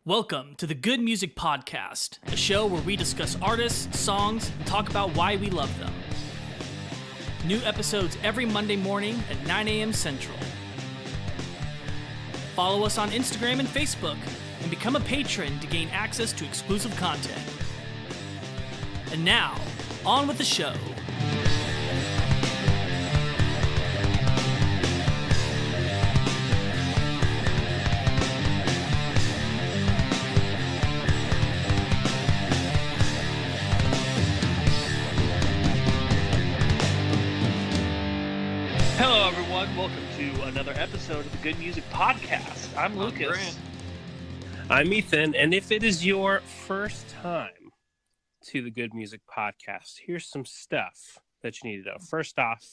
Welcome to the Good Music Podcast, a show where we discuss artists, songs, and talk about why we love them. New episodes every Monday morning at 9 a.m. Central. Follow us on Instagram and Facebook, and become a patron to gain access to exclusive content. And now, on with the show. Hello, everyone. Welcome to another episode of the Good Music Podcast. I'm Lucas. I'm Ethan, and if it is your first time to the Good Music Podcast, here's some stuff that you need to know. First off,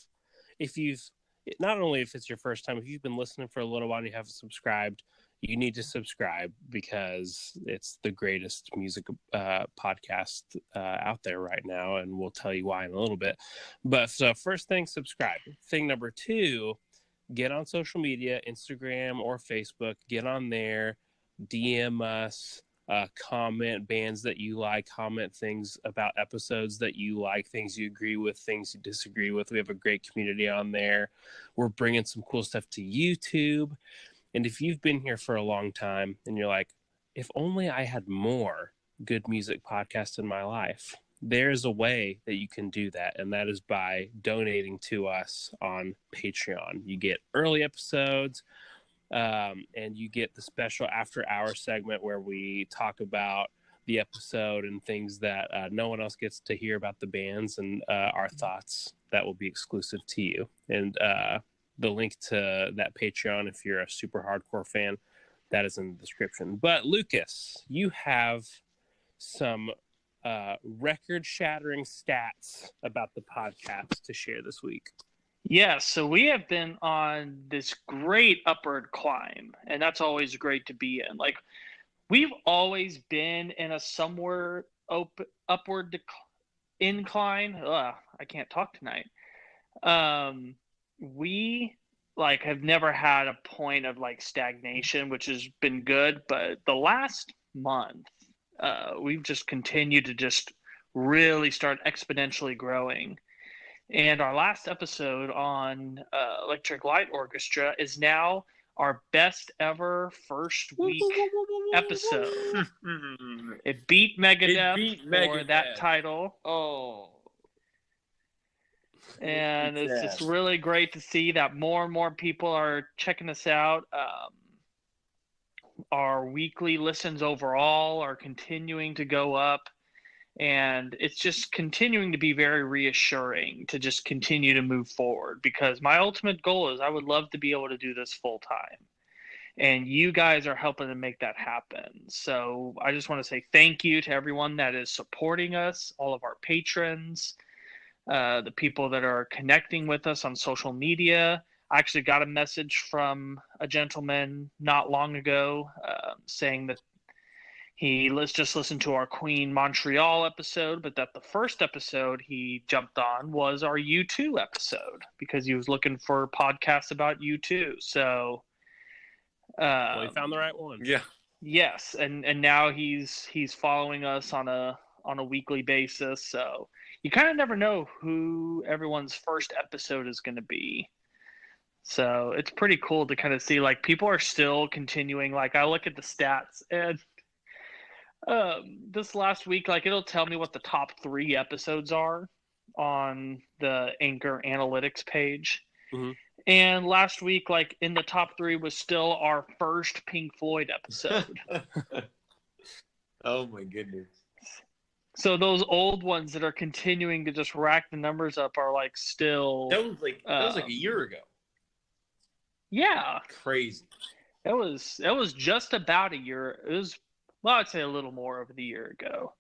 not only if it's your first time, if you've been listening for a little while and you haven't subscribed, you need to subscribe because it's the greatest music podcast out there right now, and we'll tell you why in a little bit. But so first thing, subscribe. Thing number two, get on social media, Instagram or Facebook. Get on there, DM us, comment bands that you like, comment things about episodes that you like, things you agree with, things you disagree with. We have a great community on there. We're bringing some cool stuff to YouTube. And if you've been here for a long time and you're like, if only I had more good music podcasts in my life, there's a way that you can do that. And that is by donating to us on Patreon. You get early episodes and you get the special after hour segment where we talk about the episode and things that no one else gets to hear about the bands and our thoughts that will be exclusive to you. And, the link to that Patreon, if you're a super hardcore fan, that is in the description. But Lucas, you have some record-shattering stats about the podcast to share this week. Yes, so we have been on this great upward climb, and that's always great to be in. Like, we've always been in a somewhere upward incline. I can't talk tonight. We have never had a point of stagnation, which has been good, but the last month we've just continued to just really start exponentially growing. And our last episode on Electric Light Orchestra is now our best ever first week episode. It beat Megadeth for that title. Oh. And it's just really great to see that more and more people are checking us out. Our weekly listens overall are continuing to go up. And it's just continuing to be very reassuring to just continue to move forward. Because my ultimate goal is I would love to be able to do this full time. And you guys are helping to make that happen. So I just want to say thank you to everyone that is supporting us, all of our patrons, the people that are connecting with us on social media. I actually got a message from a gentleman not long ago saying that he just listened to our Queen Montreal episode, but that the first episode he jumped on was our U2 episode because he was looking for podcasts about U2. So Well, he found the right one. Yeah. Yes, and now he's following us on a weekly basis. So you kind of never know who everyone's first episode is going to be. So it's pretty cool to kind of see people are still continuing. I look at the stats and this last week, it'll tell me what the top 3 episodes are on the Anchor Analytics page. Mm-hmm. And last week, in the top 3 was still our first Pink Floyd episode. Oh my goodness. So those old ones that are continuing to just rack the numbers up are still. That was a year ago. Yeah. Crazy. It was just about a year. It was, well, I'd say a little more of a year ago.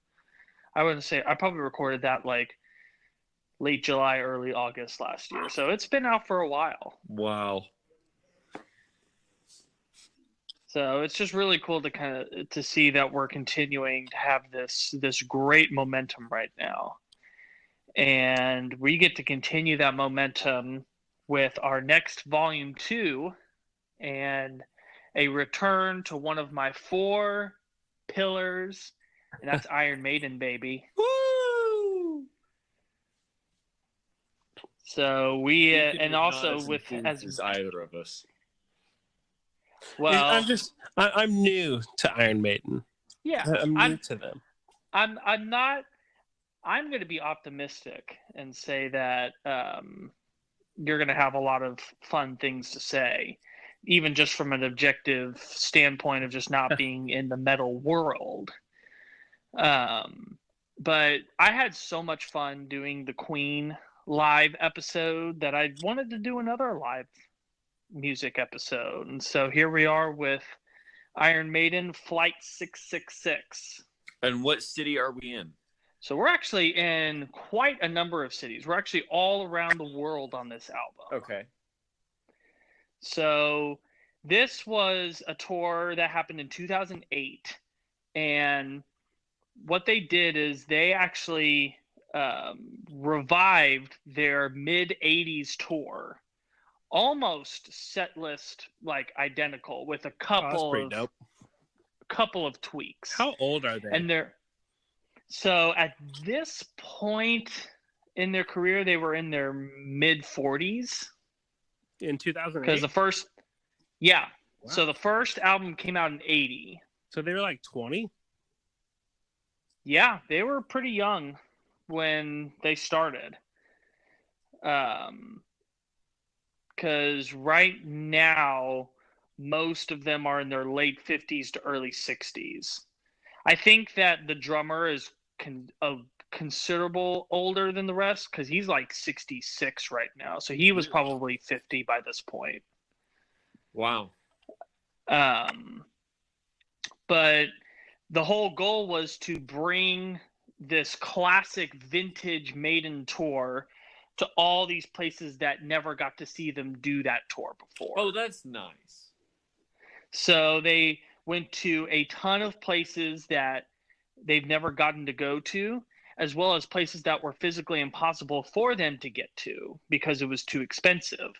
I wouldn't say, I probably recorded that late July, early August last year. So it's been out for a while. Wow. So it's just really cool to see that we're continuing to have this great momentum right now. And we get to continue that momentum with our next volume 2 and a return to one of my 4 Pillars, and that's Iron Maiden, baby. Woo! So we and also with as either of us. Well, I'm new to Iron Maiden. Yeah, I'm new to them. I'm not. I'm going to be optimistic and say that you're going to have a lot of fun things to say, even just from an objective standpoint of just not being in the metal world. But I had so much fun doing the Queen live episode that I wanted to do another live music episode. And so here we are with Iron Maiden Flight 666. And what city are we in? So we're actually in quite a number of cities. We're actually all around the world on this album. Okay. So this was a tour that happened in 2008. And what they did is they actually revived their mid-80s tour. Almost set list like identical with a couple of tweaks. How old are they? And so at this point in their career, they were in their mid 40s. In 2008? Because wow. So the first album came out in 80. So they were like 20? Yeah, they were pretty young when they started. Because right now, most of them are in their late 50s to early 60s. I think that the drummer is considerable older than the rest because he's like 66 right now. So he was probably 50 by this point. Wow. But the whole goal was to bring this classic vintage Maiden tour to all these places that never got to see them do that tour before. Oh, that's nice. So they went to a ton of places that they've never gotten to go to, as well as places that were physically impossible for them to get to because it was too expensive,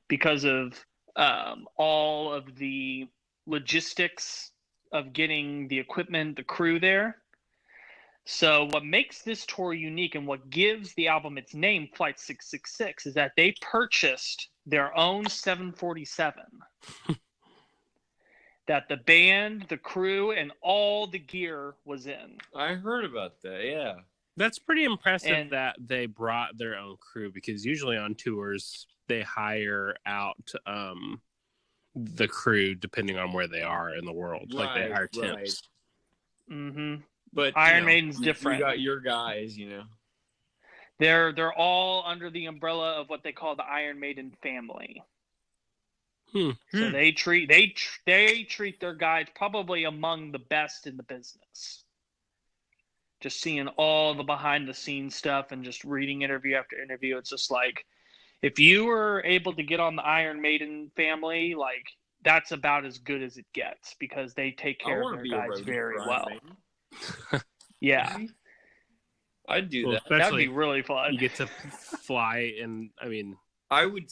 because of all of the logistics of getting the equipment, the crew there. So what makes this tour unique and what gives the album its name, Flight 666, is that they purchased their own 747 that the band, the crew, and all the gear was in. I heard about that, yeah. That's pretty impressive that they brought their own crew, because usually on tours they hire out the crew depending on where they are in the world. Right, like they hire temps. Right. Mm-hmm. But Iron Maiden's different. You got your guys, you know. They're all under the umbrella of what they call the Iron Maiden family. So they treat their guys probably among the best in the business. Just seeing all the behind the scenes stuff and just reading interview after interview, it's just like, if you were able to get on the Iron Maiden family, like that's about as good as it gets because they take care of their guys very well. Yeah. I'd do that. That'd be really fun. You get to fly, and I mean, I would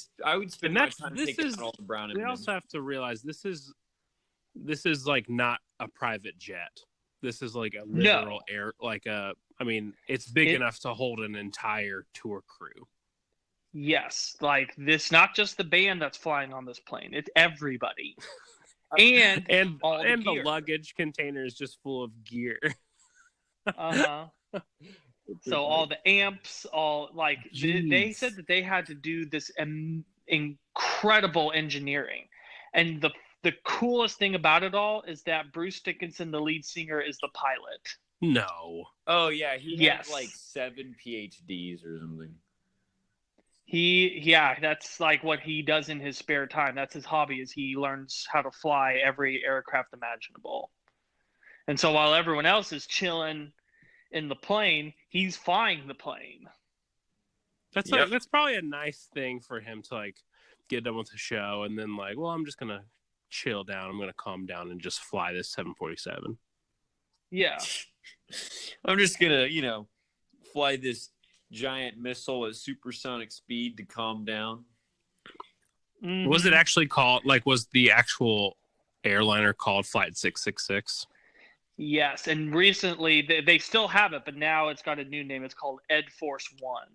spend my time taking out all the brown. We also have to realize this is like not a private jet. This is like a literal air, like a. I mean, it's big enough to hold an entire tour crew. Yes, like this, not just the band that's flying on this plane; it's everybody, and the luggage container is just full of gear. So all the amps, they said that they had to do this incredible engineering, and the coolest thing about it all is that Bruce Dickinson, the lead singer, is the pilot. No. Oh yeah, he has like 7 PhDs or something. That's like what he does in his spare time. That's his hobby, is he learns how to fly every aircraft imaginable. And so while everyone else is chilling in the plane, he's flying the plane. That's probably a nice thing for him to like get done with the show and then like, well, I'm just gonna chill down. I'm gonna calm down and just fly this 747. Yeah. I'm just gonna, fly this giant missile at supersonic speed to calm down. Mm-hmm. Was it actually called, like, was the actual airliner called Flight 666? Yes, and recently they still have it, but now it's got a new name. It's called Ed Force One.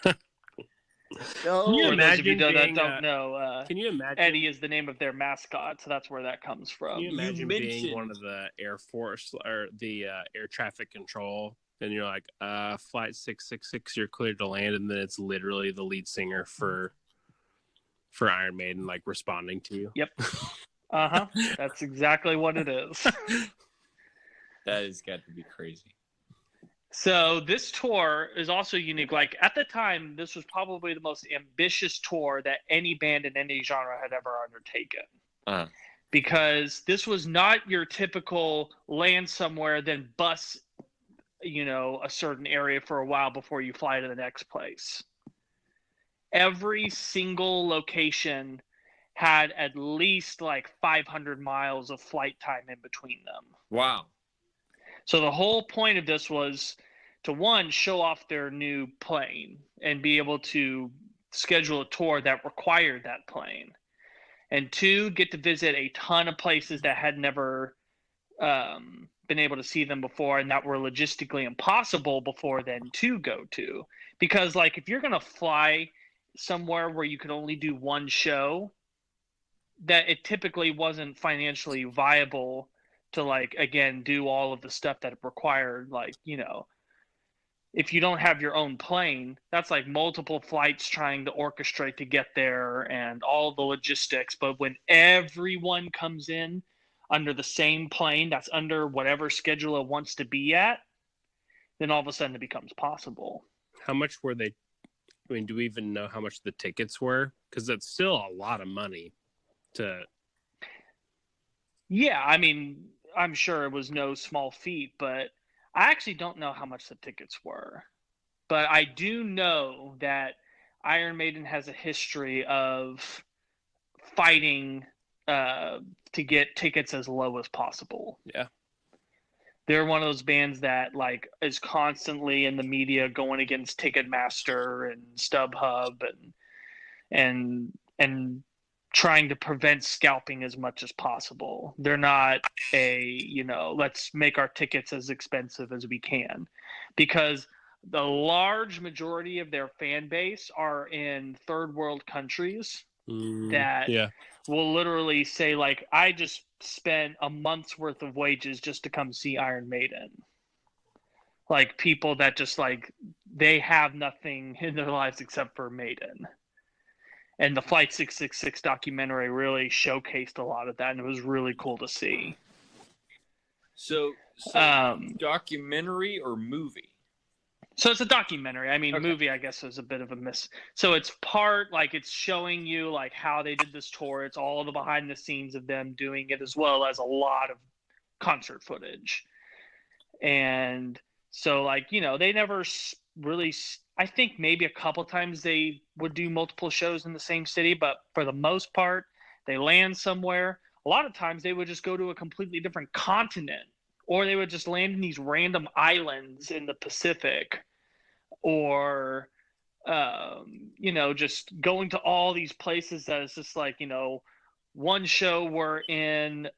Can you For those of you imagine that being? don't know, Can you Eddie imagine? is the name of their mascot, so that's where that comes Can you from. You imagine being one mentioned of the Air Force or the air traffic control, and you're like, flight 666, you're cleared to land, and then it's literally the lead singer for Iron Maiden, like responding to you. Yep. That's exactly what it is. that has got to be crazy. So this tour is also unique. Like at the time, this was probably the most ambitious tour that any band in any genre had ever undertaken. Uh-huh. Because this was not your typical land somewhere, then bus, a certain area for a while before you fly to the next place. Every single location had at least like 500 miles of flight time in between them. Wow. So the whole point of this was to, one, show off their new plane and be able to schedule a tour that required that plane. And two, get to visit a ton of places that had never been able to see them before and that were logistically impossible before then to go to. Because, like, if you're going to fly somewhere where you could only do one show, that it typically wasn't financially viable to, like, again, do all of the stuff that it required. Like, if you don't have your own plane, that's like multiple flights trying to orchestrate to get there and all the logistics. But when everyone comes in under the same plane that's under whatever schedule it wants to be at, then all of a sudden it becomes possible. How much were they? I mean, do we even know how much the tickets were? Because that's still a lot of money to. Yeah, I mean, I'm sure it was no small feat, but I actually don't know how much the tickets were. But I do know that Iron Maiden has a history of fighting to get tickets as low as possible. Yeah. They're one of those bands that like is constantly in the media going against Ticketmaster and StubHub and trying to prevent scalping as much as possible. They're not let's make our tickets as expensive as we can, because the large majority of their fan base are in third world countries that Yeah. will literally say, like, I just spent a month's worth of wages just to come see Iron Maiden. Like, people that just, like, they have nothing in their lives except for Maiden. And the Flight 666 documentary really showcased a lot of that, and it was really cool to see. So documentary or movie? So it's a documentary. I mean, Okay. Movie, I guess, is a bit of a miss. So it's part, like, it's showing you, like, how they did this tour. It's all the behind the scenes of them doing it, as well as a lot of concert footage. And so, like, they never really, I think maybe a couple times they would do multiple shows in the same city, but for the most part, they land somewhere. A lot of times they would just go to a completely different continent, or they would just land in these random islands in the Pacific, or just going to all these places that it's just like, one show we're in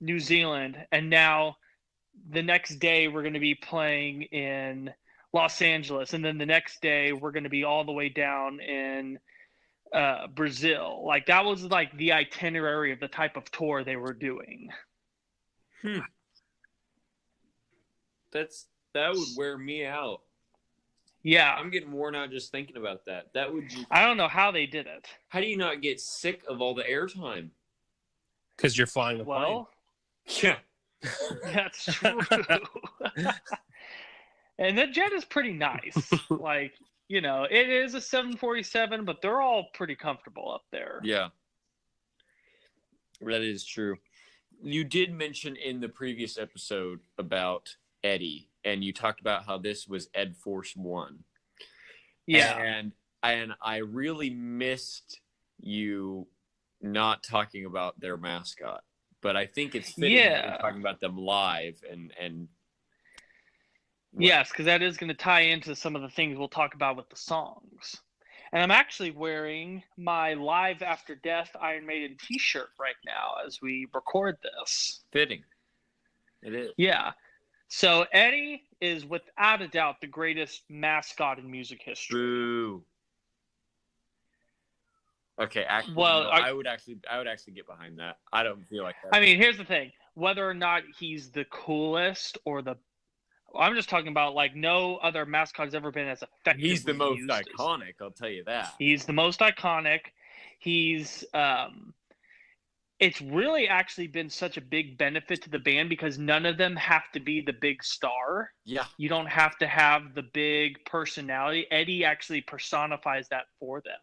New Zealand, and now the next day we're going to be playing in Los Angeles, and then the next day we're going to be all the way down in Brazil. Like, that was like the itinerary of the type of tour they were doing. That would wear me out. Yeah, I'm getting worn out just thinking about that. That would just, I don't know how they did it. how do you not get sick of all the airtime? Because you're flying the Well, Yeah. that's true. And the jet is pretty nice. Like, it is a 747, but they're all pretty comfortable up there. Yeah. That is true. You did mention in the previous episode about Eddie, and you talked about how this was Ed Force One. Yeah. And I really missed you not talking about their mascot. But I think it's fitting that we're talking about them live and Yes, because that is going to tie into some of the things we'll talk about with the songs. And I'm actually wearing my Live After Death Iron Maiden t-shirt right now as we record this. fitting. It is. Yeah. So Eddie is without a doubt the greatest mascot in music history. Boo. Okay, actually, Well, no, I would actually get behind that. I don't feel like that. I mean, here's the thing: whether or not he's the coolest or I'm just talking about like no other mascot has ever been as effective. He's the most iconic, I'll tell you that. He's the most iconic. He's it's really actually been such a big benefit to the band because none of them have to be the big star. Yeah. You don't have to have the big personality. Eddie actually personifies that for them.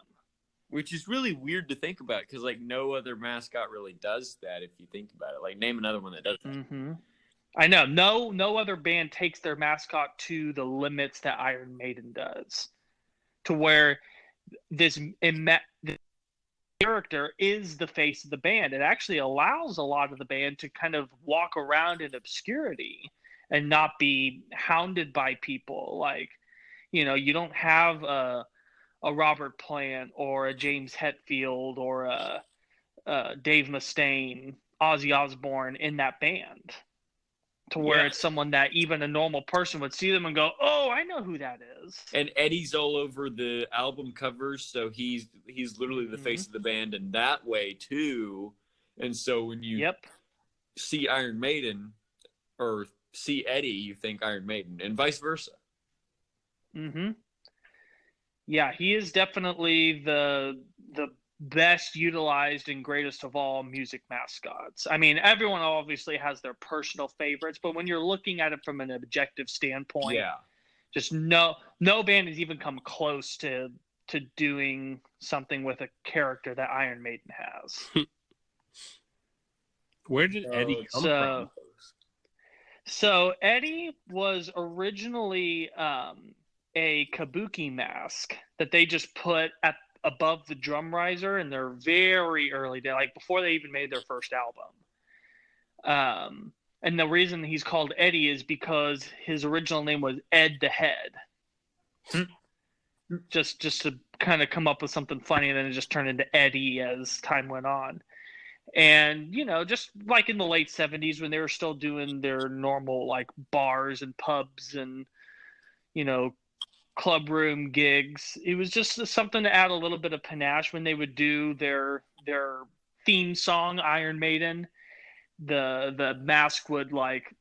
Which is really weird to think about because, like, no other mascot really does that if you think about it. Like, name another one that does that. Mm-hmm. I know. No other band takes their mascot to the limits that Iron Maiden does. To where this character is the face of the band. It actually allows a lot of the band to kind of walk around in obscurity and not be hounded by people. Like, you don't have a Robert Plant or a James Hetfield or a Dave Mustaine, Ozzy Osbourne in that band, to where it's someone that even a normal person would see them and go, "Oh, I know who that is." And Eddie's all over the album covers, so he's literally the face of the band in that way too. And so when you see Iron Maiden or see Eddie, you think Iron Maiden, and vice versa. Mm-hmm. Yeah, he is definitely the best utilized and greatest of all music mascots. I mean, everyone obviously has their personal favorites, but when you're looking at it from an objective standpoint, just no band has even come close to doing something with a character that Iron Maiden has. Where did Eddie come from? So Eddie was originally a kabuki mask that they just put above the drum riser in their very early day, like before they even made their first album. And the reason he's called Eddie is because his original name was Ed the Head. Just to kind of come up with something funny, and then it just turned into Eddie as time went on. And, just like in the late 70s when they were still doing their normal like bars and pubs and, club room gigs, it was just something to add a little bit of panache when they would do their theme song, Iron Maiden. The mask would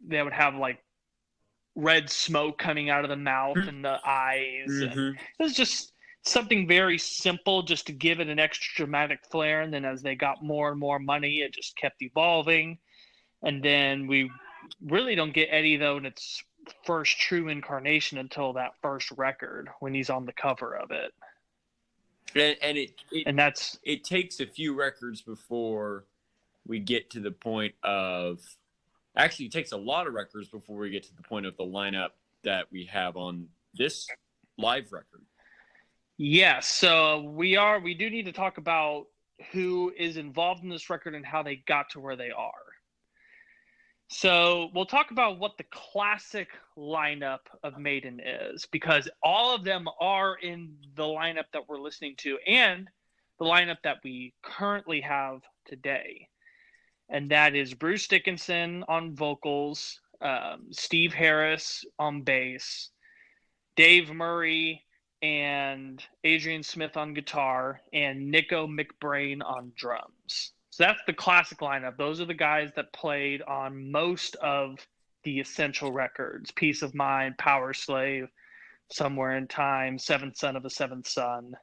they would have like red smoke coming out of the mouth and the eyes. And it was just something very simple just to give it an extra dramatic flair. And then as they got more and more money, it just kept evolving. And then we really don't get Eddie though in its first true incarnation until that first record when he's on the cover of it. And it takes a few records before we get to the point of, actually it takes a lot of records before we get to the point of the lineup that we have on this live record. Yes, so we do need to talk about who is involved in this record and how they got to where they are. So we'll talk about what the classic lineup of Maiden is, because all of them are in the lineup that we're listening to and the lineup that we currently have today. And that is Bruce Dickinson on vocals, Steve Harris on bass, Dave Murray and Adrian Smith on guitar, and Nico McBrain on drums. So that's the classic lineup. Those are the guys that played on most of the essential records: Peace of Mind, Power Slave, Somewhere in Time, Seventh Son of a Seventh Son.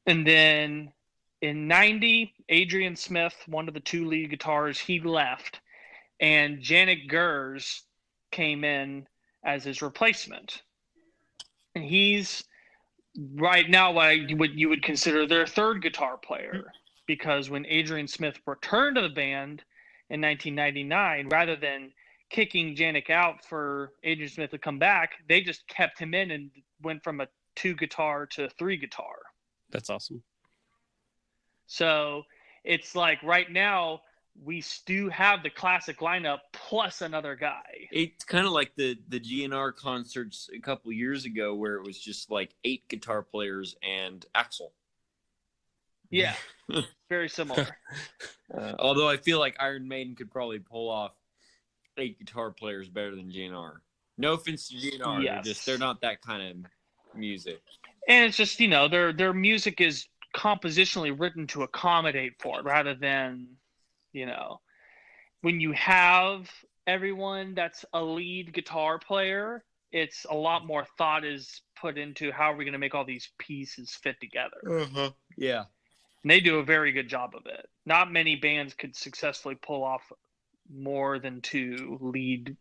And then in 90, Adrian Smith, one of the two lead guitars, he left. And Janik Gers came in as his replacement. And he's right now what you would consider their third guitar player. Because when Adrian Smith returned to the band in 1999, rather than kicking Janik out for Adrian Smith to come back, they just kept him in and went from a 2-guitar to 3-guitar. That's awesome. So it's like right now we do have the classic lineup plus another guy. It's kind of like the GNR concerts a couple years ago where it was just like 8 guitar players and Axl. Yeah, very similar. Although I feel like Iron Maiden could probably pull off 8 guitar players better than GNR. No offense to GNR, Yes. they're not that kind of music. And it's just, their music is compositionally written to accommodate for it, rather than, when you have everyone that's a lead guitar player, it's a lot more thought is put into how are we going to make all these pieces fit together. Yeah. And they do a very good job of it. Not many bands could successfully pull off more than 2 lead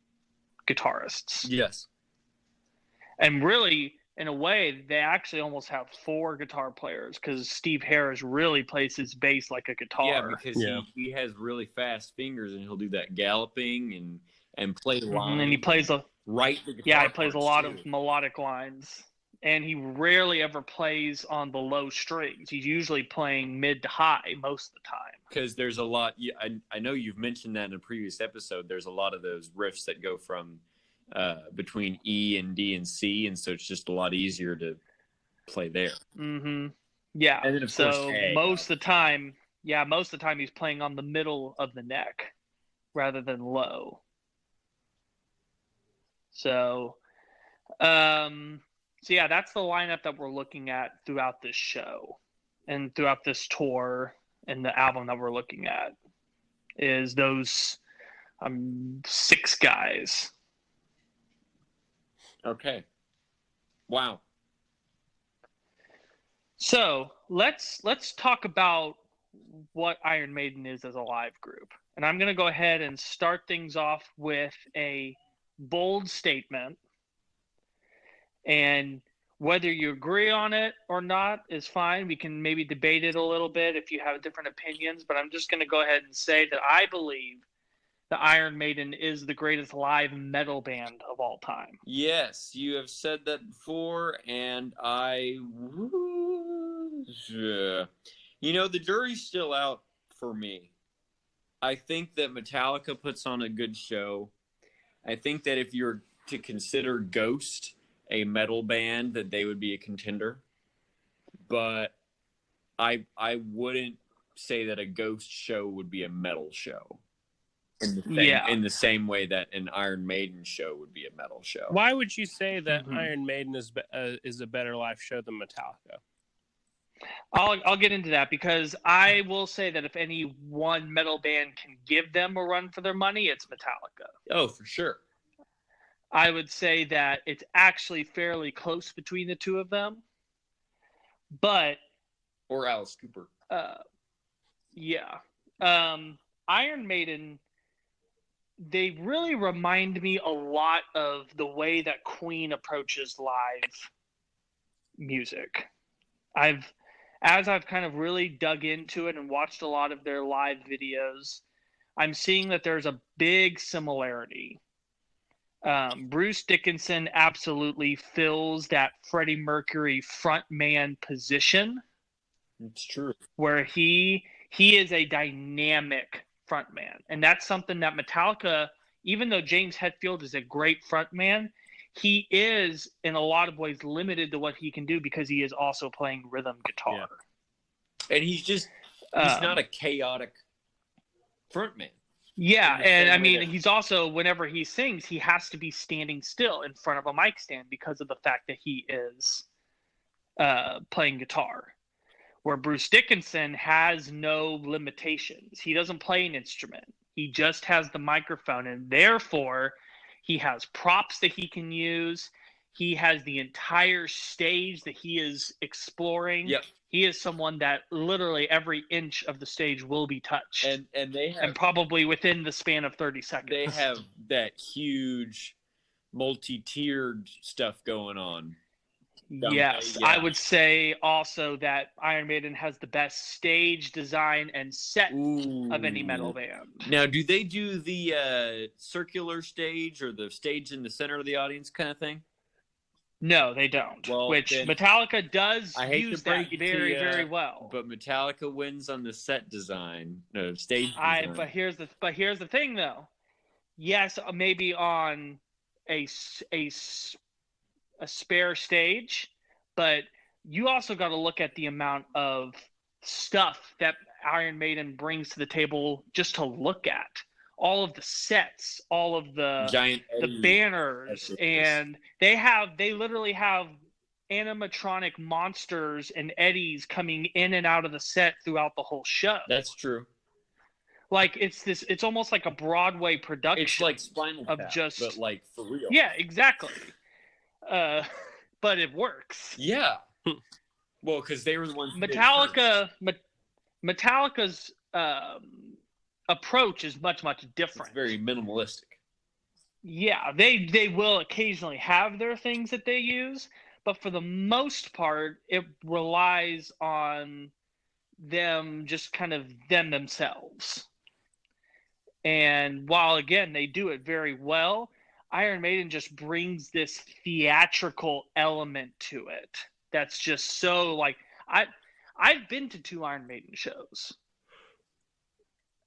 guitarists. Yes. And really, in a way, they actually almost have 4 guitar players, because Steve Harris really plays his bass like a guitar. Yeah, because he has really fast fingers, and he'll do that galloping and play lines. And he plays the guitar. he plays a lot of melodic lines. And he rarely ever plays on the low strings. He's usually playing mid to high most of the time. Because there's a lot. Yeah, I know you've mentioned that in a previous episode. There's a lot of those riffs that go from between E and D and C, and so it's just a lot easier to play there. Mm-hmm. Yeah. And then of course, most of the time he's playing on the middle of the neck rather than low. So, that's the lineup that we're looking at throughout this show and throughout this tour, and the album that we're looking at is those 6 guys. Okay. Wow. So let's talk about what Iron Maiden is as a live group. And I'm going to go ahead and start things off with a bold statement. And whether you agree on it or not is fine. We can maybe debate it a little bit if you have different opinions. But I'm just going to go ahead and say that I believe the Iron Maiden is the greatest live metal band of all time. Yes, you have said that before, and the jury's still out for me. I think that Metallica puts on a good show. I think that if you're to consider Ghost a metal band, that they would be a contender. But I wouldn't say that a Ghost show would be a metal show. In the same way that an Iron Maiden show would be a metal show. Why would you say that Iron Maiden is a better live show than Metallica? I'll get into that, because I will say that if any one metal band can give them a run for their money, it's Metallica. Oh, for sure. I would say that it's actually fairly close between the two of them. Or Alice Cooper. Iron Maiden, they really remind me a lot of the way that Queen approaches live music. As I've kind of really dug into it and watched a lot of their live videos, I'm seeing that there's a big similarity. Bruce Dickinson absolutely fills that Freddie Mercury frontman position. It's true. Where he is a dynamic frontman. And that's something that Metallica, even though James Hetfield is a great frontman, he is in a lot of ways limited to what he can do because he is also playing rhythm guitar. Yeah. And he's not a chaotic frontman. Yeah, and I mean, he's also, whenever he sings, he has to be standing still in front of a mic stand because of the fact that he is playing guitar. Where Bruce Dickinson has no limitations. He doesn't play an instrument. He just has the microphone, and therefore he has props that he can use. He has the entire stage that he is exploring. Yep. He is someone that literally every inch of the stage will be touched. And they have, and probably within the span of 30 seconds. They have that huge multi-tiered stuff going on. Yes, yeah. I would say also that Iron Maiden has the best stage design and set of any metal band. Now, do they do the circular stage or the stage in the center of the audience kind of thing? No, they don't. Well, which Metallica does use that very, very well. But Metallica wins on the set design, no stage design. But here's the thing, though. Yes, maybe on a spare stage, but you also got to look at the amount of stuff that Iron Maiden brings to the table just to look at. All of the sets, all of the giant banners, and they literally have animatronic monsters and eddies coming in and out of the set throughout the whole show. That's true. Like it's almost like a Broadway production. It's like Spinal Tap, but like for real. Yeah, exactly. But it works. Yeah. Well, because they were the ones. Metallica's approach is much different. It's very minimalistic. Yeah, they will occasionally have their things that they use, but for the most part, it relies on them just kind of themselves. And while, again, they do it very well, Iron Maiden just brings this theatrical element to it that's just so, like, I've been to 2 Iron Maiden shows.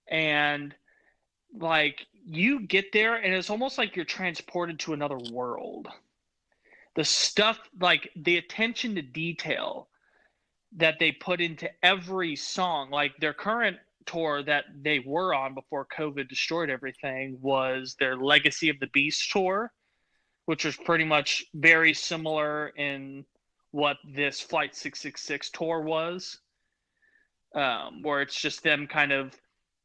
And, like, you get there, and it's almost like you're transported to another world. The stuff, like, the attention to detail that they put into every song, like their current tour that they were on before COVID destroyed everything was their Legacy of the Beast tour, which was pretty much very similar in what this Flight 666 tour was, where it's just them kind of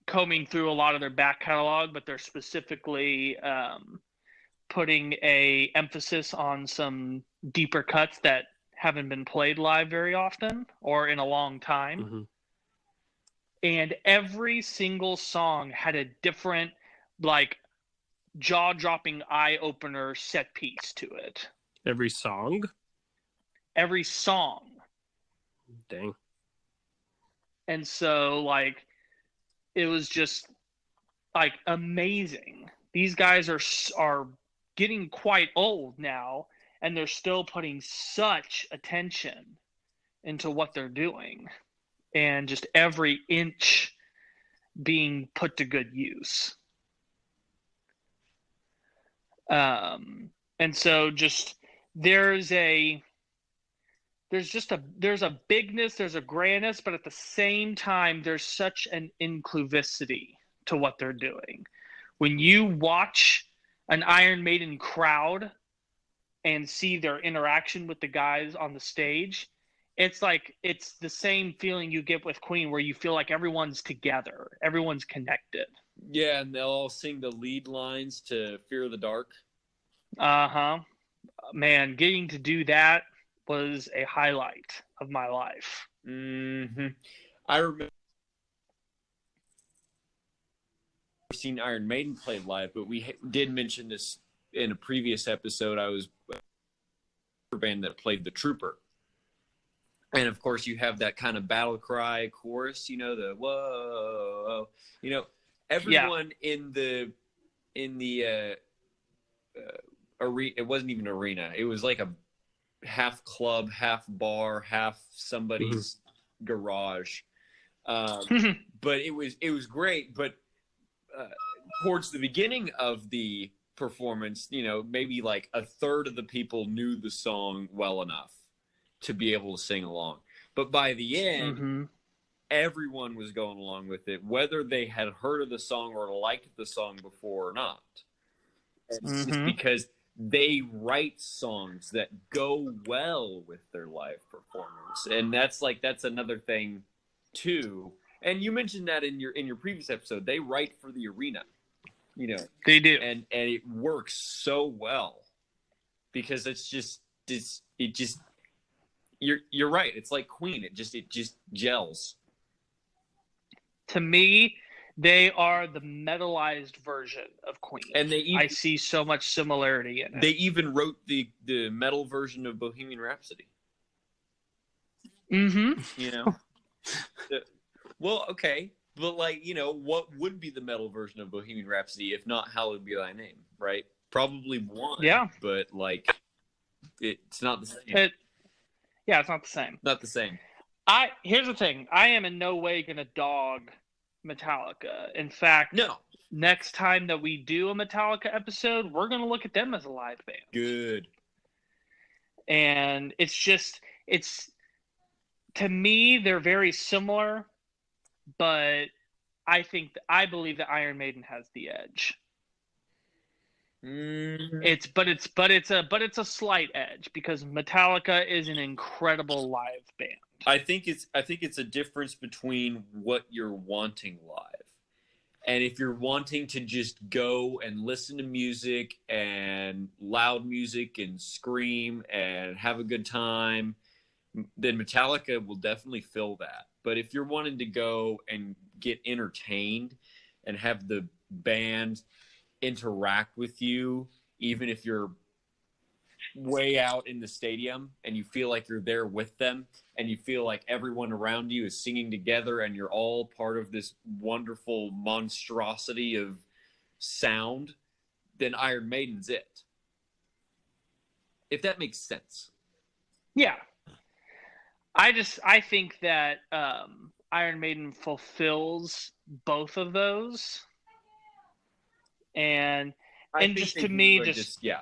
combing through a lot of their back catalog, but they're specifically putting a emphasis on some deeper cuts that haven't been played live very often or in a long time. Mm-hmm. And every single song had a different, like, jaw-dropping, eye-opener set piece to it. Every song? Every song. Dang. And so, like, it was just, like, amazing. These guys are getting quite old now, and they're still putting such attention into what they're doing. And just every inch being put to good use. And so just there's a bigness, there's a grandness, but at the same time there's such an inclusivity to what they're doing. When you watch an Iron Maiden crowd and see their interaction with the guys on the stage, it's like it's the same feeling you get with Queen, where you feel like everyone's together, everyone's connected. Yeah, and they'll all sing the lead lines to Fear of the Dark. Man, getting to do that was a highlight of my life. Mm-hmm. I remember seen Iron Maiden play live, but we did mention this in a previous episode. I was a band that played the Trooper. And of course, you have that kind of battle cry chorus, you know, the whoa, you know, everyone in the arena. It wasn't even arena. It was like a half club, half bar, half somebody's garage. But it was great. But towards the beginning of the performance, you know, maybe like a third of the people knew the song well enough to be able to sing along. But by the end, everyone was going along with it, whether they had heard of the song or liked the song before or not. It's just because they write songs that go well with their live performance. And that's another thing too. And you mentioned that in your previous episode, they write for the arena. You know. They do. And it works so well. Because you're right. It's like Queen. It just gels. To me, they are the metalized version of Queen. And I see so much similarity in it. They even wrote the metal version of Bohemian Rhapsody. You know? Well, okay. But, like, you know, what would be the metal version of Bohemian Rhapsody if not Hallowed Be Thy Name, right? Probably one. Yeah. But, like, it's not the same. Yeah, it's not the same. Not the same. Here's the thing. I am in no way going to dog Metallica. In fact, no. Next time that we do a Metallica episode, we're going to look at them as a live band. Good. And it's to me, they're very similar, but I believe that Iron Maiden has the edge. It's a slight edge because Metallica is an incredible live band. I think it's a difference between what you're wanting live. And if you're wanting to just go and listen to music and loud music and scream and have a good time, then Metallica will definitely fill that. But if you're wanting to go and get entertained and have the band interact with you, even if you're way out in the stadium and you feel like you're there with them and you feel like everyone around you is singing together and you're all part of this wonderful monstrosity of sound, then Iron Maiden's it. If that makes sense. Yeah. I think that Iron Maiden fulfills both of those. And just to me, yeah.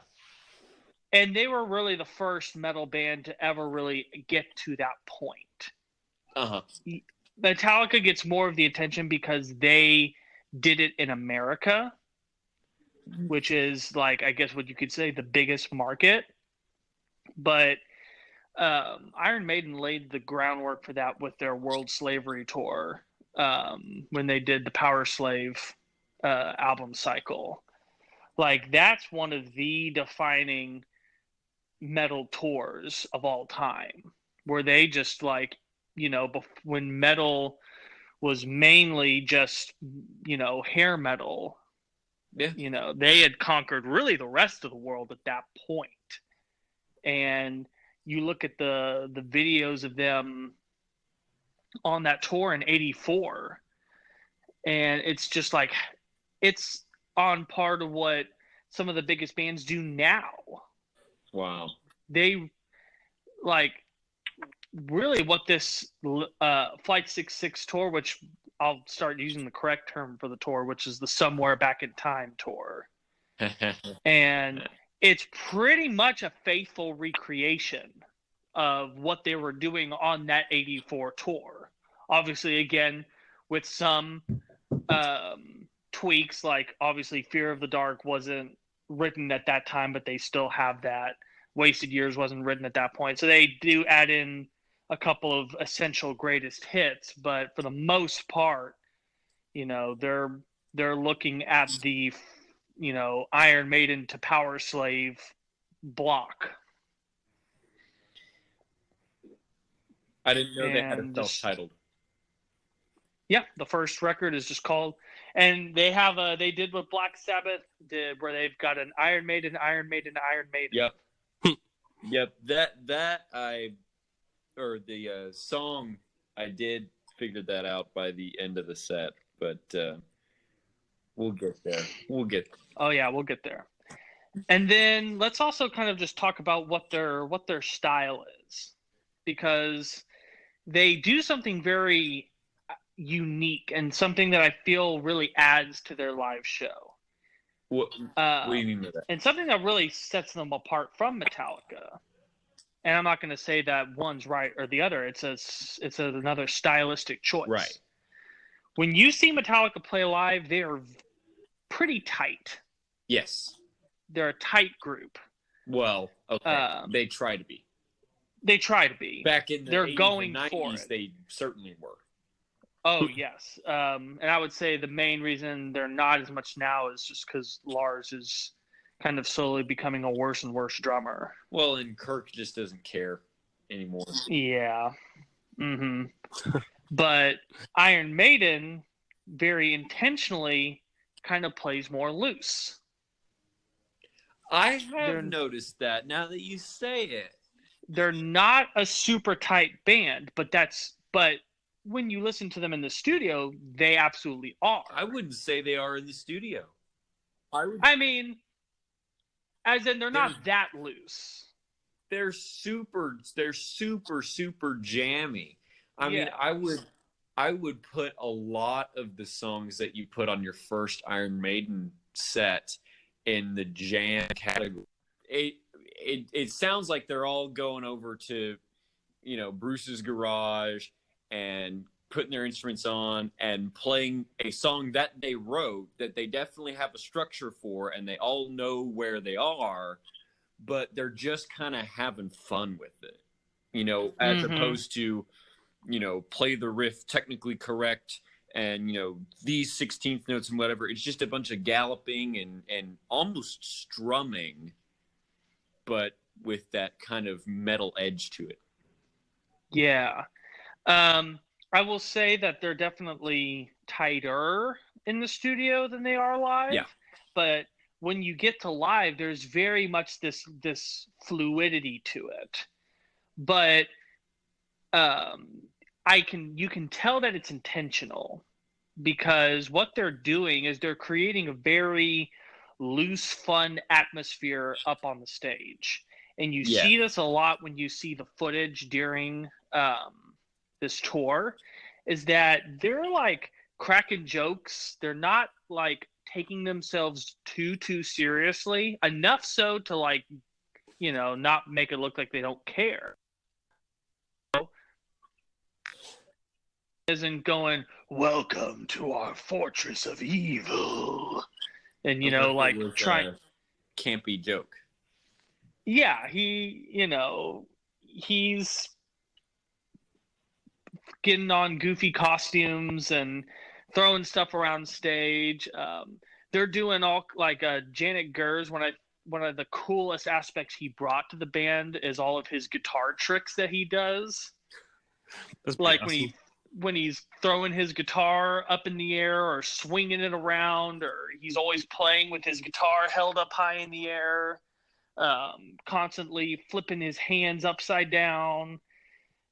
And they were really the first metal band to ever really get to that point. Uh-huh. Metallica gets more of the attention because they did it in America, which is like, I guess what you could say, the biggest market. But Iron Maiden laid the groundwork for that with their World Slavery Tour when they did the Power Slave album cycle. Like, that's one of the defining metal tours of all time, where they just, like, you know, when metal was mainly just, you know, hair metal, yeah, you know, they had conquered really the rest of the world at that point. And you look at the videos of them on that tour in '84, and it's just like, it's on par to what some of the biggest bands do now. Wow. They, like, really what this Flight 66 tour, which I'll start using the correct term for the tour, which is the Somewhere Back in Time tour. And it's pretty much a faithful recreation of what they were doing on that '84 tour. Obviously, again, with some tweaks, like obviously Fear of the Dark wasn't written at that time, but they still have that. Wasted Years wasn't written at that point. So they do add in a couple of essential greatest hits, but for the most part, you know, they're looking at the, you know, Iron Maiden to Power Slave block. I didn't know they had a self-titled. Yeah, the first record is just called, and they have they did what Black Sabbath did, where they've got an Iron Maiden, Iron Maiden, Iron Maiden. Yep. Yep. The song, I did figure that out by the end of the set, but we'll get there. Oh yeah, we'll get there. And then let's also kind of just talk about what their style is, because they do something very unique and something that I feel really adds to their live show. What do you mean by that? And something that really sets them apart from Metallica. And I'm not going to say that one's right or the other. It's another stylistic choice. Right. When you see Metallica play live, they are pretty tight. Yes. They're a tight group. Well, okay. They try to be. They try to be. Back in the They're 80s going and 90s, for it. they certainly were. Oh, yes. And I would say the main reason they're not as much now is just because Lars is kind of slowly becoming a worse and worse drummer. Well, and Kirk just doesn't care anymore. Yeah. Mm-hmm. But Iron Maiden very intentionally kind of plays more loose. I have noticed that now that you say it. They're not a super tight band, but when you listen to them in the studio, they absolutely are. I wouldn't say they are in the studio. I mean, as in they're not that loose. They're super jammy. I mean, I would put a lot of the songs that you put on your first Iron Maiden set in the jam category. It sounds like they're all going over to, Bruce's garage and putting their instruments on and playing a song that they wrote that they definitely have a structure for and they all know where they are, but they're just kind of having fun with it, as opposed to, play the riff technically correct and, these 16th notes and whatever. It's just a bunch of galloping and almost strumming, but with that kind of metal edge to it. Yeah. I will say that they're definitely tighter in the studio than they are live. Yeah. But when you get to live, there's very much this fluidity to it. But you can tell that it's intentional, because what they're doing is they're creating a very loose, fun atmosphere up on the stage. And you see this a lot when you see the footage during this tour, is that they're like cracking jokes. They're not like taking themselves too seriously, enough so to like, not make it look like they don't care. Isn't going, welcome to our fortress of evil, and like trying campy joke. Yeah, he's getting on goofy costumes and throwing stuff around stage. They're doing all like Janet Gers. One of the coolest aspects he brought to the band is all of his guitar tricks that he does. Like awesome. when he's throwing his guitar up in the air or swinging it around, or he's always playing with his guitar held up high in the air, constantly flipping his hands upside down.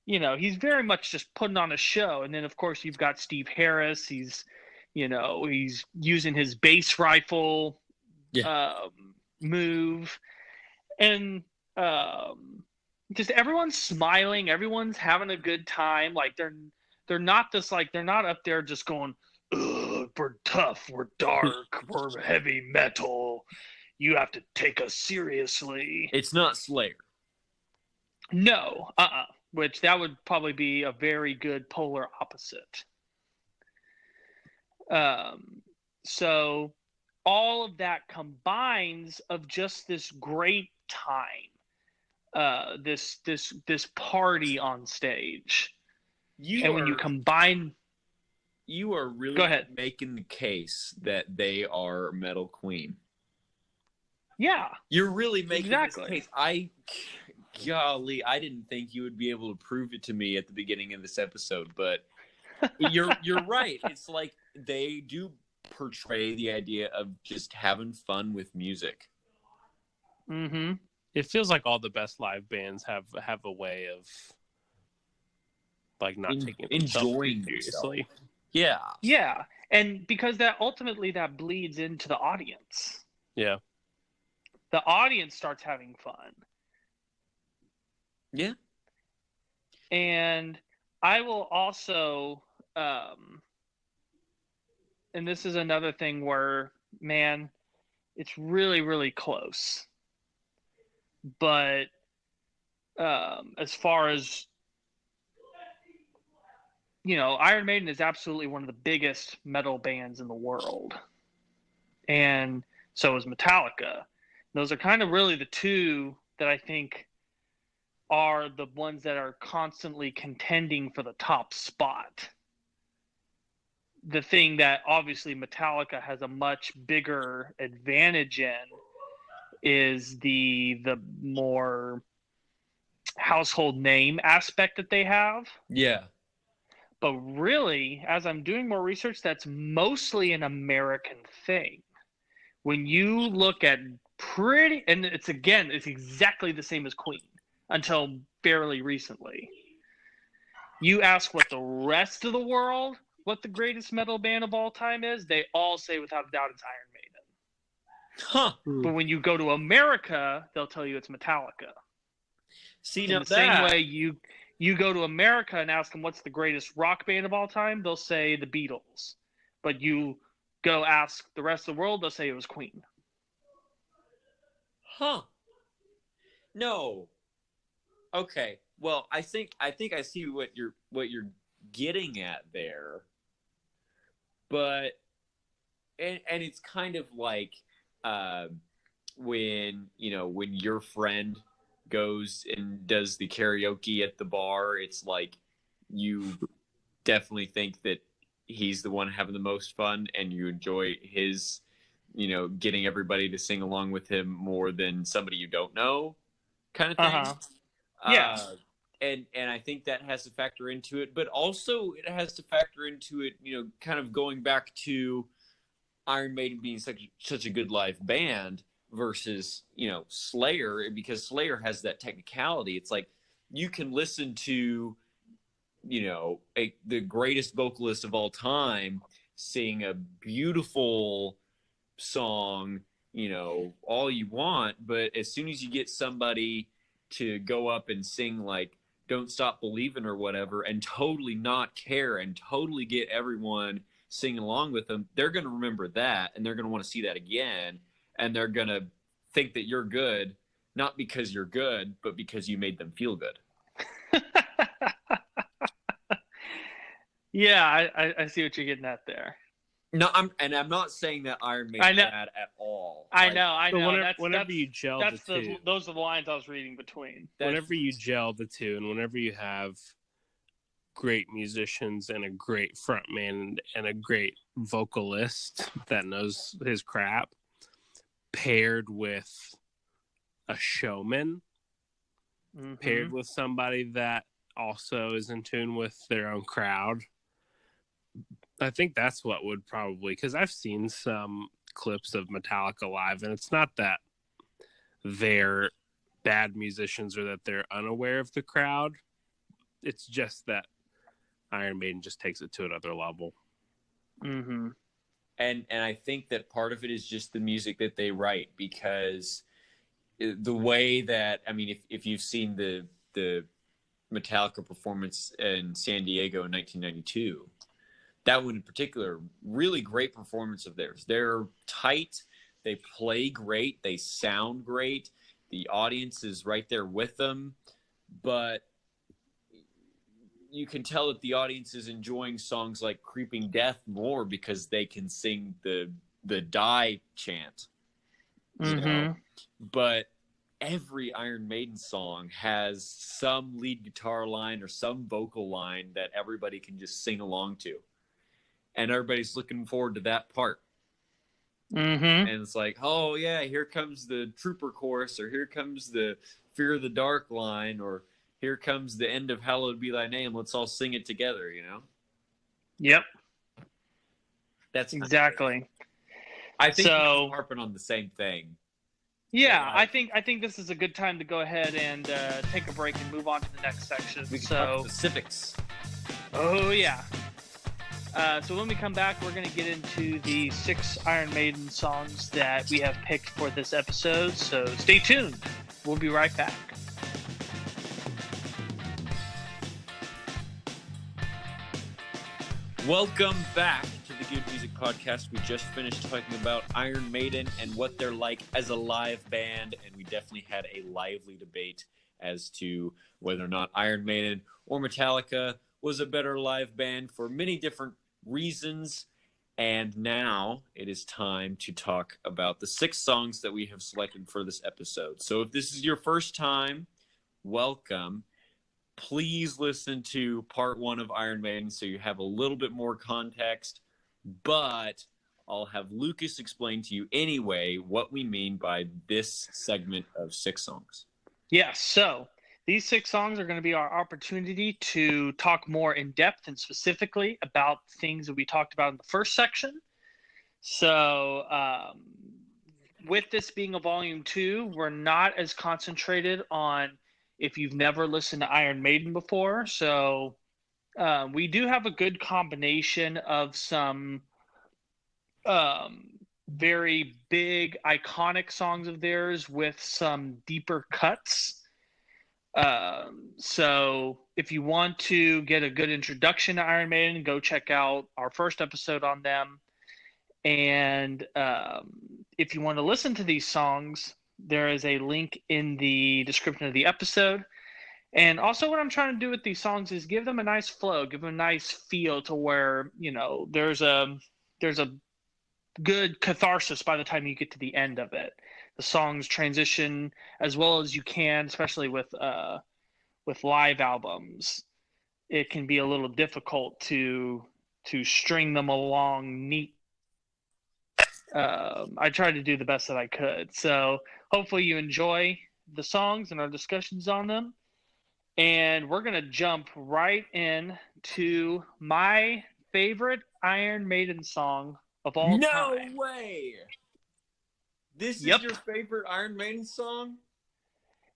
He's very much just putting on a show. And then, of course, you've got Steve Harris. He's using his bass rifle move. And just everyone's smiling. Everyone's having a good time. Like, they're not this, like, they're not up there just going, ugh, we're tough, we're dark, we're heavy metal. You have to take us seriously. It's not Slayer. No, which that would probably be a very good polar opposite. So all of that combines of just this great time, this party on stage. When you combine, you are really making the case that they are Metal Queen. Yeah, you're really making this case. I didn't think you would be able to prove it to me at the beginning of this episode, but you're right. It's like they do portray the idea of just having fun with music. Mm-hmm. It feels like all the best live bands have a way of like not taking enjoying seriously. Yeah, and because that ultimately bleeds into the audience. Yeah, the audience starts having fun. Yeah. And I will also, and this is another thing where, man, it's really, really close. But as far as, Iron Maiden is absolutely one of the biggest metal bands in the world. And so is Metallica. Those are kind of really the two that I think are the ones that are constantly contending for the top spot. The thing that obviously Metallica has a much bigger advantage in is the more household name aspect that they have. Yeah. But really, as I'm doing more research, that's mostly an American thing. When you look at and it's exactly the same as Queen until fairly recently. You ask what the rest of the world, what the greatest metal band of all time is, they all say without a doubt it's Iron Maiden. Huh. But when you go to America, they'll tell you it's Metallica. See, in the same way you go to America and ask them what's the greatest rock band of all time, they'll say the Beatles. But you go ask the rest of the world, they'll say it was Queen. Huh. No. Okay. Well, I think I see what you're getting at there, but and it's kind of like uh, when when your friend goes and does the karaoke at the bar, it's like you definitely think that he's the one having the most fun, and you enjoy his getting everybody to sing along with him more than somebody you don't know, kind of thing. Yeah. And I think that has to factor into it, but also it has to factor into it, kind of going back to Iron Maiden being such a good live band versus Slayer, because Slayer has that technicality. It's like you can listen to the greatest vocalist of all time sing a beautiful song, all you want, but as soon as you get somebody to go up and sing like Don't Stop Believing or whatever and totally not care and totally get everyone singing along with them, they're going to remember that, and they're going to want to see that again, and they're going to think that you're good, not because you're good, but because you made them feel good. Yeah, I see what you're getting at there. No, I'm not saying that Iron Maiden's bad at all. I know. So whenever you gel the two, those are the lines I was reading between. Whenever you gel the two, and whenever you have great musicians and a great frontman and a great vocalist that knows his crap, paired with a showman, paired with somebody that also is in tune with their own crowd, I think that's what would probably, because I've seen some clips of Metallica live, and it's not that they're bad musicians or that they're unaware of the crowd. It's just that Iron Maiden just takes it to another level. Mm-hmm. And I think that part of it is just the music that they write, because the way that, I mean, if you've seen the Metallica performance in San Diego in 1992, that one in particular, really great performance of theirs. They're tight, they play great, they sound great, the audience is right there with them, but you can tell that the audience is enjoying songs like Creeping Death more because they can sing the die chant, you know? But every Iron Maiden song has some lead guitar line or some vocal line that everybody can just sing along to. And everybody's looking forward to that part. And it's like, oh yeah, here comes the Trooper chorus, or here comes the Fear of the Dark line, or here comes the end of Hallowed Be Thy Name. Let's all sing it together, Yep. That's exactly. I think we're harping on the same thing. Yeah, I think this is a good time to go ahead and take a break and move on to the next section. We can talk specifics. Oh yeah. So when we come back, we're going to get into the 6 Iron Maiden songs that we have picked for this episode. So stay tuned. We'll be right back. Welcome back to the Good Music Podcast. We just finished talking about Iron Maiden and what they're like as a live band, and we definitely had a lively debate as to whether or not Iron Maiden or Metallica was a better live band for many different reasons. And now it is time to talk about the 6 songs that we have selected for this episode. So if this is your first time, welcome. Please listen to part 1 of Iron Maiden so you have a little bit more context, but I'll have Lucas explain to you anyway what we mean by this segment of 6 songs. Yes, so these 6 songs are going to be our opportunity to talk more in depth and specifically about things that we talked about in the first section. So with this being a volume 2, we're not as concentrated on if you've never listened to Iron Maiden before. So we do have a good combination of some very big, iconic songs of theirs with some deeper cuts. So if you want to get a good introduction to Iron Maiden, go check out our first episode on them. And if you want to listen to these songs, there is a link in the description of the episode. And also what I'm trying to do with these songs is give them a nice flow, give them a nice feel to where, there's a good catharsis by the time you get to the end of it. The songs transition as well as you can, especially with live albums. It can be a little difficult to string them along neat. I tried to do the best that I could. So hopefully you enjoy the songs and our discussions on them. And we're going to jump right in to my favorite Iron Maiden song of all time. No way! This Yep. is your favorite Iron Maiden song?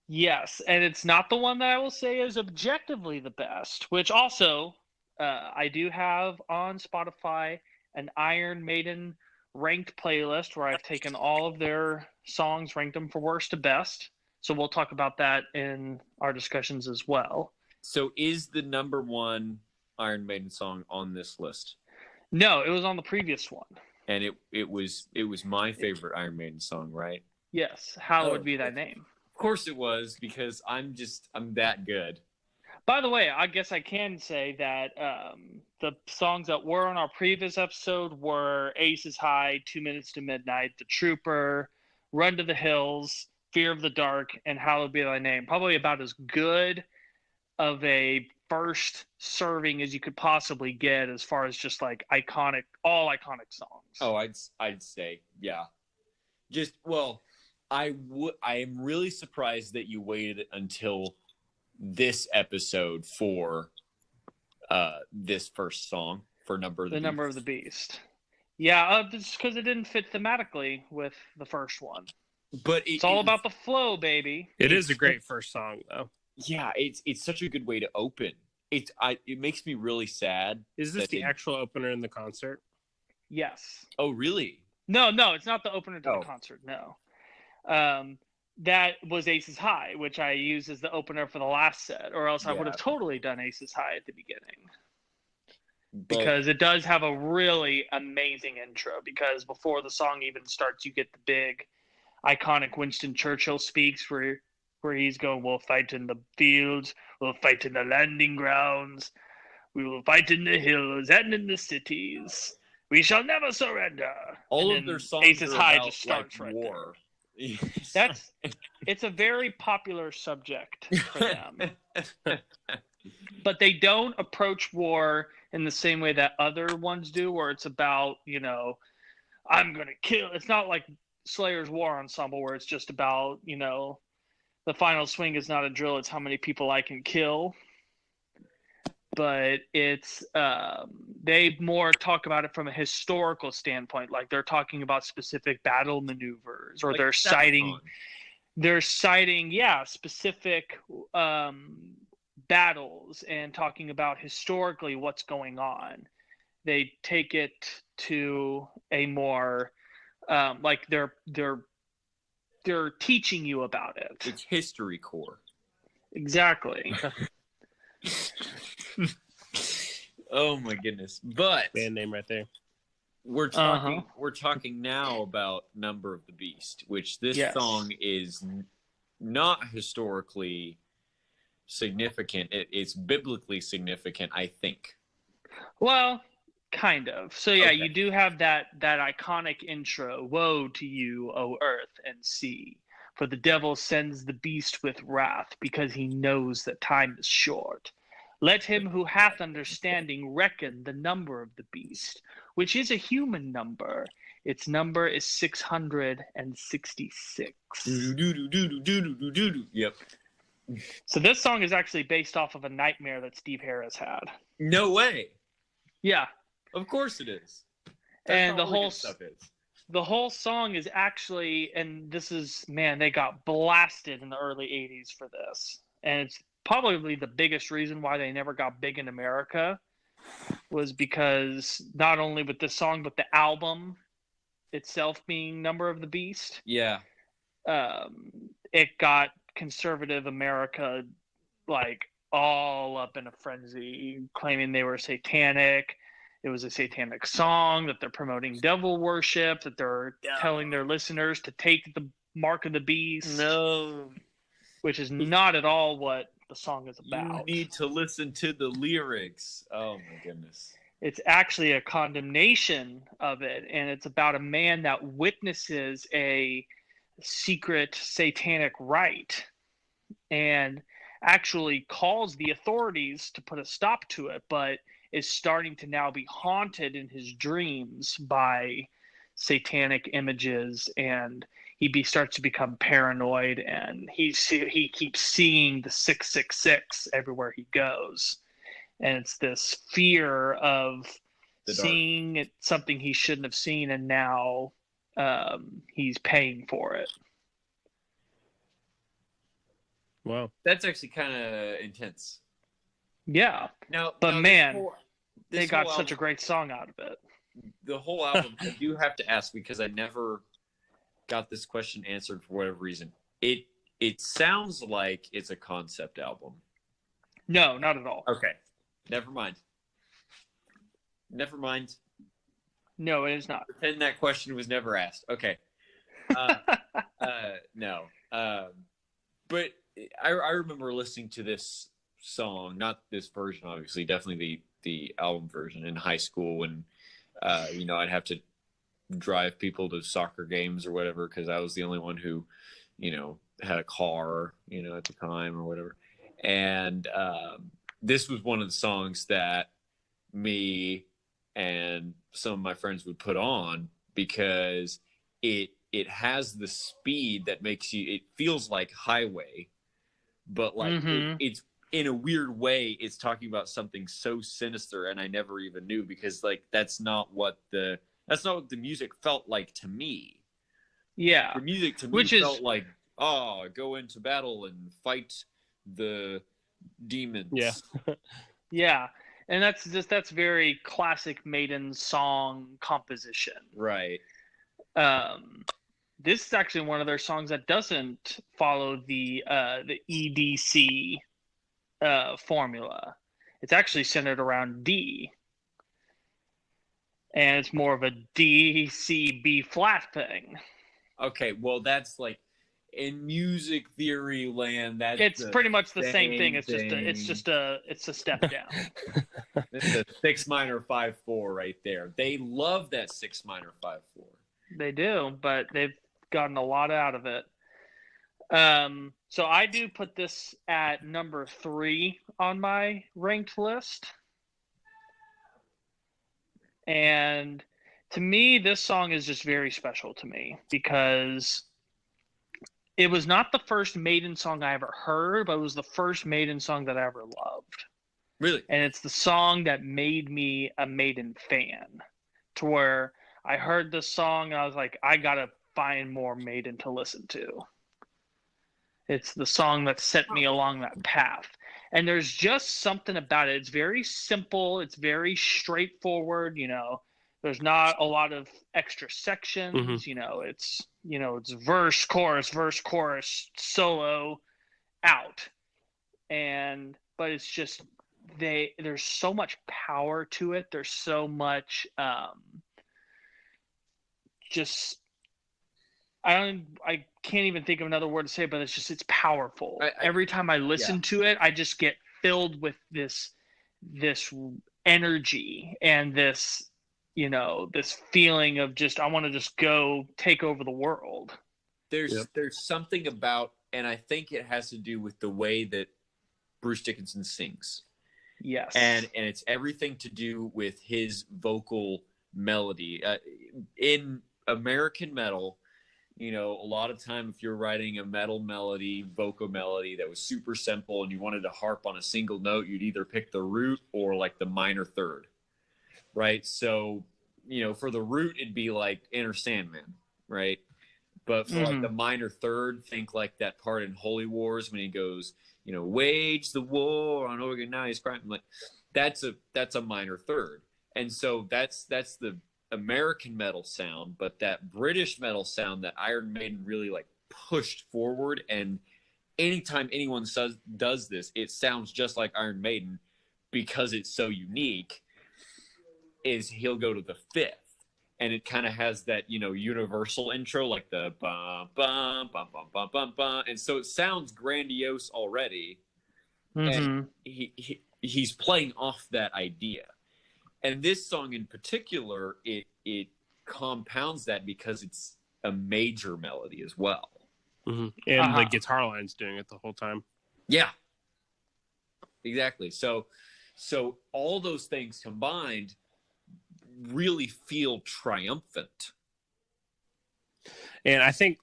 Yes, and it's not the one that I will say is objectively the best, which also I do have on Spotify an Iron Maiden ranked playlist where I've taken all of their songs, ranked them from worst to best. So we'll talk about that in our discussions as well. So is the number one Iron Maiden song on this list? No, it was on the previous one. And it was my favorite Iron Maiden song, right? Yes. Hallowed be thy name. Of course it was, because I'm that good. By the way, I guess I can say that the songs that were on our previous episode were Aces High, 2 Minutes to Midnight, The Trooper, Run to the Hills, Fear of the Dark, and Hallowed be thy name. Probably about as good of a first serving as you could possibly get as far as just like all iconic songs. Oh, I'd say, yeah. I am really surprised that you waited until this episode for this first song for Number of the Beast. Number of the Beast. Yeah, just because it didn't fit thematically with the first one. But it's all about the flow, baby. It is a great first song, though. Yeah, it's such a good way to open. It makes me really sad. Is this the actual opener in the concert? Yes. Oh, really? No, it's not the opener to the concert. No. That was Aces High, which I used as the opener for the last set, or else I would have totally done Aces High at the beginning. Because it does have a really amazing intro, because before the song even starts, you get the big, iconic Winston Churchill speaks where he's going, "We'll fight in the fields, we'll fight in the landing grounds, we will fight in the hills and in the cities. We shall never surrender." All of their songs Aces are High about, just starts like, right war. There. It's a very popular subject for them. But they don't approach war in the same way that other ones do, where it's about, I'm going to kill. It's not like Slayer's War Ensemble, where it's just about, the final swing is not a drill, it's how many people I can kill. But it's they more talk about it from a historical standpoint, like they're talking about specific battle maneuvers, or like they're citing specific battles and talking about historically what's going on. They take it to a more like they're teaching you about it. It's history core. Exactly. Oh my goodness! But band name right there. We're talking now about Number of the Beast, which this song is not historically significant. It's biblically significant, I think. Well, kind of. So you do have that iconic intro. "Woe to you, O earth and sea, for the devil sends the beast with wrath, because he knows that time is short. Let him who hath understanding reckon the number of the beast, which is a human number. Its number is 666. Yep. So this song is actually based off of a nightmare that Steve Harris had. No way. Yeah. Of course it is. And the whole song is actually, and this is, man, they got blasted in the early 80s for this. And it's probably the biggest reason why they never got big in America, was because not only with this song, but the album itself being Number of the Beast. Yeah. It got conservative America like all up in a frenzy, claiming they were satanic. It was a satanic song, that they're promoting devil worship, that they're telling their listeners to take the mark of the beast. No. Which is not at all what the song is You about. need to listen to the lyrics. Oh my goodness. It's actually a condemnation of it, and it's about a man that witnesses a secret satanic rite and actually calls the authorities to put a stop to it, but is starting to now be haunted in his dreams by satanic images, and starts to become paranoid, and he keeps seeing the 666 everywhere he goes, and it's this fear of seeing something he shouldn't have seen, and now he's paying for it. Wow, that's actually kind of intense. Yeah, but man, they got such a great song out of it. The whole album, I do have to ask, because I never got this question answered for whatever reason. It sounds like it's a concept album. No, not at all. Okay, never mind. No, it is not. Pretend that question was never asked. Okay. No. But I remember listening to this song, not this version, obviously, definitely the album version in high school when, I'd have to drive people to soccer games or whatever because I was the only one who, had a car, at the time or whatever. And this was one of the songs that me and some of my friends would put on because it has the speed that makes it feels like highway, but like it's in a weird way, it's talking about something so sinister, and I never even knew because like that's not what the music felt like to me. Yeah, the music to me felt like, go into battle and fight the demons. Yeah. Yeah, and that's very classic Maiden song composition. Right. This is actually one of their songs that doesn't follow the EDC formula. It's actually centered around D, and it's more of a D, C, B flat thing. Okay, well that's like in music theory land. It's pretty much the same thing. It's a step down. It's a 6 minor 5/4 right there. They love that 6 minor 5/4. They do, but they've gotten a lot out of it. So I do put this at number 3 on my ranked list. And to me, this song is just very special to me because it was not the first Maiden song I ever heard, but it was the first Maiden song that I ever loved. Really? And it's the song that made me a Maiden fan, to where I heard this song and I was like, I gotta find more Maiden to listen to. It's the song that set me along that path. And there's just something about it. It's very simple. It's very straightforward. There's not a lot of extra sections. It's verse, chorus, solo, out. But it's just there's so much power to it. There's so much I can't even think of another word to say, but it's powerful. Every time I listen to it, I just get filled with this energy and this feeling of I want to just go take over the world. There's something about, and I think it has to do with the way that Bruce Dickinson sings. Yes. And it's everything to do with his vocal melody. In American metal, a lot of time if you're writing a metal melody, vocal melody that was super simple and you wanted to harp on a single note, you'd either pick the root or like the minor third, right? So, for the root, it'd be like Enter Sandman, right? But for like the minor third, think like that part in Holy Wars when he goes, wage the war on organized crime. Like that's a minor third. And so that's the American metal sound, but that British metal sound that Iron Maiden really like pushed forward. And anytime anyone does this, it sounds just like Iron Maiden because it's so unique. Is he'll go to the fifth, and it kind of has that universal intro like the bum bum bum bum bum bum bum, and so it sounds grandiose already. Mm-hmm. And he's playing off that idea. And this song in particular, it compounds that because it's a major melody as well. Mm-hmm. And the guitar line's doing it the whole time. Yeah, exactly. So all those things combined really feel triumphant. And I think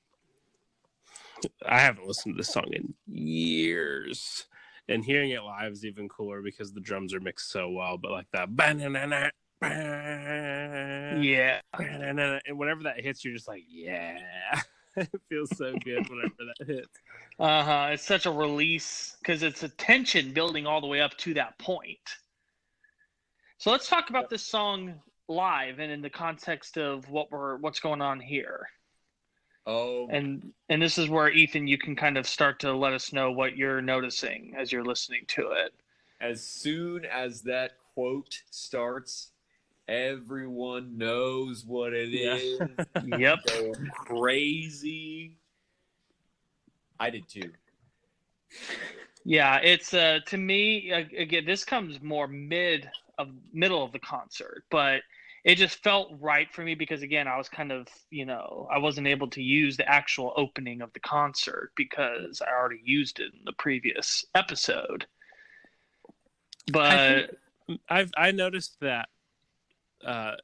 I haven't listened to this song in years, and hearing it live is even cooler because the drums are mixed so well. But like that, Yeah, and whenever that hits, you're just like, yeah, it feels so good whenever that hits. It's such a release because it's a tension building all the way up to that point. So let's talk about this song live and in the context of what's going on here. Oh, and this is where, Ethan, you can kind of start to let us know what you're noticing as you're listening to it. As soon as that quote starts, everyone knows what it is. Yep. Going crazy. I did too. Yeah, it's to me, again, this comes more middle of the concert, but it just felt right for me because, again, I was kind of, I wasn't able to use the actual opening of the concert because I already used it in the previous episode. But I noticed that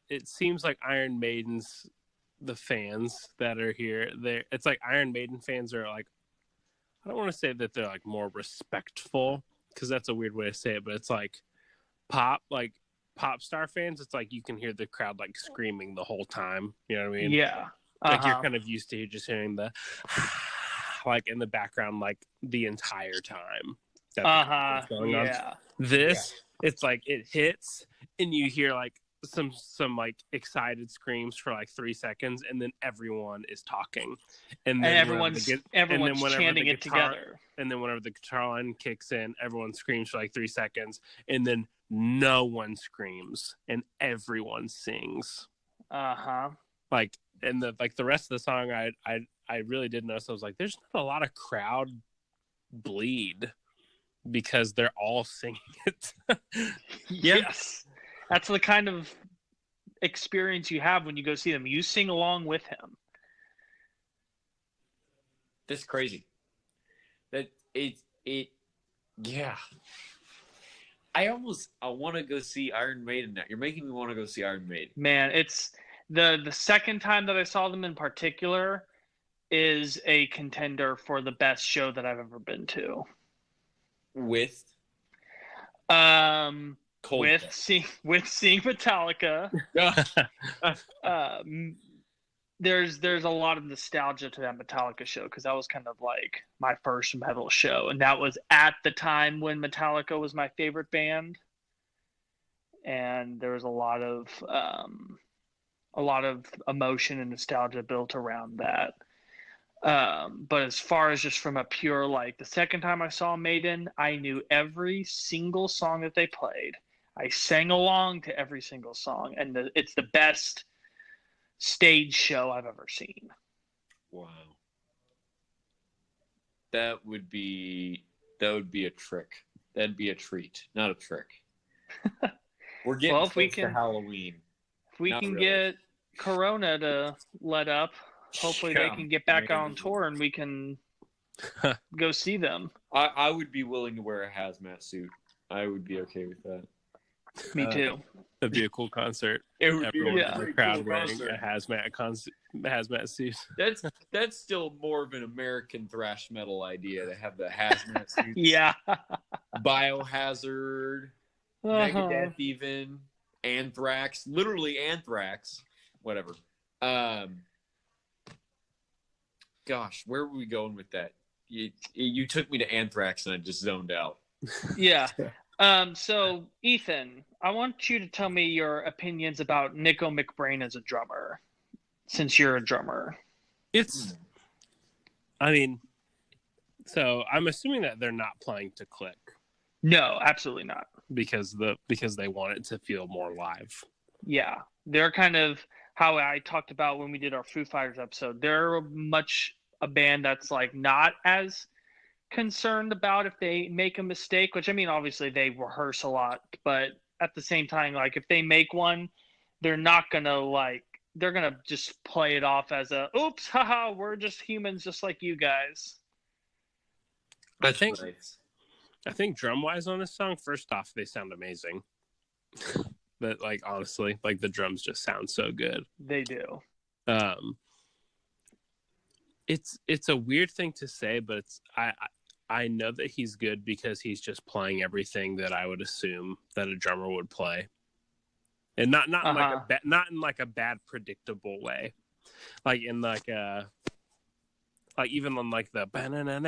it seems like Iron Maiden's, the fans that are here, it's like Iron Maiden fans are like, I don't want to say that they're like more respectful because that's a weird way to say it, but it's like pop star fans. It's like you can hear the crowd like screaming the whole time. You know what I mean? Yeah. Like you're kind of used to just hearing the like in the background like the entire time. That going on. This, it's like it hits and you hear like some like excited screams for like 3 seconds, and then everyone is talking, and then everyone's chanting it together. And then whenever the guitar line kicks in, everyone screams for like 3 seconds, and then no one screams and everyone sings. Like, and the rest of the song, I really did notice. I was like, there's not a lot of crowd bleed because they're all singing it. Yes, that's the kind of experience you have when you go see them. You sing along with him. That's crazy. That it yeah. I want to go see Iron Maiden now. You're making me want to go see Iron Maiden. Man, it's the second time that I saw them in particular is a contender for the best show that I've ever been to. With seeing Metallica. There's a lot of nostalgia to that Metallica show because that was kind of like my first metal show, and that was at the time when Metallica was my favorite band, and there was a lot of emotion and nostalgia built around that. But as far as just from a pure, like, the second time I saw Maiden, I knew every single song that they played. I sang along to every single song, and it's the best stage show I've ever seen. Wow. That would be a trick. That'd be a treat, not a trick. We're getting close to Halloween. If we can get Corona to let up, hopefully they can get back on tour and we can go see them. I would be willing to wear a hazmat suit. I would be okay with that. Me too. That'd be a cool concert. It would Everyone be in the crowd wearing a hazmat suit. That's still more of an American thrash metal idea to have the hazmat suits. Yeah. Biohazard, Megadeth, even Anthrax, literally Anthrax, whatever. Gosh, where were we going with that? You took me to Anthrax and I just zoned out. Yeah. So, Ethan, I want you to tell me your opinions about Nico McBrain as a drummer, since you're a drummer. So I'm assuming that they're not playing to click. No, absolutely not. Because they want it to feel more live. Yeah. They're kind of how I talked about when we did our Foo Fighters episode. They're much a band that's like not as concerned about if they make a mistake, which I mean, obviously they rehearse a lot, but at the same time, like if they make one, they're not gonna they're gonna just play it off as a oops, haha, we're just humans just like you guys. I think drum wise on this song, first off, they sound amazing. But like honestly, like the drums just sound so good. They do. It's a weird thing to say, but I know that he's good because he's just playing everything that I would assume that a drummer would play, and not in like a bad predictable way, like in like even on like the like that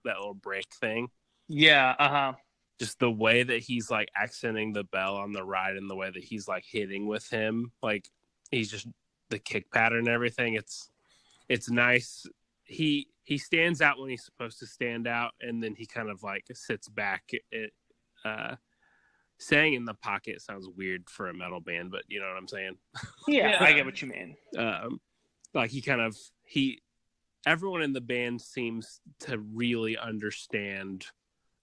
little break thing. Yeah. Just the way that he's like accenting the bell on the ride and the way that he's like hitting with him, like he's just the kick pattern and everything. It's nice. He stands out when he's supposed to stand out, and then he kind of like sits back. Saying in the pocket sounds weird for a metal band, but you know what I'm saying? Yeah, I get what you mean. Like everyone in the band seems to really understand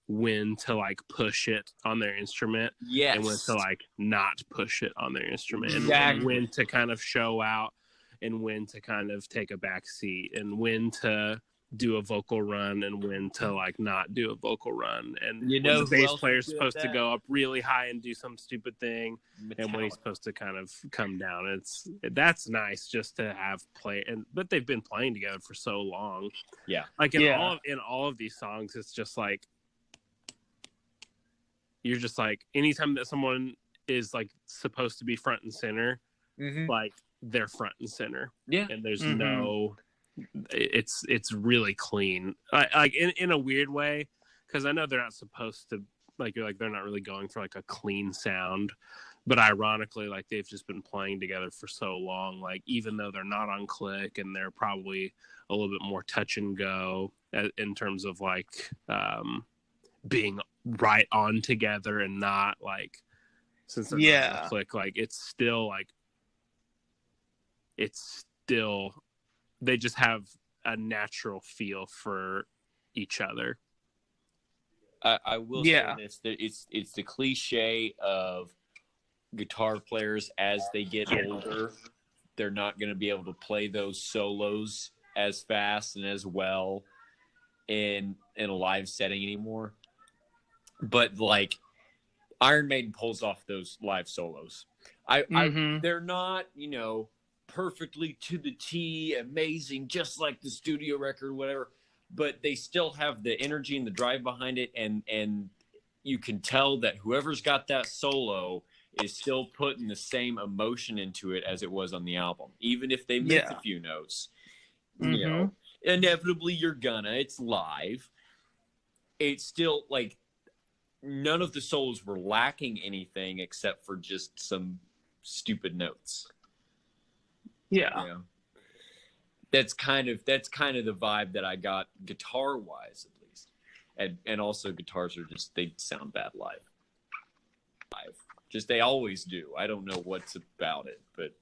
when to like push it on their instrument, and when to like not push it on their instrument, and when to kind of show out, and when to kind of take a back seat, and when to do a vocal run, and when to like not do a vocal run, and you know the bass player is supposed to go up really high and do some stupid thing, and when he's supposed to kind of come down. That's nice just to have but they've been playing together for so long. Yeah, like in all of these songs, it's just like you're just like anytime that someone is like supposed to be front and center, like they're front and center. Yeah, and there's no. It's really clean, like in a weird way, because I know they're not supposed to they're not really going for like a clean sound, but ironically, like they've just been playing together for so long, like even though they're not on click and they're probably a little bit more touch and go in terms of like being right on together and not like since they're not on click, like it's still they just have a natural feel for each other. I will say this: that it's the cliche of guitar players as they get older, they're not going to be able to play those solos as fast and as well in a live setting anymore. But like Iron Maiden pulls off those live solos. They're not, perfectly to the T, amazing, just like the studio record, whatever. But they still have the energy and the drive behind it, and you can tell that whoever's got that solo is still putting the same emotion into it as it was on the album, even if they miss a few notes. Inevitably you're gonna. It's live. It's still like none of the solos were lacking anything except for just some stupid notes. Yeah. That's kind of the vibe that I got guitar wise, at least. And also guitars they sound bad live. Just they always do. I don't know what's about it, but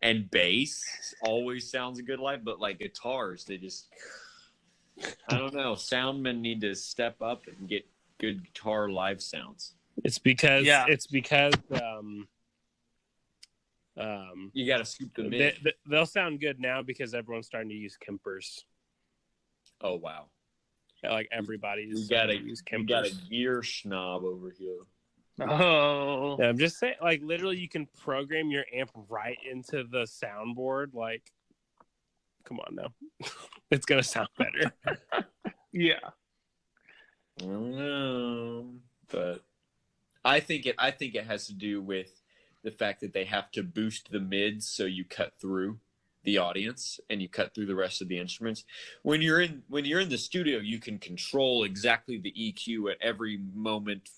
and bass always sounds good live, but like guitars, they just I don't know. Soundmen need to step up and get good guitar live sounds. It's because you got to scoop them in. They'll sound good now because everyone's starting to use Kempers. Oh wow! Like everybody's. You got a gear snob over here. Oh, yeah, I'm just saying. Like literally, you can program your amp right into the soundboard. Like, come on now, it's gonna sound better. Yeah. I don't know, but I think it has to do with the fact that they have to boost the mids so you cut through the audience and you cut through the rest of the instruments. When you're in the studio, you can control exactly the EQ at every moment,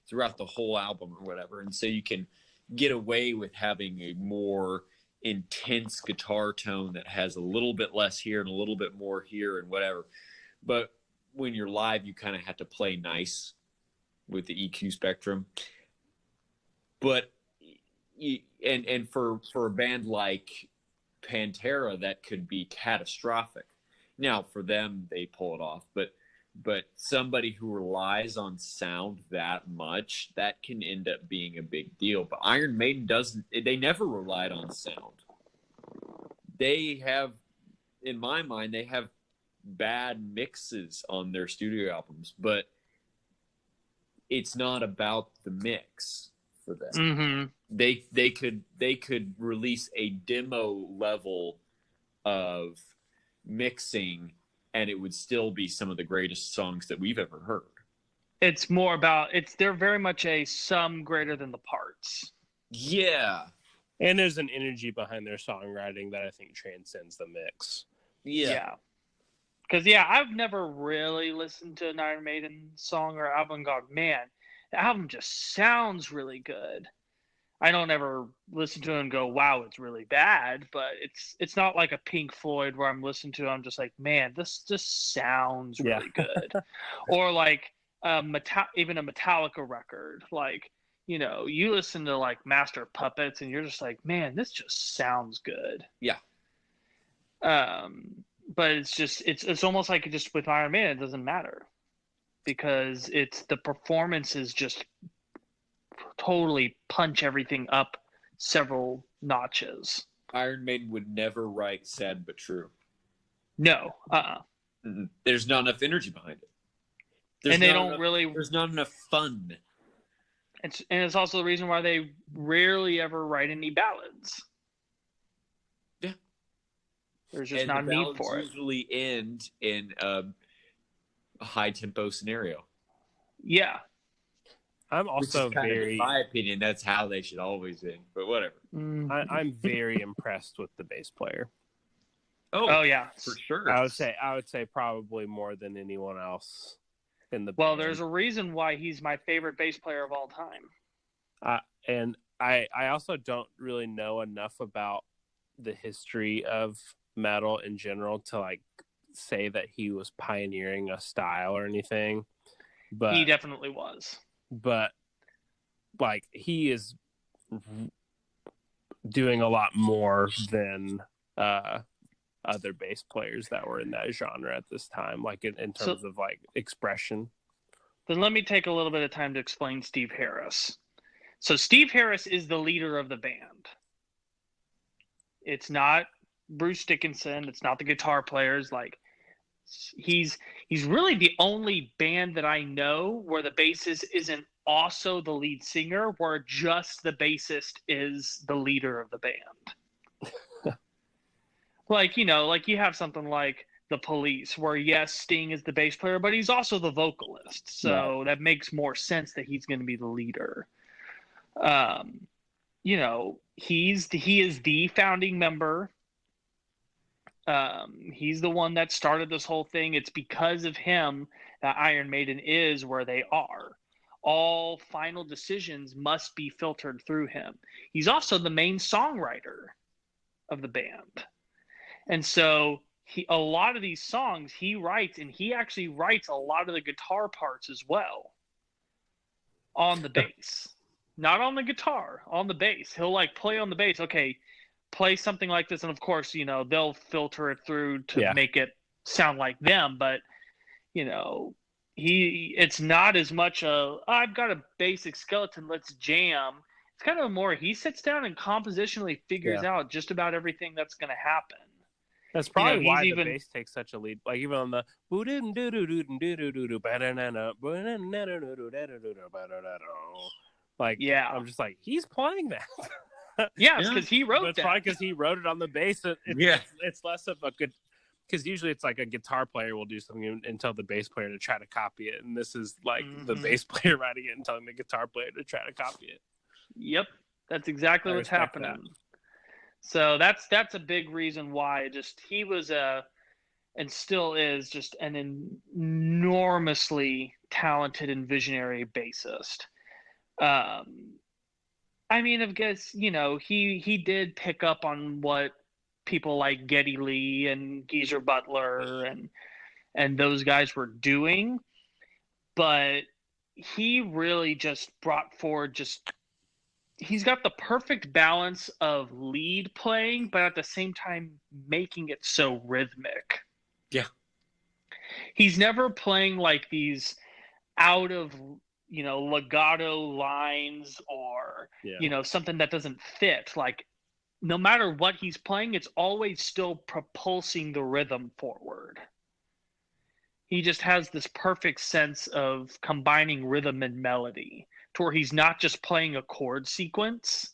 throughout the whole album or whatever. And so you can get away with having a more intense guitar tone that has a little bit less here and a little bit more here and whatever. But when you're live, you kind of have to play nice with the EQ spectrum. But and for a band like Pantera that could be catastrophic. Now, for them, they pull it off, but somebody who relies on sound that much, that can end up being a big deal. But Iron Maiden doesn't. They never relied on sound. They have, in my mind, they have bad mixes on their studio albums, but it's not about the mix for them. Mm-hmm. They could release a demo level of mixing, and it would still be some of the greatest songs that we've ever heard. It's more about they're very much a sum greater than the parts. Yeah. And there's an energy behind their songwriting that I think transcends the mix. Yeah. Because, I've never really listened to an Iron Maiden song or album and gone, man, the album just sounds really good. I don't ever listen to it and go, wow, it's really bad. But it's not like a Pink Floyd where I'm listening to it, I'm just like, man, this just sounds really good. Or like even a Metallica record. Like, you listen to like Master of Puppets and you're just like, man, this just sounds good. Yeah. But it's just it's almost like just with Iron Man, it doesn't matter because it's the performances just totally punch everything up several notches. Iron Maiden would never write Sad But True. No. There's not enough energy behind it. There's not enough fun. It's also the reason why they rarely ever write any ballads. Yeah. There's just not a need for it. Usually end in a high tempo scenario. Yeah. I'm also in my opinion, that's how they should always end. But whatever. I'm very impressed with the bass player. Oh yeah, for sure. I would say probably more than anyone else in the Well, band. there's a reason why he's my favorite bass player of all time. And I also don't really know enough about the history of metal in general to like say that he was pioneering a style or anything. But he definitely was. But like he is doing a lot more than other bass players that were in that genre at this time, like in terms of like expression. Then let me take a little bit of time to explain Steve Harris. So Steve Harris is the leader of the band. It's not Bruce Dickinson. It's not the guitar players. Like he's really the only band that I know where the bassist isn't also the lead singer, where just the bassist is the leader of the band. Like you have something like The Police, where yes, Sting is the bass player, but he's also the vocalist. So that makes more sense that he's going to be the leader. He is the founding member. He's the one that started this whole thing. It's because of him that Iron Maiden is where they are. All final decisions must be filtered through him. He's also the main songwriter of the band. And so a lot of these songs he writes, and he actually writes a lot of the guitar parts as well on the bass. Not on the guitar, on the bass. He'll like play on the bass. Okay, play something like this, and of course, they'll filter it through to make it sound like them. But it's not as much I've got a basic skeleton, let's jam. It's kind of more he sits down and compositionally figures out just about everything that's going to happen. That's probably why the bass takes such a lead. Like even on the I'm just like, he's playing that. Yeah, it's because he wrote that. It's probably because he wrote it on the bass. It's less of a good, because usually it's like a guitar player will do something and tell the bass player to try to copy it, and this is like the bass player writing it and telling the guitar player to try to copy it. Yep, that's exactly what's happening. That. So that's a big reason why he was and still is just an enormously talented and visionary bassist. I guess he did pick up on what people like Geddy Lee and Geezer Butler and those guys were doing, but he really just brought forward just he's got the perfect balance of lead playing, but at the same time making it so rhythmic. Yeah. He's never playing like these out of, legato lines or, something that doesn't fit. Like, no matter what he's playing, it's always still propulsing the rhythm forward. He just has this perfect sense of combining rhythm and melody to where he's not just playing a chord sequence,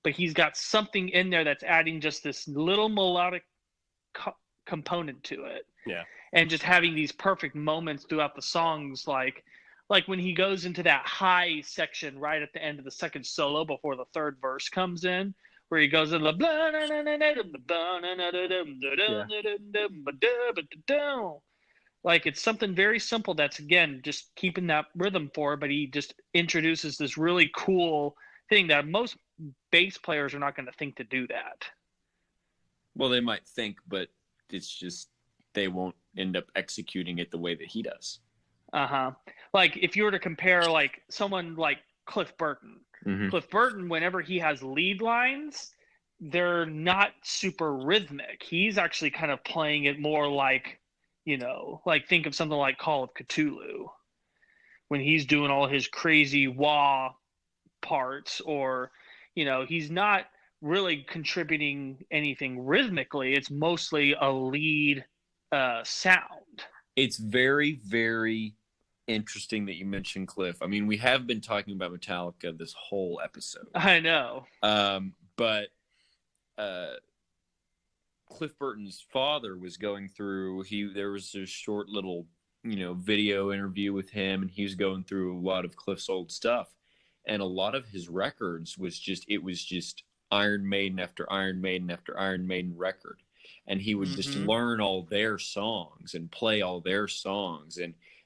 but he's got something in there that's adding just this little melodic component to it. Yeah. And just having these perfect moments throughout the songs, like when he goes into that high section right at the end of the second solo before the third verse comes in, where he goes in the like, it's something very simple that's, again, just keeping that rhythm forward, but he just introduces this really cool thing that most bass players are not going to think to do that. Well, they might think, but it's just they won't end up executing it the way that he does. Like, if you were to compare, like, someone like Cliff Burton. Mm-hmm. Cliff Burton, whenever he has lead lines, they're not super rhythmic. He's actually kind of playing it more like, like, think of something like Call of Cthulhu, when he's doing all his crazy wah parts, or, he's not really contributing anything rhythmically. It's mostly a lead sound. It's very, very interesting that you mentioned Cliff. I mean, we have been talking about Metallica this whole episode. I know. But Cliff Burton's father was going through, there was a short little, video interview with him, and he was going through a lot of Cliff's old stuff. And a lot of his records was just Iron Maiden after Iron Maiden after Iron Maiden record. And he would just learn all their songs and play all their songs.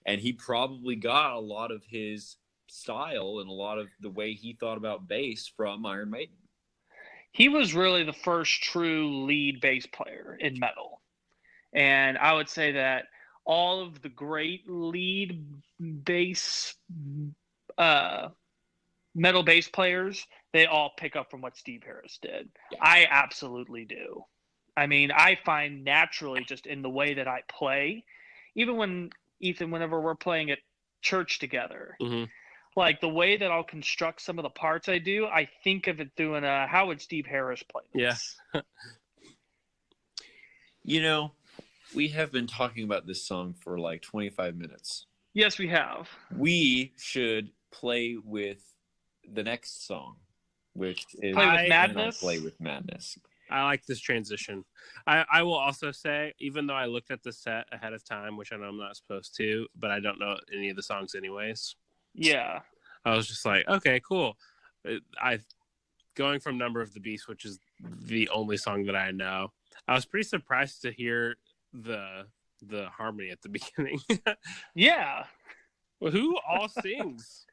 And he probably got a lot of his style and a lot of the way he thought about bass from Iron Maiden. He was really the first true lead bass player in metal. And I would say that all of the great lead bass, metal bass players, they all pick up from what Steve Harris did. Yeah. I absolutely do. I mean, I find naturally, just in the way that I play, even when Ethan, whenever we're playing at church together, like the way that I'll construct some of the parts I do, I think of it through how would Steve Harris play this? Yeah. We have been talking about this song for like 25 minutes. Yes, we have. We should play with the next song, which is Play with Madness. Play with Madness. I like this transition. I will also say, even though I looked at the set ahead of time, which I know I'm not supposed to, but I don't know any of the songs anyways. Yeah. I was just like, okay, cool. Going from Number of the Beast, which is the only song that I know, I was pretty surprised to hear the harmony at the beginning. Yeah. Well, who all sings?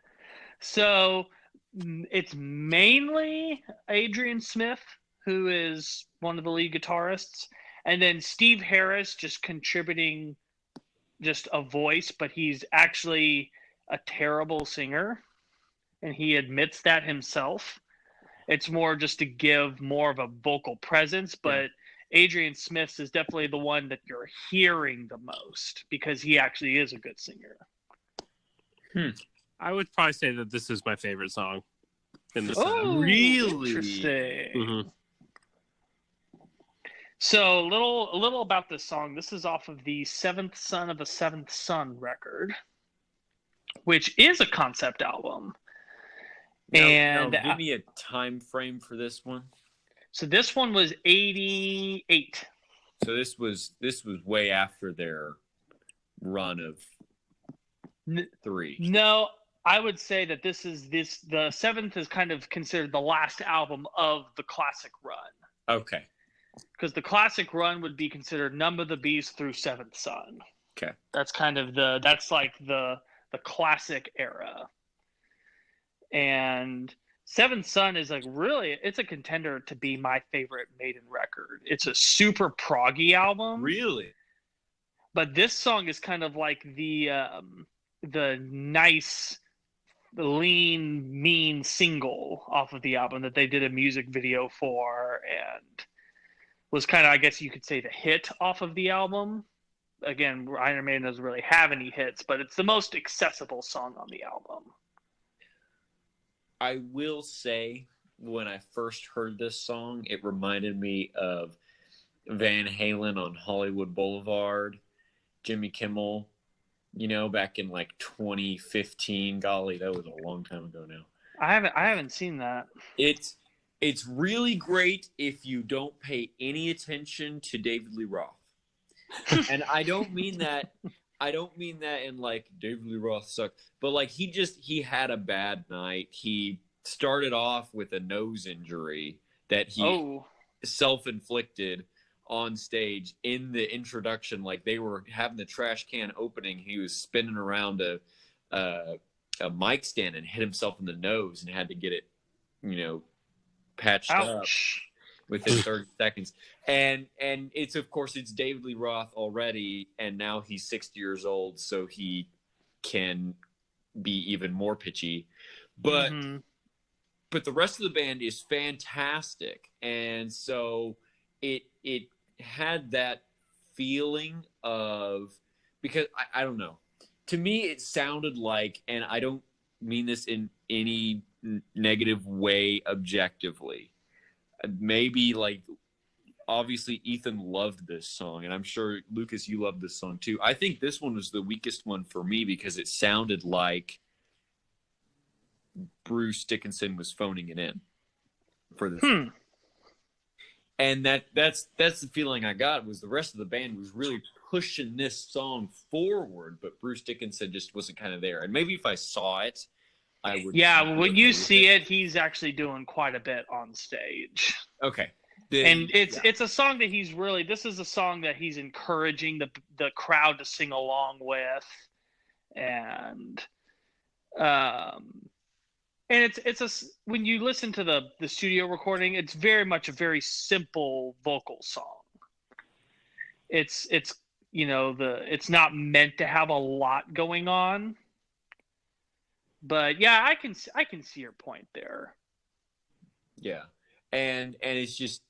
So it's mainly Adrian Smith, who is one of the lead guitarists, and then Steve Harris just contributing just a voice, but he's actually a terrible singer, and he admits that himself. It's more just to give more of a vocal presence, but Adrian Smith is definitely the one that you're hearing the most because he actually is a good singer. I would probably say that this is my favorite song in the Oh, really interesting. So a little about this song. This is off of the Seventh Son of a Seventh Son record, which is a concept album. Now, give me a time frame for this one. So this one was 88. So this was way after their run of 3. No, I would say that the seventh is kind of considered the last album of the classic run. Okay. Because the classic run would be considered Number of the Beast through Seventh Son. Okay. That's kind of the classic era. And Seventh Son is it's a contender to be my favorite Maiden record. It's a super proggy album. Really? But this song is kind of like the nice Lean Mean single off of the album that they did a music video for, and was kind of, I guess you could say, the hit off of the album. Again, Iron Maiden doesn't really have any hits, but it's the most accessible song on the album. I will say, when I first heard this song, it reminded me of Van Halen on Hollywood Boulevard, Jimmy Kimmel, back in like 2015. Golly, that was a long time ago now. I haven't seen that. It's really great if you don't pay any attention to David Lee Roth. And I don't mean that in like David Lee Roth sucked, but like he had a bad night. He started off with a nose injury that he self-inflicted on stage in the introduction. Like they were having the trash can opening, he was spinning around a mic stand and hit himself in the nose and had to get it, patched up within 30 seconds. And it's, of course, it's David Lee Roth already, and now he's 60 years old, so he can be even more pitchy. But but the rest of the band is fantastic, and so it had that feeling of, because I don't know, to me it sounded like, and I don't mean this in any negative way objectively, maybe like, obviously Ethan loved this song, and I'm sure Lucas, you loved this song too. I think this one was the weakest one for me because it sounded like Bruce Dickinson was phoning it in for this. And that's the feeling I got, was the rest of the band was really pushing this song forward, but Bruce Dickinson just wasn't kind of there. And maybe if I saw it, I would. Yeah, when you see it, he's actually doing quite a bit on stage. Okay. And it's a song that he's really, this is a song that he's encouraging the crowd to sing along with. And it's when you listen to the studio recording, it's very much a very simple vocal song. It's it's not meant to have a lot going on. But yeah, I can see your point there. Yeah. And it's just,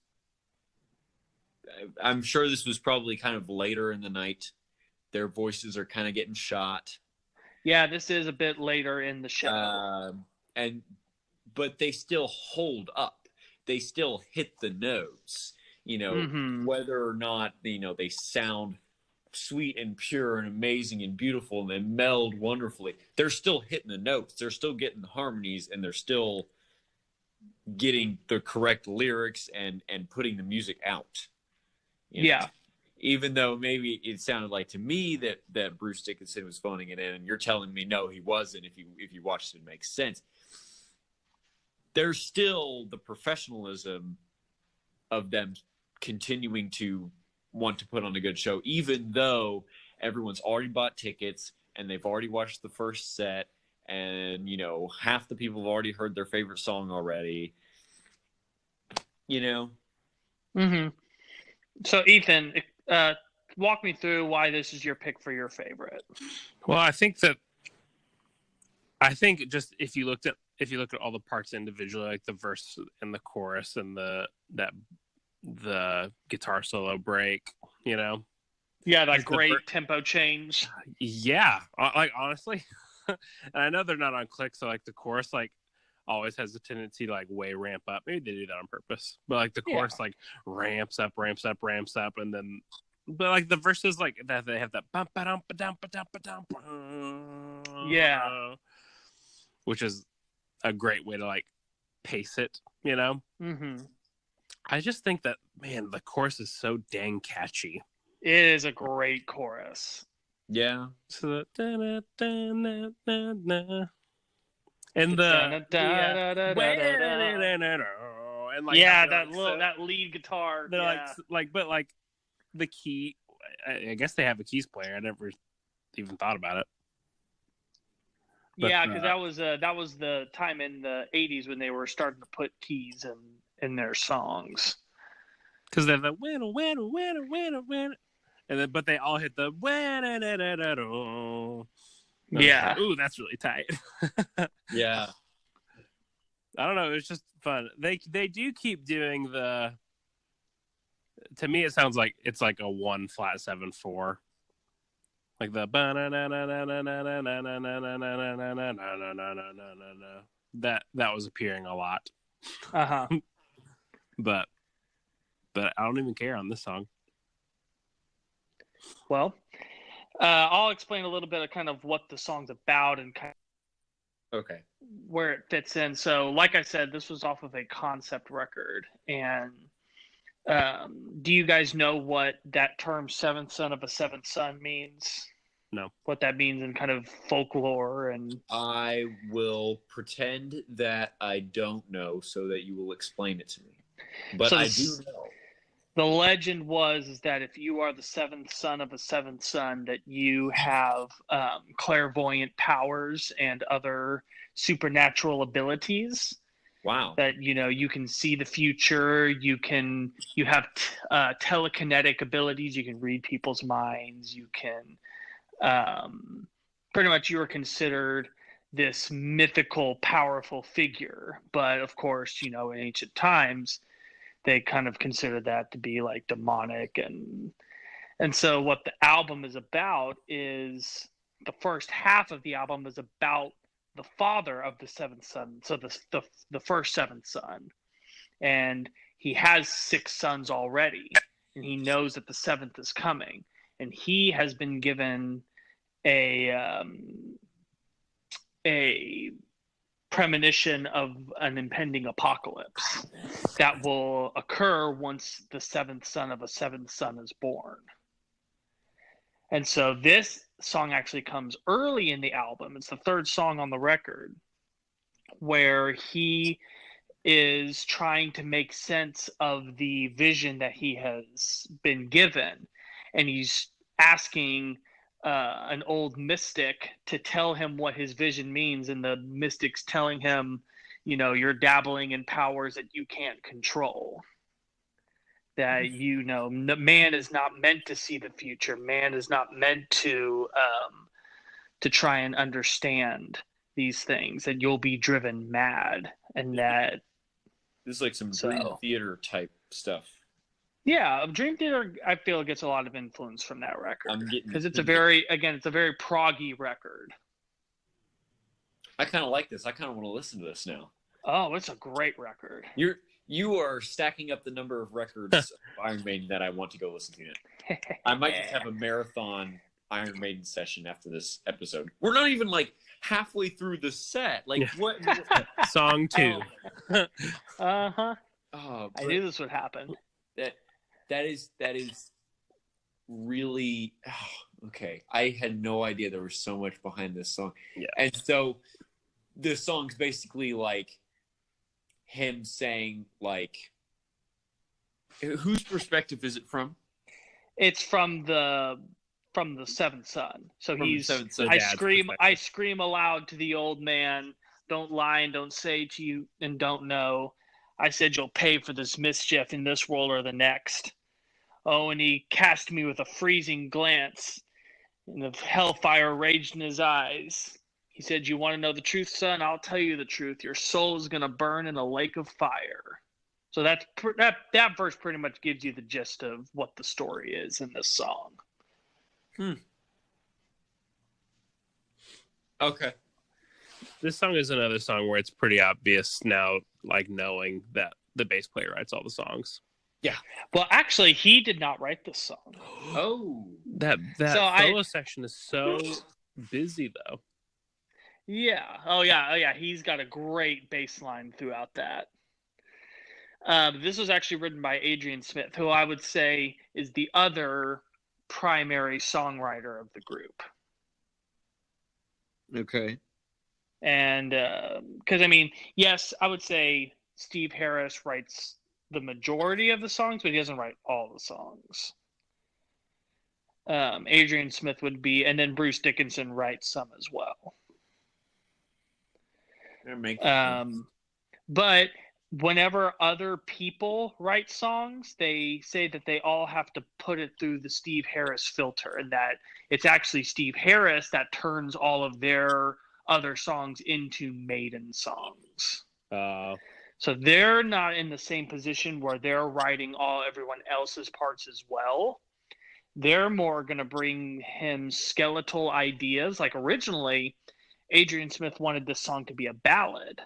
I'm sure this was probably kind of later in the night. Their voices are kind of getting shot. Yeah, this is a bit later in the show. But they still hold up. They still hit the notes, whether or not, they sound sweet and pure and amazing and beautiful and they meld wonderfully. They're still hitting the notes. They're still getting the harmonies, and they're still getting the correct lyrics and putting the music out. Yeah. Even though maybe it sounded like to me that Bruce Dickinson was phoning it in, and you're telling me no, he wasn't. If you watched it, it makes sense. There's still the professionalism of them continuing to want to put on a good show, even though everyone's already bought tickets and they've already watched the first set, and half the people have already heard their favorite song already. So Ethan, walk me through why this is your pick for your favorite. Well, I think just if you look at all the parts individually, like the verse and the chorus and the guitar solo break, Yeah, that great tempo change. Yeah, like honestly, and I know they're not on click, so like the chorus like always has a tendency to like way ramp up. Maybe they do that on purpose, but like the chorus like ramps up, and then but like the verses like that, they have that bump ba-dum ba-dum ba-dum ba-dum, which is a great way to like pace it, I just think that, man, the chorus is so dang catchy. It is a great chorus. Yeah. So and that lead guitar. But like the key, I guess they have a keys player. I never even thought about it. But, yeah, because that was the time in the 80s when they were starting to put keys in their songs. Because they're the winner, and then but they all hit the Yeah. Ooh, that's really tight. Yeah. I don't know. It's just fun. They do keep doing the. To me, it sounds like it's like a 1-flat-7-4, like the that was appearing a lot. But I don't even care on this song. Well, I'll explain a little bit of kind of what the song's about and kind of where it fits in. So, like I said, this was off of a concept record. And do you guys know what that term "seventh son of a seventh son" means? No. What that means in kind of folklore and... I will pretend that I don't know so that you will explain it to me. But I do know. The legend is that if you are the seventh son of a seventh son, that you have clairvoyant powers and other supernatural abilities. Wow. That, you can see the future. You have telekinetic abilities. You can read people's minds. You can pretty much, you are considered this mythical, powerful figure. But of course, in ancient times, they kind of considered that to be like demonic. And so what the album is about is the first half of the album is about the father of the seventh son. So the first seventh son, and he has 6 sons already, and he knows that the 7th is coming, and he has been given a premonition of an impending apocalypse that will occur once the 7th son of a 7th son is born. And so this song actually comes early in the album. It's the 3rd song on the record, where he is trying to make sense of the vision that he has been given. And he's asking an old mystic to tell him what his vision means, and the mystic's telling him, you're dabbling in powers that you can't control. That man is not meant to see the future. Man is not meant to try and understand these things. That you'll be driven mad, and that this is like some Dream Theater type stuff. Yeah, Dream Theater, I feel, gets a lot of influence from that record, because it's a very proggy record. I kind of like this. I kind of want to listen to this now. Oh, it's a great record. You are stacking up the number of records of Iron Maiden that I want to go listen to. I might just have a marathon Iron Maiden session after this episode. We're not even like halfway through the set. Like what? Song 2. Uh-huh. Oh, I knew this would happen. That is really okay. I had no idea there was so much behind this song. Yeah. And so the song's basically like him saying, like, whose perspective is it from? It's from the 7th son. So he's I scream aloud to the old man, don't lie and don't say to you and don't know. I said you'll pay for this mischief in this world or the next. Oh, and he cast me with a freezing glance, and the hellfire raged in his eyes. He said, you want to know the truth, son? I'll tell you the truth. Your soul is going to burn in a lake of fire. So that verse pretty much gives you the gist of what the story is in this song. Okay. This song is another song where it's pretty obvious now, like, knowing that the bass player writes all the songs. Yeah. Well, actually, he did not write this song. Oh. That solo section is so busy, though. Yeah. Oh, yeah. He's got a great bass line throughout that. This was actually written by Adrian Smith, who I would say is the other primary songwriter of the group. Okay. And because, I mean, yes, I would say Steve Harris writes the majority of the songs, but he doesn't write all the songs. Adrian Smith would be, and then Bruce Dickinson writes some as well. That makes sense. But whenever other people write songs, they say that they all have to put it through the Steve Harris filter, and that it's actually Steve Harris that turns all of their other songs into Maiden songs. So they're not in the same position where they're writing everyone else's parts as well. They're more going to bring him skeletal ideas. Like originally, Adrian Smith wanted this song to be a ballad.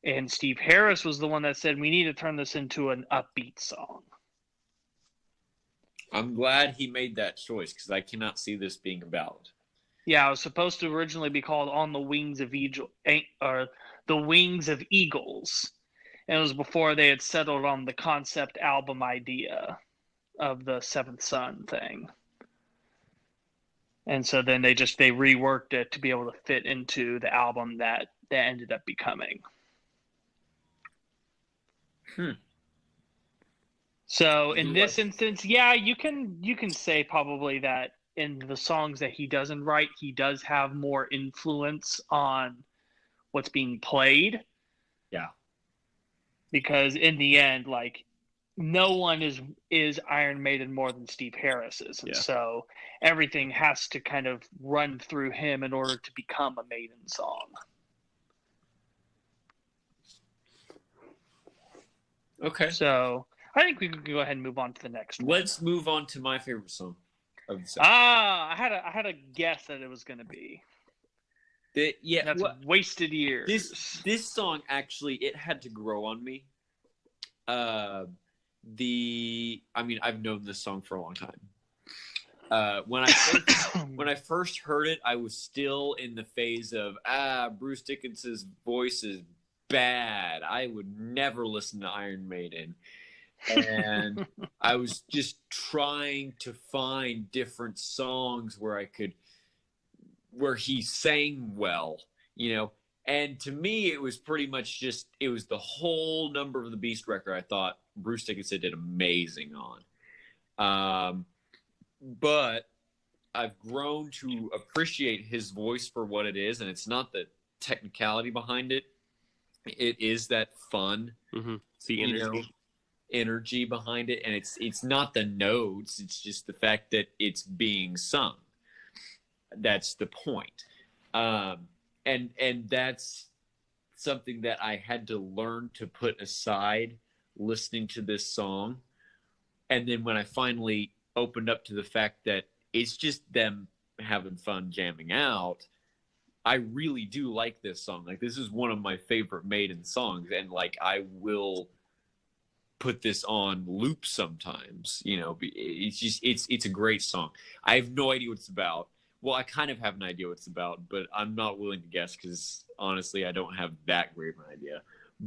And Steve Harris was the one that said, we need to turn this into an upbeat song. I'm glad he made that choice because I cannot see this being a ballad. Yeah, it was supposed to originally be called On the Wings of The Wings of Eagles. And it was before they had settled on the concept album idea of the Seventh Son thing. And so then they reworked it to be able to fit into the album that ended up becoming. So in this instance, yeah, you can say probably that in the songs that he doesn't write, he does have more influence on what's being played. Yeah. Because in the end, like, no one is Iron Maiden more than Steve Harris is. And so everything has to kind of run through him in order to become a Maiden song. Okay. So I think we can go ahead and move on to the next one. Let's move on to my favorite song of the set. I had a guess that it was going to be. That's Wasted Years. This song actually, it had to grow on me. I've known this song for a long time. When I first heard it, I was still in the phase of Bruce Dickinson's voice is bad. I would never listen to Iron Maiden. And I was just trying to find different songs where he sang well, and to me it was pretty much it was the whole Number of the Beast record I thought Bruce Dickinson did amazing on. But I've grown to appreciate his voice for what it is, and it's not the technicality behind it. It is that fun, the energy behind it, and it's not the notes. It's just the fact that it's being sung. That's the point, and that's something that I had to learn to put aside listening to this song. And then when I finally opened up to the fact that it's just them having fun jamming out, I really do like this song. Like, this is one of my favorite Maiden songs, and like I will put this on loop sometimes. It's a great song. I have no idea what it's about. Well, I kind of have an idea what it's about, but I'm not willing to guess because honestly, I don't have that great of an idea.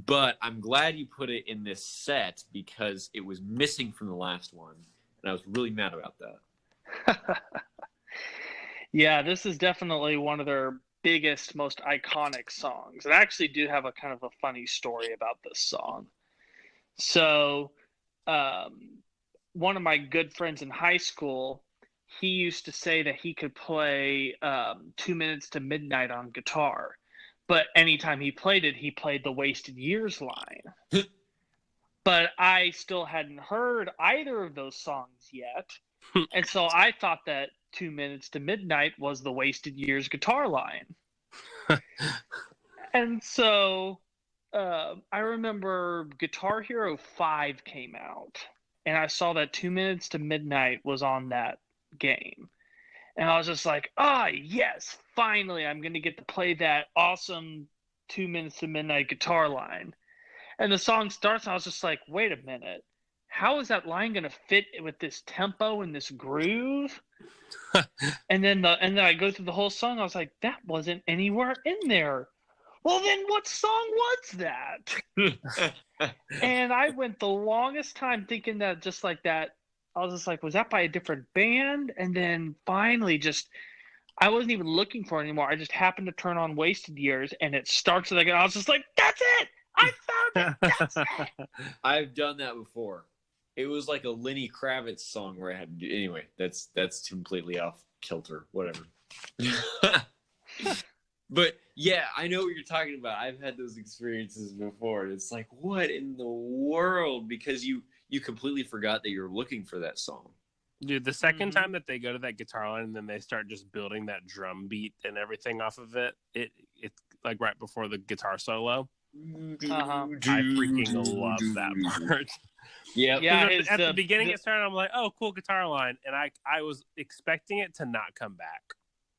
But I'm glad you put it in this set because it was missing from the last one, and I was really mad about that. Yeah, this is definitely one of their biggest, most iconic songs. And I actually do have a kind of a funny story about this song. So, one of my good friends in high school, he used to say that he could play 2 Minutes to Midnight on guitar. But anytime he played it, he played the Wasted Years line. But I still hadn't heard either of those songs yet. And so I thought that 2 Minutes to Midnight was the Wasted Years guitar line. And so I remember Guitar Hero 5 came out, and I saw that 2 Minutes to Midnight was on that game. And I was just like, yes, finally I'm going to get to play that awesome 2 Minutes to Midnight guitar line. And the song starts, and I was just like, wait a minute. How is that line going to fit with this tempo and this groove? and then I go through the whole song. I was like, that wasn't anywhere in there. Well, then what song was that? And I went the longest time thinking that just like that. I was just like, was that by a different band? And then finally I wasn't even looking for it anymore. I just happened to turn on Wasted Years, and it starts with I was just like, that's it! I found it! That's it! I've done that before. It was like a Lenny Kravitz song where I had to do... Anyway, that's completely off kilter. Whatever. But yeah, I know what you're talking about. I've had those experiences before. And it's like, what in the world? Because you completely forgot that you're looking for that song. Dude, the second time that they go to that guitar line and then they start just building that drum beat and everything off of it, it's like right before the guitar solo. I freaking love that part. Yeah. At the beginning it started, I'm like, oh, cool guitar line. And I was expecting it to not come back.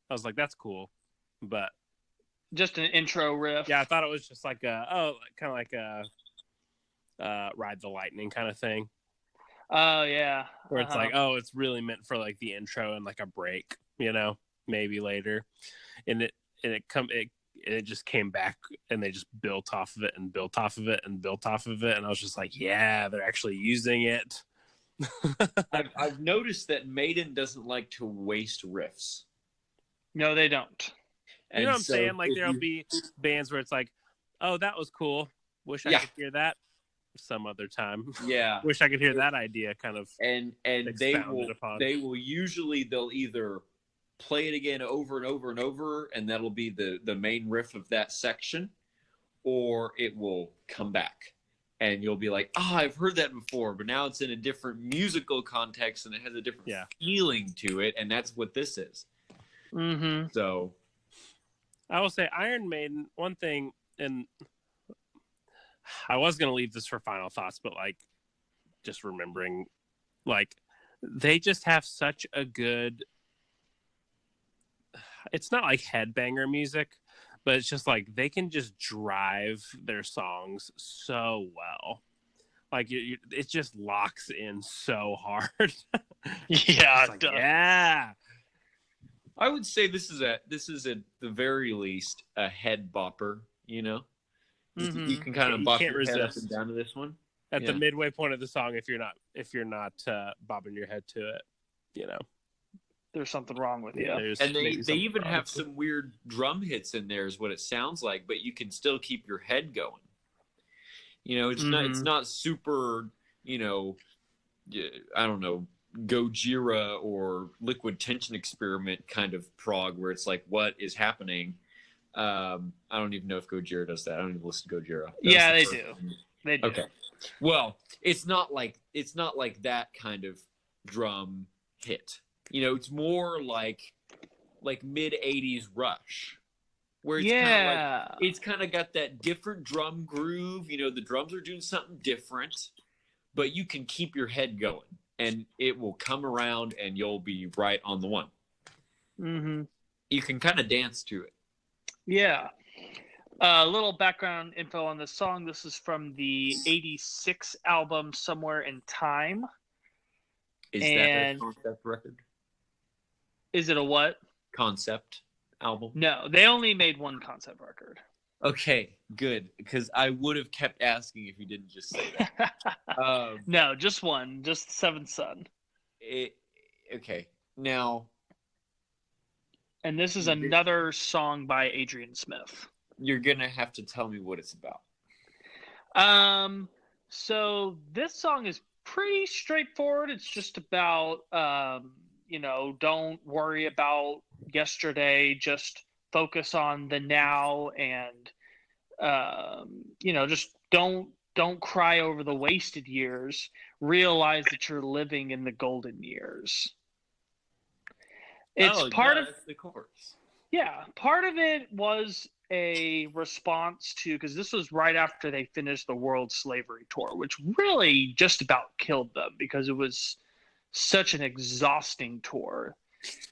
I was like, that's cool. But just an intro riff. Yeah, I thought it was just like kind of like a Ride the Lightning kind of thing. Oh yeah. Where it's like, oh, it's really meant for like the intro and like a break, maybe later. And it just came back and they just built off of it and built off of it and built off of it. And I was just like, yeah, they're actually using it. I've noticed that Maiden doesn't like to waste riffs. No, they don't. You know what I'm saying? Like there'll be bands where it's like, oh, that was cool. Wish I could hear that some other time. Yeah. Wish I could hear that idea kind of. And they'll either play it again over and over and over, and that'll be the main riff of that section, or it will come back. And you'll be like, I've heard that before, but now it's in a different musical context and it has a different feeling to it, and that's what this is. Mm-hmm. So I will say Iron Maiden, one thing, and I was going to leave this for final thoughts, but like just remembering, like they just have such a good, it's not like headbanger music, but it's just like they can just drive their songs so well. Like it just locks in so hard. Yeah, like, yeah. I would say this is at the very least a head bopper. Mm-hmm. You can kind of bop your head up and down to this one at the midway point of the song. If you're not bobbing your head to it, there's something wrong with you. And they even have some weird drum hits in there, is what it sounds like, but you can still keep your head going. It's not super. I don't know, Gojira or Liquid Tension Experiment kind of prog where it's like, what is happening? I don't even know if Gojira does that. I don't even listen to Gojira. They do. They do. Okay. Well, it's not like that kind of drum hit. It's more like mid 80s Rush. Where it's kind of got that different drum groove. The drums are doing something different, but you can keep your head going. And it will come around and you'll be right on the one. Mm-hmm. You can kind of dance to it. Yeah. A little background info on this song. This is from the 86 album Somewhere in Time. Is that a concept record? Is it a what? Concept album? No, they only made one concept record. Okay, good. Because I would have kept asking if you didn't just say that. No, just one. Just Seventh Son. Okay. Now. And this is another song by Adrian Smith. You're going to have to tell me what it's about. So this song is pretty straightforward. It's just about, don't worry about yesterday. Just focus on the now and, just don't cry over the wasted years. Realize that you're living in the golden years. It's that's the chorus. Yeah, part of it was a response to, because this was right after they finished the World Slavery Tour, which really just about killed them because it was such an exhausting tour.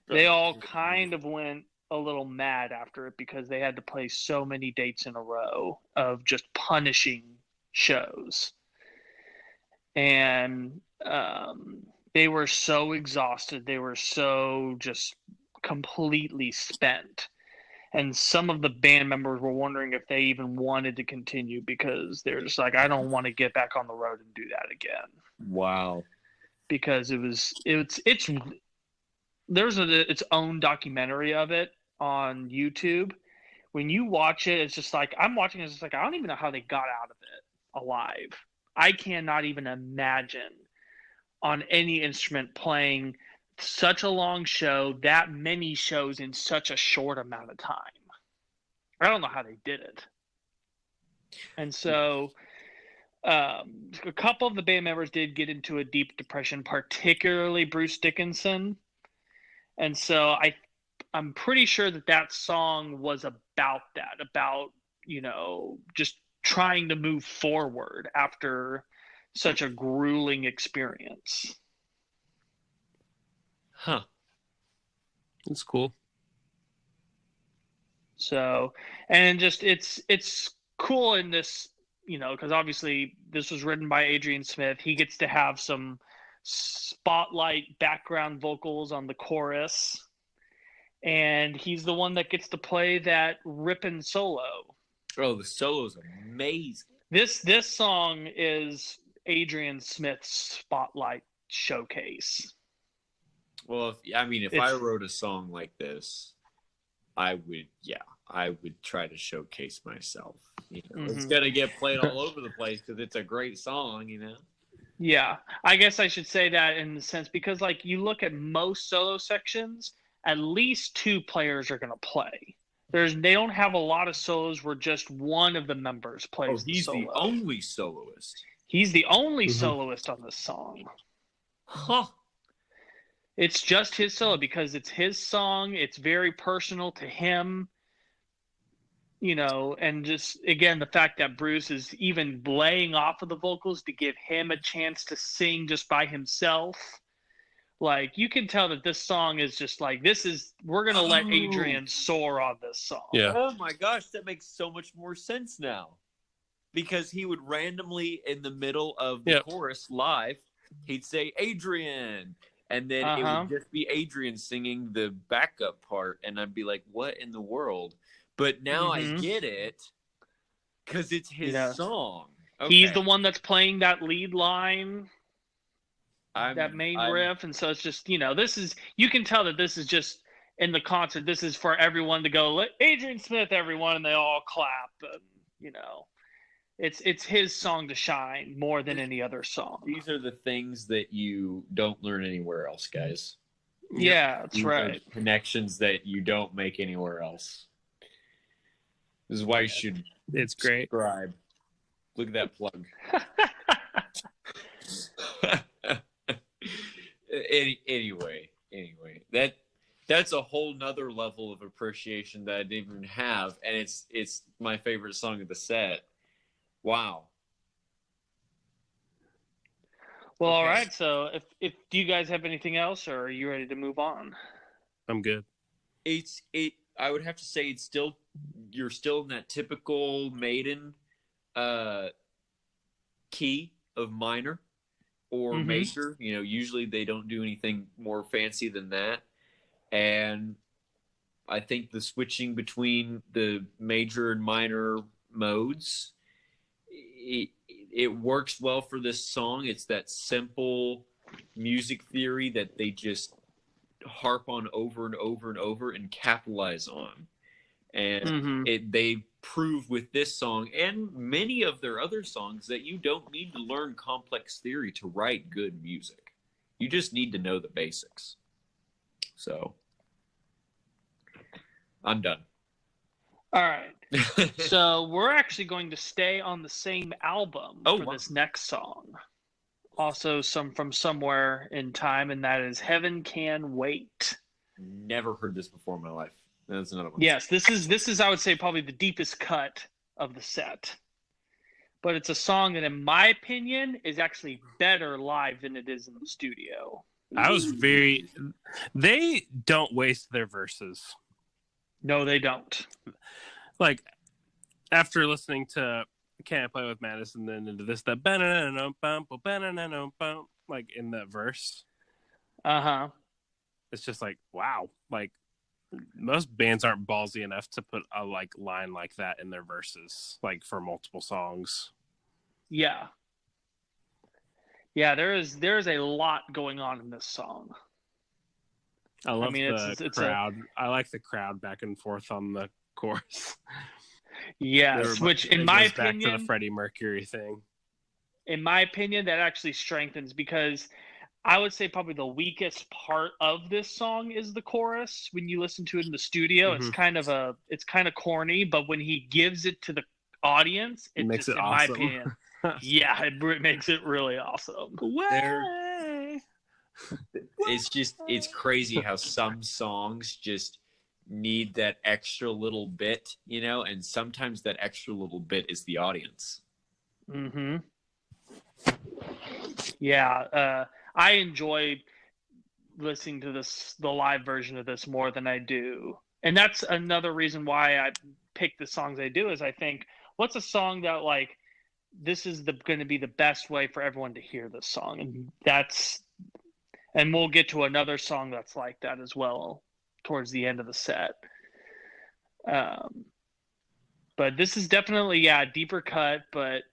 They all kind of went a little mad after it because they had to play so many dates in a row of just punishing shows. And they were so exhausted. They were so just completely spent. And some of the band members were wondering if they even wanted to continue because they're just like, I don't want to get back on the road and do that again. Wow. Because there's its own documentary of it on YouTube. When you watch it, it's just like, I'm watching it, it's just like, I don't even know how they got out of it alive. I cannot even imagine on any instrument playing such a long show, that many shows in such a short amount of time. I don't know how they did it. And so a couple of the band members did get into a deep depression, particularly Bruce Dickinson. And so I'm pretty sure that song was about that, about, just trying to move forward after such a grueling experience. Huh. That's cool. So, and just it's cool in this, because obviously this was written by Adrian Smith. He gets to have some spotlight background vocals on the chorus, and he's the one that gets to play that ripping solo. Oh, the solo's amazing. This song is Adrian Smith's spotlight showcase. Well, if I wrote a song like this, I would try to showcase myself. It's gonna get played all over the place because it's a great song, Yeah, I guess I should say that in the sense because, like, you look at most solo sections, at least two players are gonna play. They don't have a lot of solos where just one of the members plays. He's the only soloist. He's the only soloist on this song. Huh. It's just his solo because it's his song. It's very personal to him, and just, again, the fact that Bruce is even laying off of the vocals to give him a chance to sing just by himself. Like, you can tell that this song is just like, we're going to let Adrian soar on this song. Yeah. Oh my gosh, that makes so much more sense now. Because he would randomly, in the middle of the chorus live, he'd say, Adrian. And then it would just be Adrian singing the backup part. And I'd be like, what in the world? But now I get it because it's his song. Okay. He's the one that's playing that lead line, that main riff. And so it's just, you can tell that this is just in the concert. This is for everyone to go, Adrian Smith, everyone. And they all clap. And, it's his song to shine more than any other song. These are the things that you don't learn anywhere else, guys. Yeah, that's right. Connections that you don't make anywhere else. This is why you should subscribe. Look at that plug. Anyway, that's a whole nother level of appreciation that I didn't even have, and it's my favorite song of the set. Wow. Well, all right. So, if do you guys have anything else, or are you ready to move on? I'm good. I would have to say you're still in that typical Maiden key of minor or major. Usually they don't do anything more fancy than that. And I think the switching between the major and minor modes, it works well for this song. It's that simple music theory that they just harp on over and over and over and capitalize on. And they prove with this song and many of their other songs that you don't need to learn complex theory to write good music. You just need to know the basics. So, I'm done. All right. So we're actually going to stay on the same album for this next song. Also from somewhere in time, and that is Heaven Can Wait. Never heard this before in my life. That's another one. Yes, this is I would say probably the deepest cut of the set. But it's a song that, in my opinion, is actually better live than it is in the studio. They don't waste their verses. No, they don't. Like, after listening to Can't Play With Madness and then into this, like in that verse. It's just like, wow. Like, most bands aren't ballsy enough to put a line like that in their verses, like for multiple songs. Yeah. Yeah, there's a lot going on in this song. I love the crowd. I like the crowd back and forth on the chorus. Yes, which in my opinion, back to the Freddie Mercury thing. In my opinion, that actually strengthens because I would say probably the weakest part of this song is the chorus. When you listen to it in the studio, it's kind of corny, but when he gives it to the audience, it makes just, it in awesome. my opinion, yeah, it makes it really awesome. It's crazy how some songs just need that extra little bit, and sometimes that extra little bit is the audience. Mm-hmm. Yeah, I enjoy listening to the live version of this more than I do. And that's another reason why I pick the songs I do, is I think, what's a song that, like, this is going to be the best way for everyone to hear this song? And we'll get to another song that's like that as well towards the end of the set. But this is definitely, a deeper cut, but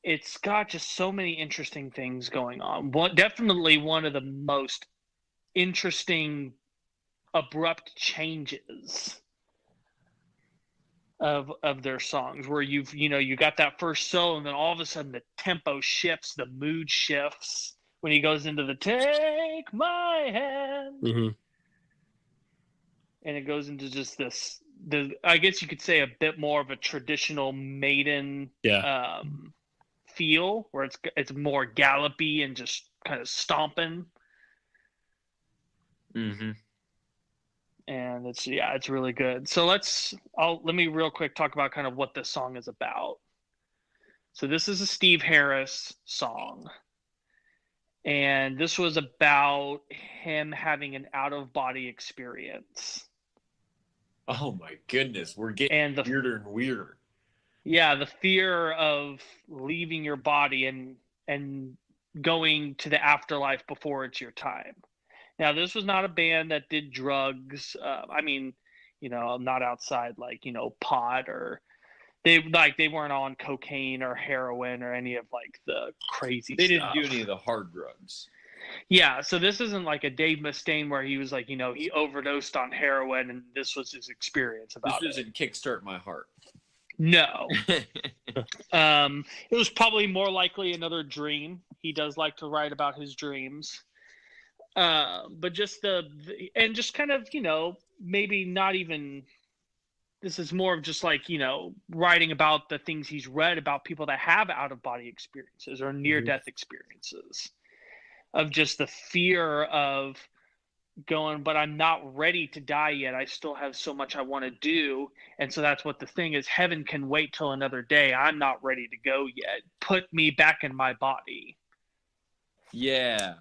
it's got just so many interesting things going on. Definitely one of the most interesting abrupt changes of their songs, where you got that first solo, and then all of a sudden the tempo shifts, the mood shifts when he goes into the "Take My Hand," and it goes into just I guess you could say a bit more of a traditional Maiden feel, where it's more gallopy and just kind of stomping. And it's really good. So let me real quick talk about kind of what this song is about. So this is a Steve Harris song, and this was about him having an out-of-body experience. Oh my goodness, we're getting weirder and weirder. Yeah, the fear of leaving your body and going to the afterlife before it's your time. Now, this was not a band that did drugs. Not outside, like, pot, or they weren't on cocaine or heroin or any of, like, the crazy stuff. They didn't do any of the hard drugs. Yeah, so this isn't like a Dave Mustaine where he was like, he overdosed on heroin and this was his experience about it. This doesn't kickstart my heart. No. It was probably more likely another dream. He does like to write about his dreams. But just and just kind of, maybe not even, this is more of just like, writing about the things he's read about people that have out-of-body experiences or near-death experiences, of just the fear of going, but I'm not ready to die yet. I still have so much I want to do. And so that's what the thing is. Heaven can wait till another day. I'm not ready to go yet. Put me back in my body. Yeah.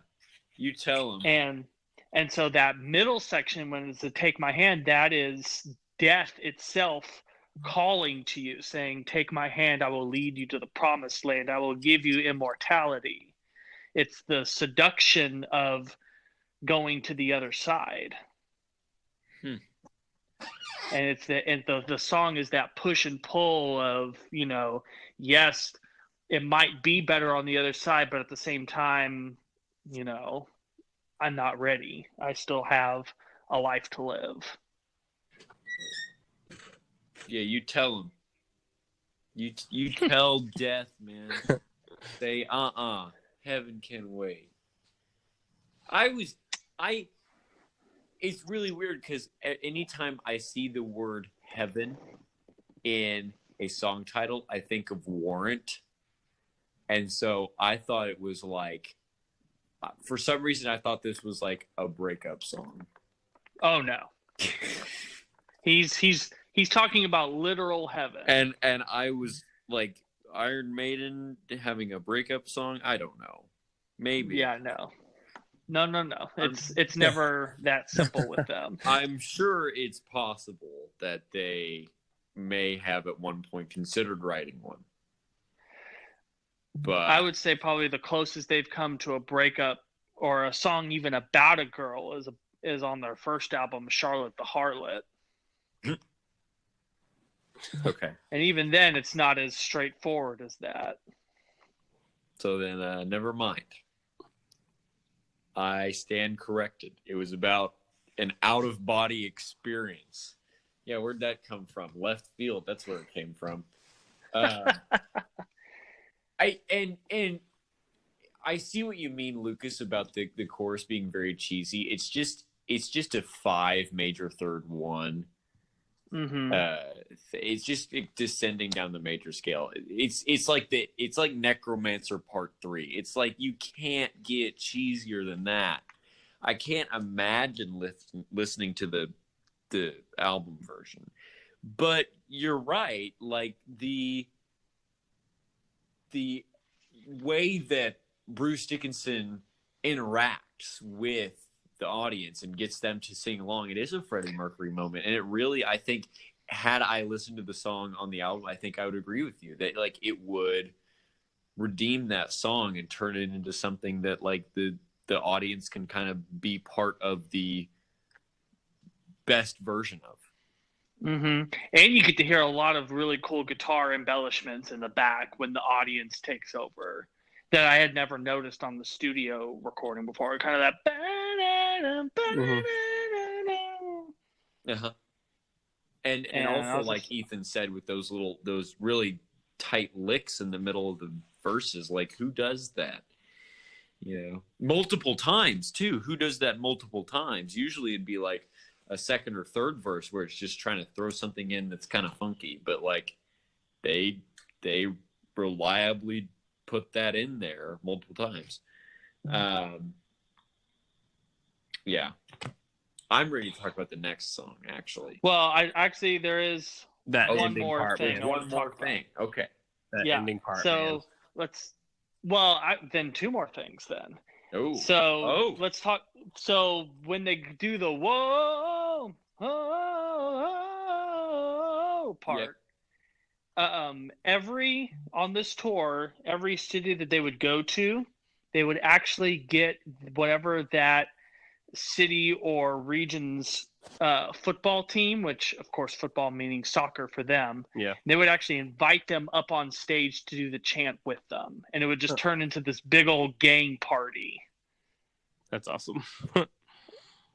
You tell him. And so that middle section, when it's to "Take My Hand," that is death itself calling to you, saying, "Take my hand, I will lead you to the promised land. I will give you immortality." It's the seduction of going to the other side. And it's the song is that push and pull of, yes, it might be better on the other side, but at the same time, I'm not ready. I still have a life to live. Yeah, you tell him. You tell death, man. Say, heaven can wait. It's really weird because anytime I see the word heaven in a song title, I think of Warrant. And so I thought it was like, for some reason, I thought this was like a breakup song. Oh no. He's talking about literal heaven. And I was like, Iron Maiden having a breakup song? I don't know. Maybe. Yeah, no. It's never that simple with them. I'm sure it's possible that they may have at one point considered writing one. But I would say probably the closest they've come to a breakup or a song even about a girl is on their first album, Charlotte the Harlot. Okay. And even then, it's not as straightforward as that. So then, never mind. I stand corrected. It was about an out-of-body experience. Yeah, where'd that come from? Left field. That's where it came from. I see what you mean, Lucas, about the chorus being very cheesy. It's just a 5 major third 1. Mm-hmm. It's just descending down the major scale. It's like Necromancer Part 3. It's like you can't get cheesier than that. I can't imagine listening to the album version. But you're right. Like the way that Bruce Dickinson interacts with the audience and gets them to sing along, it is a Freddie Mercury moment. And it really, I think, had I listened to the song on the album, I think I would agree with you that like it would redeem that song and turn it into something that like the audience can kind of be part of the best version of. Mm-hmm. And you get to hear a lot of really cool guitar embellishments in the back when the audience takes over that I had never noticed on the studio recording before. Kind of that. Uh-huh. And also, like Ethan said, with those really tight licks in the middle of the verses, like who does that? You know, multiple times too. Who does that multiple times? Usually it'd be like a second or third verse where it's just trying to throw something in that's kind of funky, but like they reliably put that in there multiple times. Yeah. I'm ready to talk about the next song, actually. Well, there is that one more part, thing. One more thing. Okay. That ending part. So then 2 more things then. Oh. So let's talk. So when they do the whoa, oh, part, on this tour, every city that they would go to, they would actually get whatever that city or region's football team, which of course football meaning soccer for them. Yeah. They would actually invite them up on stage to do the chant with them, and it would just turn into this big old gang party. That's awesome.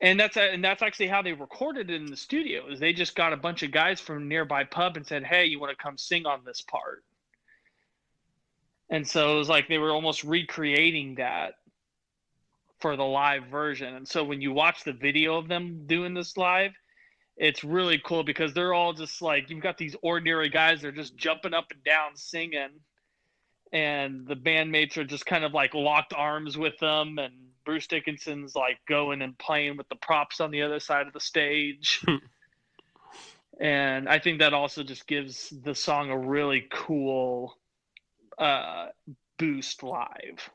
And that's actually how they recorded it in the studio. Is they just got a bunch of guys from a nearby pub and said, "Hey, you want to come sing on this part?" And so it was like they were almost recreating that for the live version. And so when you watch the video of them doing this live, it's really cool because they're all just like, you've got these ordinary guys, they're just jumping up and down singing, and the bandmates are just kind of like locked arms with them, and Bruce Dickinson's like going and playing with the props on the other side of the stage. And I think that also just gives the song a really cool boost live.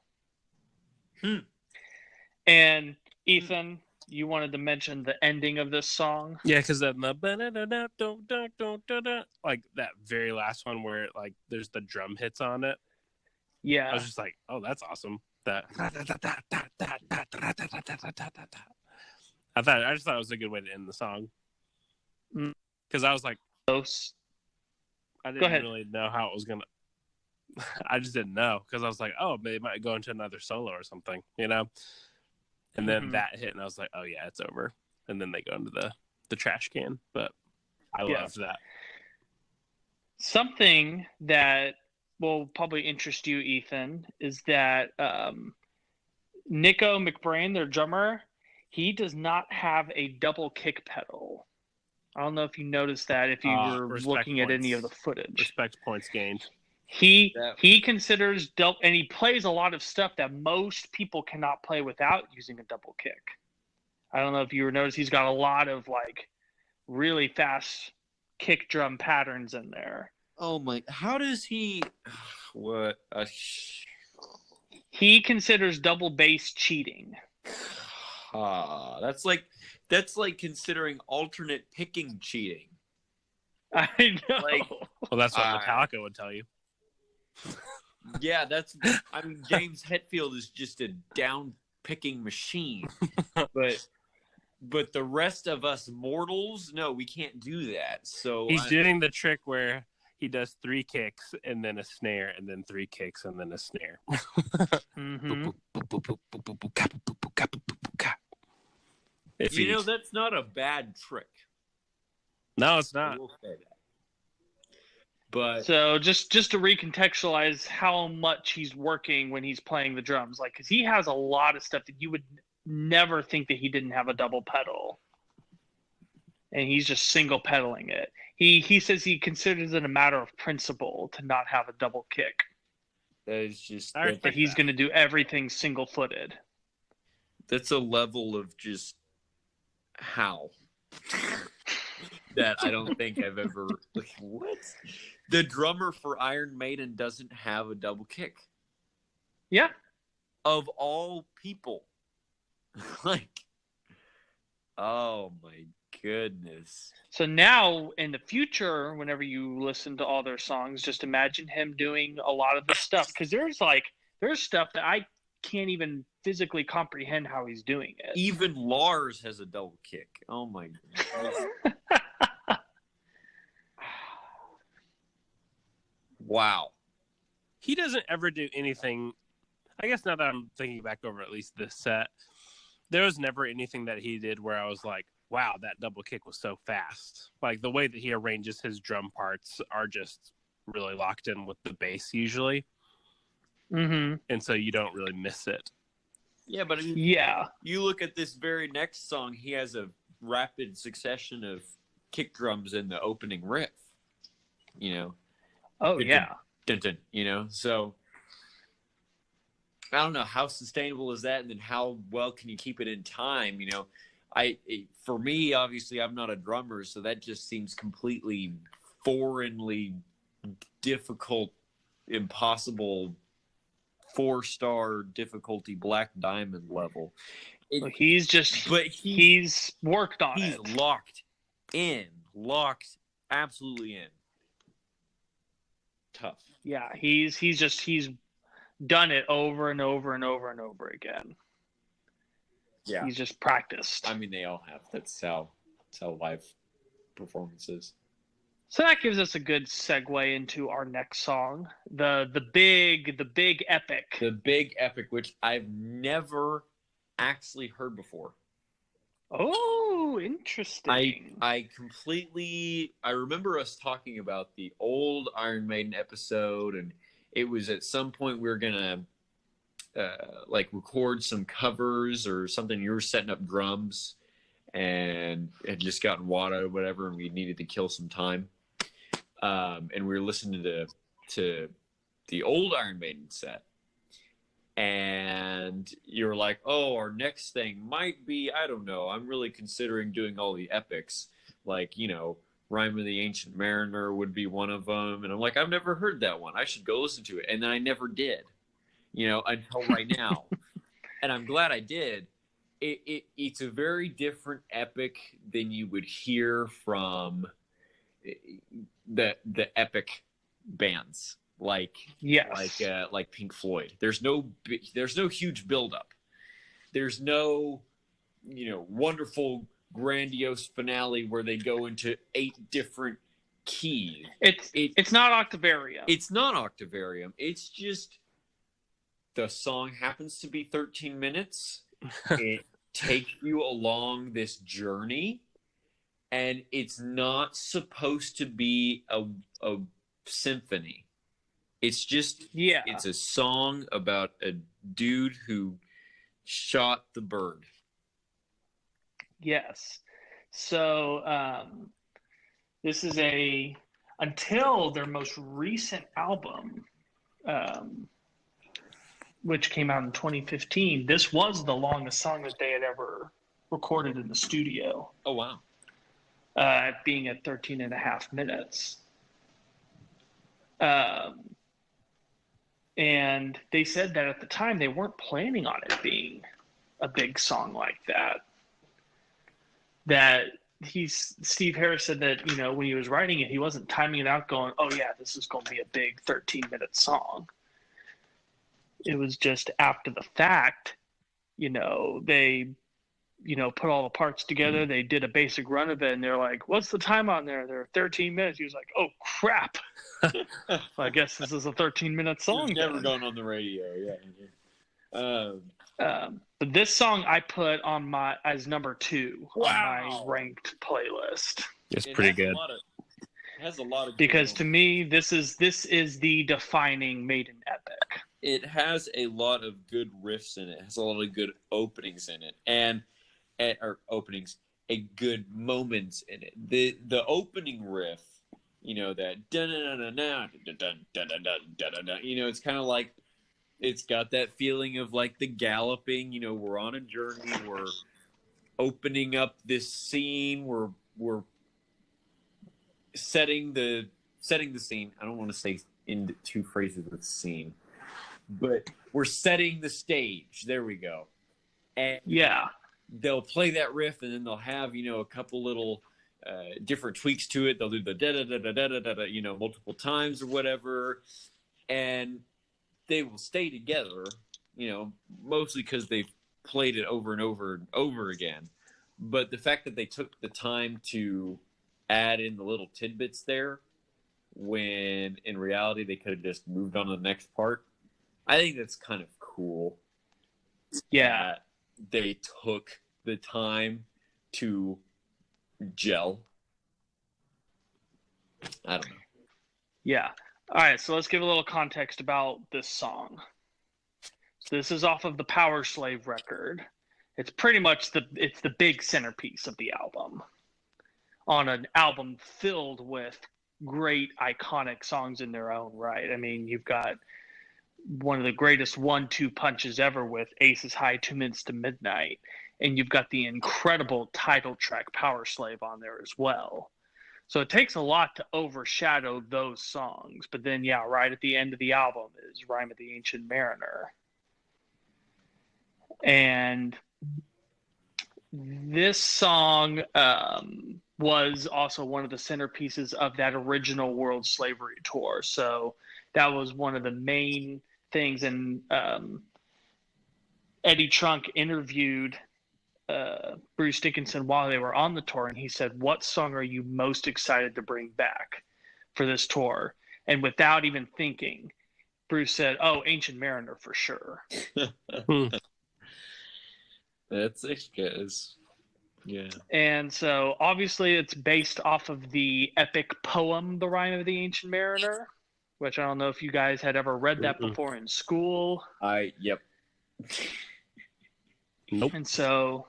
And Ethan, you wanted to mention the ending of this song? Yeah, because then the like that very last one where like there's the drum hits on it. Yeah, I was just like, oh, that's awesome. That I just thought it was a good way to end the song. Because I was like, I didn't really know how it was gonna. I just didn't know because I was like, oh, they might go into another solo or something, you know. And then that hit, and I was like, oh yeah, it's over. And then they go into the trash can. But I loved that. Something that will probably interest you, Ethan, is that Nico McBrain, their drummer, he does not have a double kick pedal. I don't know if you noticed that if you were looking at any of the footage. Respect points gained. He considers and he plays a lot of stuff that most people cannot play without using a double kick. I don't know if you noticed, he's got a lot of like really fast kick drum patterns in there. Oh my! How does he? What? He considers double bass cheating. That's like considering alternate picking cheating. I know. Well, that's what Metallica would tell you. Yeah, I mean, James Hetfield is just a down picking machine, but the rest of us mortals, no, we can't do that. So he's doing the trick where he does 3 kicks and then a snare and then 3 kicks and then a snare. You know, that's not a bad trick. No, it's not. I will say that. But so just to recontextualize how much he's working when he's playing the drums, like, because he has a lot of stuff that you would never think that he didn't have a double pedal, and he's just single pedaling it. He says he considers it a matter of principle to not have a double kick. that is just That he's going to do everything single footed. That's a level of just how that I don't think I've ever. Like, what? The drummer for Iron Maiden doesn't have a double kick. Yeah. Of all people. Like, oh my goodness. So now in the future, whenever you listen to all their songs, just imagine him doing a lot of the stuff. Because there's stuff that I can't even physically comprehend how he's doing it. Even Lars has a double kick. Oh my goodness. Wow. He doesn't ever do anything. I guess now that I'm thinking back over at least this set, there was never anything that he did where I was like, wow, that double kick was so fast. Like the way that he arranges his drum parts are just really locked in with the bass usually. Mm-hmm. And so you don't really miss it. Yeah, but you look at this very next song, he has a rapid succession of kick drums in the opening riff. You know. Oh, yeah. Dun, dun, you know, so I don't know how sustainable is that, and then how well can you keep it in time? You know, for me, obviously, I'm not a drummer, so that just seems completely foreignly difficult, impossible, 4-star difficulty black diamond level. He's worked on it. He's locked absolutely in. Tough. Yeah, he's done it over and over and over and over again. Yeah, he's just practiced. I mean, they all have. That's how live performances. So that gives us a good segue into our next song, the big epic. The big epic, which I've never actually heard before. Oh, interesting. I remember us talking about the old Iron Maiden episode, and it was at some point we were gonna record some covers or something. You were setting up drums and had just gotten WADA or whatever, and we needed to kill some time. And we were listening to the old Iron Maiden set. And you're like, oh, our next thing might be, I don't know, I'm really considering doing all the epics. Like, you know, Rime of the Ancient Mariner would be one of them. And I'm like, I've never heard that one. I should go listen to it. And then I never did, you know, until right now. And I'm glad I did. It's a very different epic than you would hear from the epic bands. Like Pink Floyd. There's no huge buildup. There's no, you know, wonderful grandiose finale where they go into 8 different keys. It's not Octavarium. It's not Octavarium. It's just the song happens to be 13 minutes. It takes you along this journey, and it's not supposed to be a symphony. It's just, it's a song about a dude who shot the bird. Yes. So this is until their most recent album, which came out in 2015, this was the longest song that they had ever recorded in the studio. Oh, wow. Being at 13 and a half minutes. And they said that at the time they weren't planning on it being a big song like that. Steve Harris said that, you know, when he was writing it, he wasn't timing it out going, oh yeah, this is going to be a big 13-minute song. It was just after the fact, you know, they, you know, put all the parts together. They did a basic run of it, and they're like, what's the time on there? They're 13 minutes. He was like, oh, crap. Well, I guess this is a 13-minute song. It's never gone on the radio, yeah. But this song I put on as number 2 on my ranked playlist. It's pretty good. has a lot of because to me this is the defining Maiden epic. It has a lot of good riffs in it. It has a lot of good openings in it, and a good moments in it. The opening riff, that it's kind of like, it's got that feeling of like the galloping. We're on a journey. We're opening up this scene. We're setting the scene. I don't want to say in two phrases with scene, but we're setting the stage. There we go. And they'll play that riff, and then they'll have a couple little different tweaks to it. They'll do the da da da da da da da multiple times or whatever, and they will stay together. Mostly because they've played it over and over and over again. But the fact that they took the time to add in the little tidbits there, when in reality they could have just moved on to the next part, I think that's kind of cool. Yeah. They took the time to gel. I don't know. Yeah. All right, so let's give a little context about this song. So this is off of the Power Slave record. It's pretty much the big centerpiece of the album. On an album filled with great iconic songs in their own right. I mean, you've got one of the greatest 1-2 punches ever with Aces High 2 Minutes to Midnight, and you've got the incredible title track Power Slave on there as well. So it takes a lot to overshadow those songs. But then, right at the end of the album is Rime of the Ancient Mariner. And this song was also one of the centerpieces of that original World Slavery Tour. So that was one of the main things. And Eddie Trunk interviewed Bruce Dickinson while they were on the tour, and he said, "What song are you most excited to bring back for this tour?" And without even thinking, Bruce said, "Oh, Ancient Mariner for sure." That's good. Yeah. And so obviously it's based off of the epic poem, The Rime of the Ancient Mariner, which I don't know if you guys had ever read that before in school. Yep. Nope. And so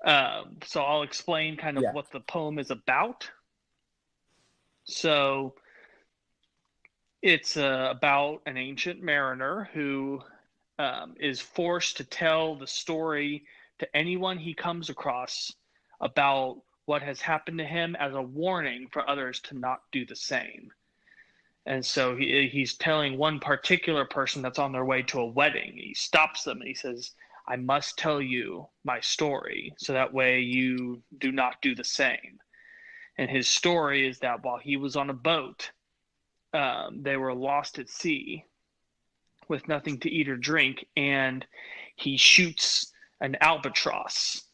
I'll explain kind of what the poem is about. So it's about an ancient mariner who is forced to tell the story to anyone he comes across about what has happened to him as a warning for others to not do the same. And so he's telling one particular person that's on their way to a wedding. He stops them and he says, "I must tell you my story so that way you do not do the same." And his story is that while he was on a boat, they were lost at sea with nothing to eat or drink, and he shoots an albatross,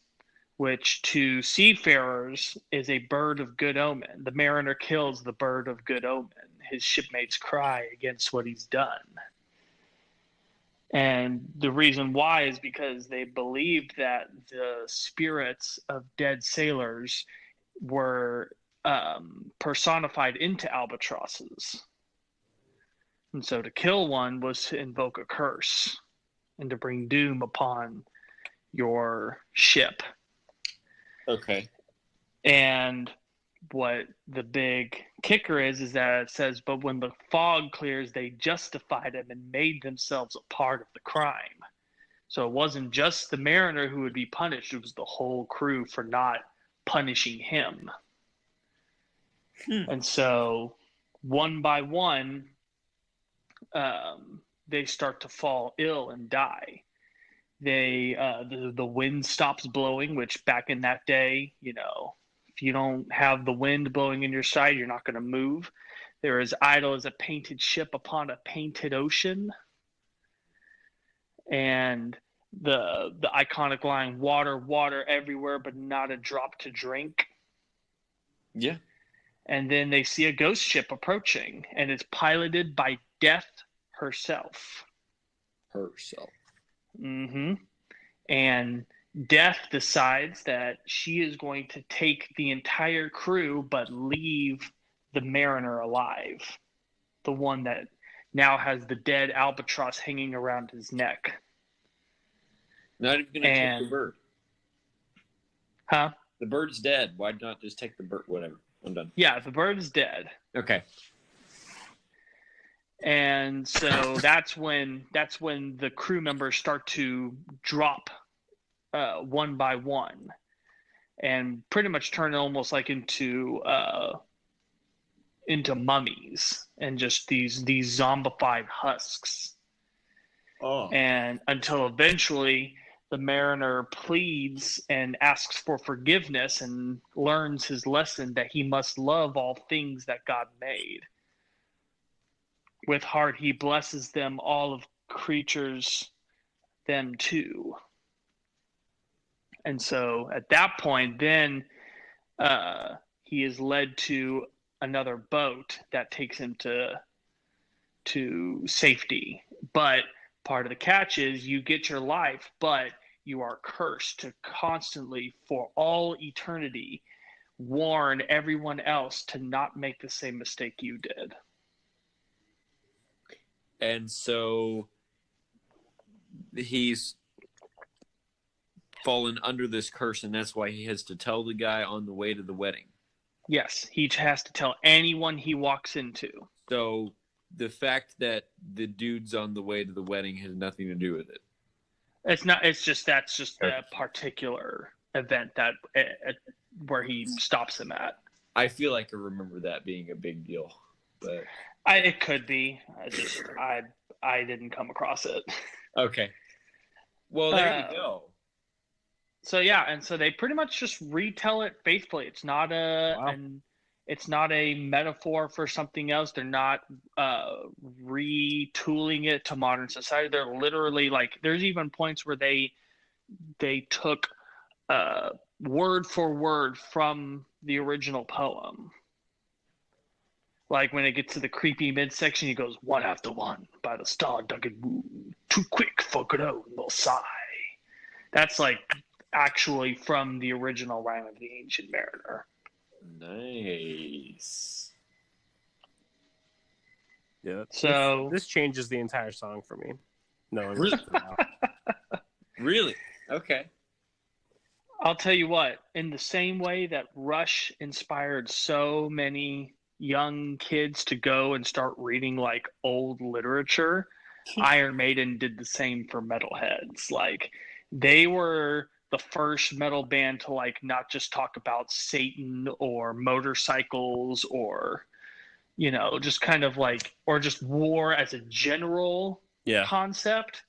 which to seafarers is a bird of good omen. The mariner kills the bird of good omen. His shipmates cry against what he's done. And the reason why is because they believed that the spirits of dead sailors were personified into albatrosses. And so to kill one was to invoke a curse and to bring doom upon your ship. Okay. And what the big kicker is that it says, but when the fog clears, they justified him and made themselves a part of the crime. So it wasn't just the mariner who would be punished, it was the whole crew for not punishing him. And so one by one, they start to fall ill and die. The wind stops blowing, which back in that day, if you don't have the wind blowing in your side, you're not going to move. They're as idle as a painted ship upon a painted ocean. And the iconic line, "Water, water everywhere, but not a drop to drink." Yeah. And then they see a ghost ship approaching, and it's piloted by Death herself. Mm-hmm. And Death decides that she is going to take the entire crew but leave the Mariner alive, the one that now has the dead albatross hanging around his neck. Not even going to take the bird. Huh? The bird's dead. Why not just take the bird? Whatever. I'm done. Yeah, the bird is dead. Okay. And so that's when the crew members start to drop one by one, and pretty much turn almost like into mummies and just these zombified husks. Oh. And until eventually the Mariner pleads and asks for forgiveness and learns his lesson that he must love all things that God made. With heart he blesses them, all of creatures, them too. And so at that point, then he is led to another boat that takes him to safety. But part of the catch is you get your life, but you are cursed to constantly, for all eternity, warn everyone else to not make the same mistake you did. And so he's fallen under this curse, and that's why he has to tell the guy on the way to the wedding. Yes, he has to tell anyone he walks into. So the fact that the dude's on the way to the wedding has nothing to do with it. It's not. It's just that's just the particular event that where he stops him at. I feel like I remember that being a big deal, but it could be. I didn't come across it. Okay. Well, there you go. So yeah, and so they pretty much just retell it faithfully. It's not it's not a metaphor for something else. They're not retooling it to modern society. They're literally like, there's even points where they took word for word from the original poem. Like when it gets to the creepy midsection, he goes, "One after one by the star-duggan moon, too quick for Godot nor sigh." That's like actually from the original Rhyme of the Ancient Mariner. Nice. Yeah. So this changes the entire song for me. No, really? Really? Okay. I'll tell you what, in the same way that Rush inspired so many young kids to go and start reading like old literature, Iron Maiden did the same for metalheads. Like they were the first metal band to like not just talk about Satan or motorcycles or, you know, just kind of like, or just war as a general concept.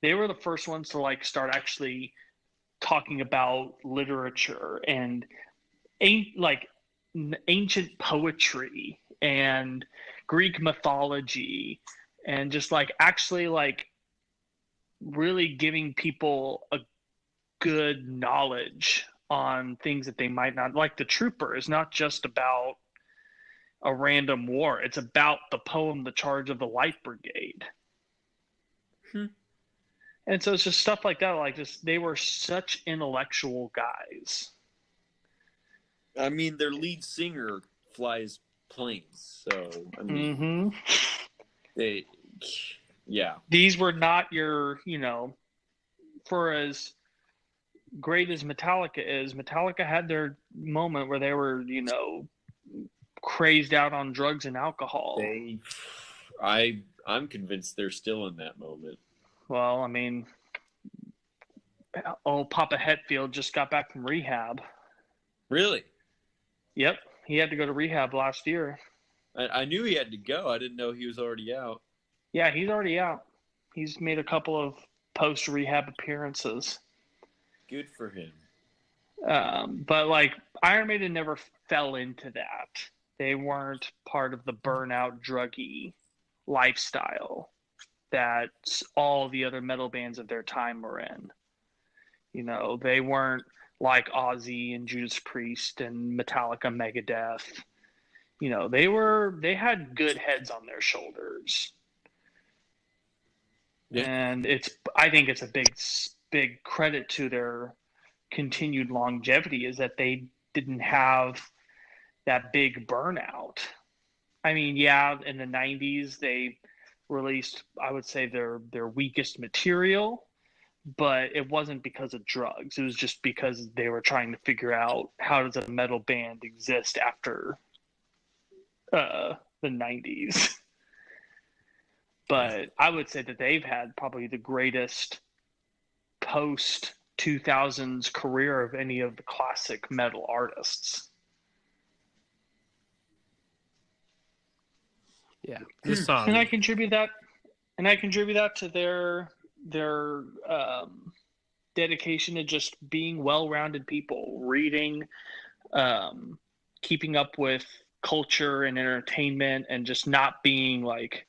They were the first ones to like start actually talking about literature and ancient poetry and Greek mythology, and just like actually like really giving people a good knowledge on things that they might not like. The Trooper is not just about a random war. It's about the poem, The Charge of the Light Brigade. And so it's just stuff like that. Like just, they were such intellectual guys. I mean, their lead singer flies planes, so I mean, These were not your, you know, for as great as Metallica is, Metallica had their moment where they were, you know, crazed out on drugs and alcohol. I'm convinced they're still in that moment. Well, I mean, old Papa Hetfield just got back from rehab. Really? Yep, he had to go to rehab last year. I knew he had to go. I didn't know he was already out. Yeah, he's already out. He's made a couple of post-rehab appearances. Good for him. But like Iron Maiden never fell into that. They weren't part of the burnout, druggy lifestyle that all the other metal bands of their time were in. You know, they weren't like Ozzy and Judas Priest and Metallica, Megadeth. You know, they had good heads on their shoulders. Yeah. And I think it's a big credit to their continued longevity is that they didn't have that big burnout. I mean, yeah, in the 90s, they released, I would say, their weakest material, but it wasn't because of drugs. It was just because they were trying to figure out how does a metal band exist after the 90s. But I would say that they've had probably the greatest post 2000s career of any of the classic metal artists. Yeah, this song. And I contribute that to their dedication to just being well-rounded people, reading, keeping up with culture and entertainment, and just not being like,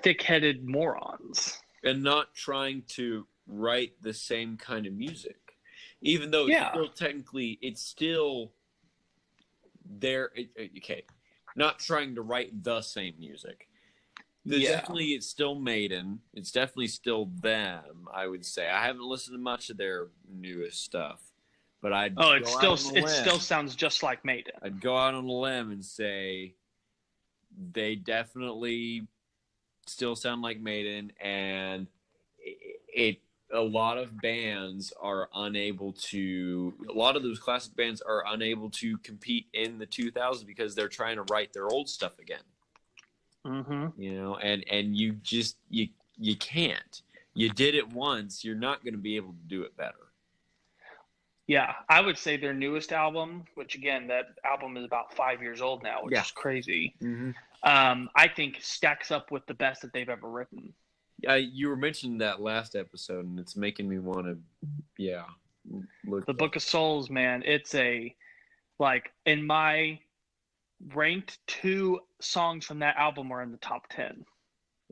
thick-headed morons. And not trying to write the same kind of music. Even though it's still there. Okay. Not trying to write the same music. Definitely, it's still Maiden. It's definitely still them, I would say. I haven't listened to much of their newest stuff. But it still sounds just like Maiden. I'd go out on a limb and say they definitely still sound like Maiden, and a lot of those classic bands are unable to compete in the 2000s because they're trying to write their old stuff again. Mm-hmm. And you just you can't. You did it once, you're not going to be able to do it better. Yeah, I would say their newest album, which again, that album is about 5 years old now, which is crazy. Mm-hmm. I think stacks up with the best that they've ever written. You were mentioning that last episode, and it's making me want to, look. The Book of Souls, man, it's in my ranked 2 songs from that album are in the top 10.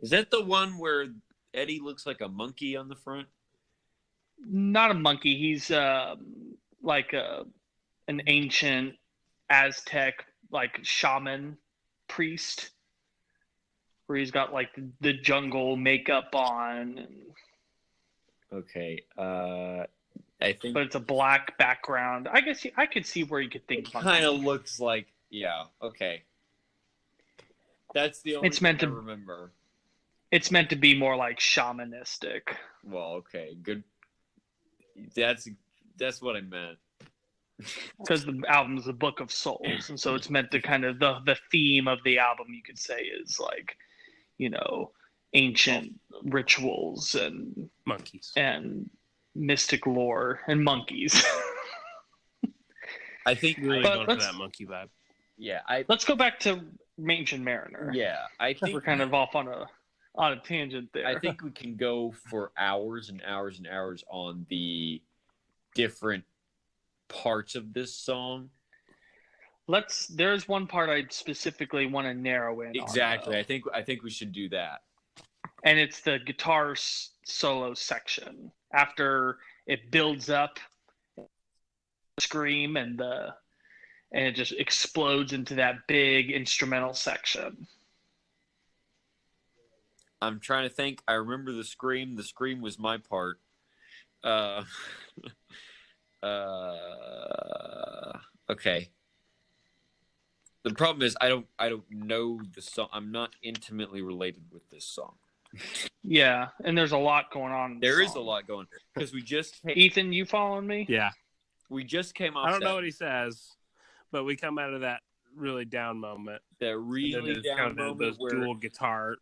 Is that the one where Eddie looks like a monkey on the front? Not a monkey. He's like an ancient Aztec shaman priest, where he's got the jungle makeup on. Okay, I think, but it's a black background. I guess I could see where you could think. It kind of looks like, okay. That's the only thing I remember. It's meant to be more like shamanistic. Well, okay, good. That's what I meant. Because the album is the Book of Souls, and so it's meant to kind of the theme of the album, you could say, is ancient rituals and monkeys and mystic lore and monkeys. I think really going for that monkey vibe. Yeah, let's go back to Ancient Mariner. Yeah, I think we're kind of off on a tangent there. I think we can go for hours and hours and hours on the different parts of this song. There's one part I specifically want to narrow in. Exactly. I think we should do that. And it's the guitar solo section. After it builds up, scream, and it just explodes into that big instrumental section. I'm trying to think. I remember the scream. The scream was my part. Okay. The problem is I don't know the song. I'm not intimately related with this song. Yeah, and there's a lot going on. There is a lot going on because we just Ethan, you following me? Yeah. We just came off. I don't know what he says, but we come out of that really down moment. That really down moment. Those dual guitar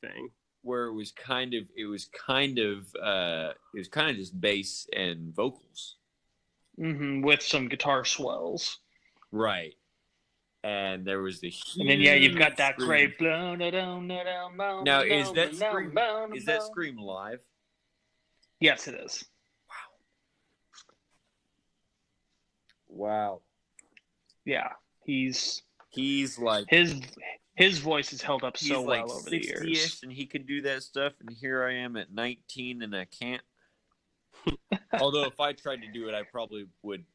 thing. Where it was kind of just bass and vocals. Mm-hmm, with some guitar swells. Right. And there was the huge and then you've got that great now is that scream live? Yes, it is. Wow. Yeah, he's like his voice has held up so well over the years, and he could do that stuff. And here I am at 19, and I can't. Although if I tried to do it, I probably would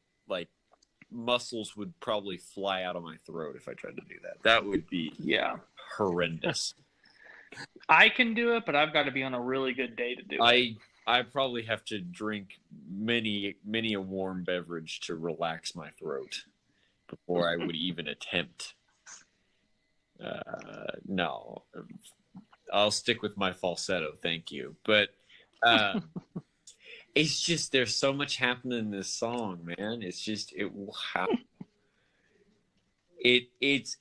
muscles would probably fly out of my throat if I tried to do that. That would be horrendous. I can do it, but I've got to be on a really good day to do it. I probably have to drink many a warm beverage to relax my throat. before I would even attempt. No, I'll stick with my falsetto. Thank you. But it's just, there's so much happening in this song, man. It's just, wow. It's,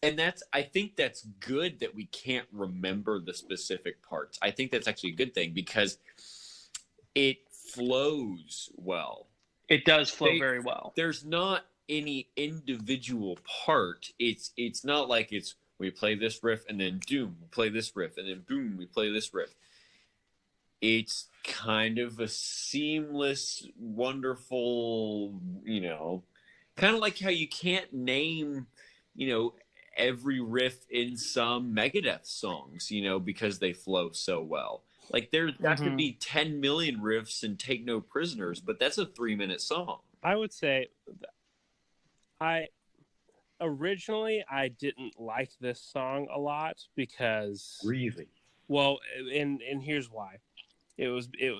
and I think that's good that we can't remember the specific parts. I think that's actually a good thing because it flows well. It does flow very well. There's not any individual part. It's not like it's, we play this riff and then doom, we play this riff and then boom, we play this riff. It's kind of a seamless, wonderful, kind of like how you can't name, every riff in some Megadeth songs, because they flow so well. Like that could be 10 million riffs and Take No Prisoners, but that's a 3-minute song. I would say originally I didn't like this song a lot because Really? Well, and here's why.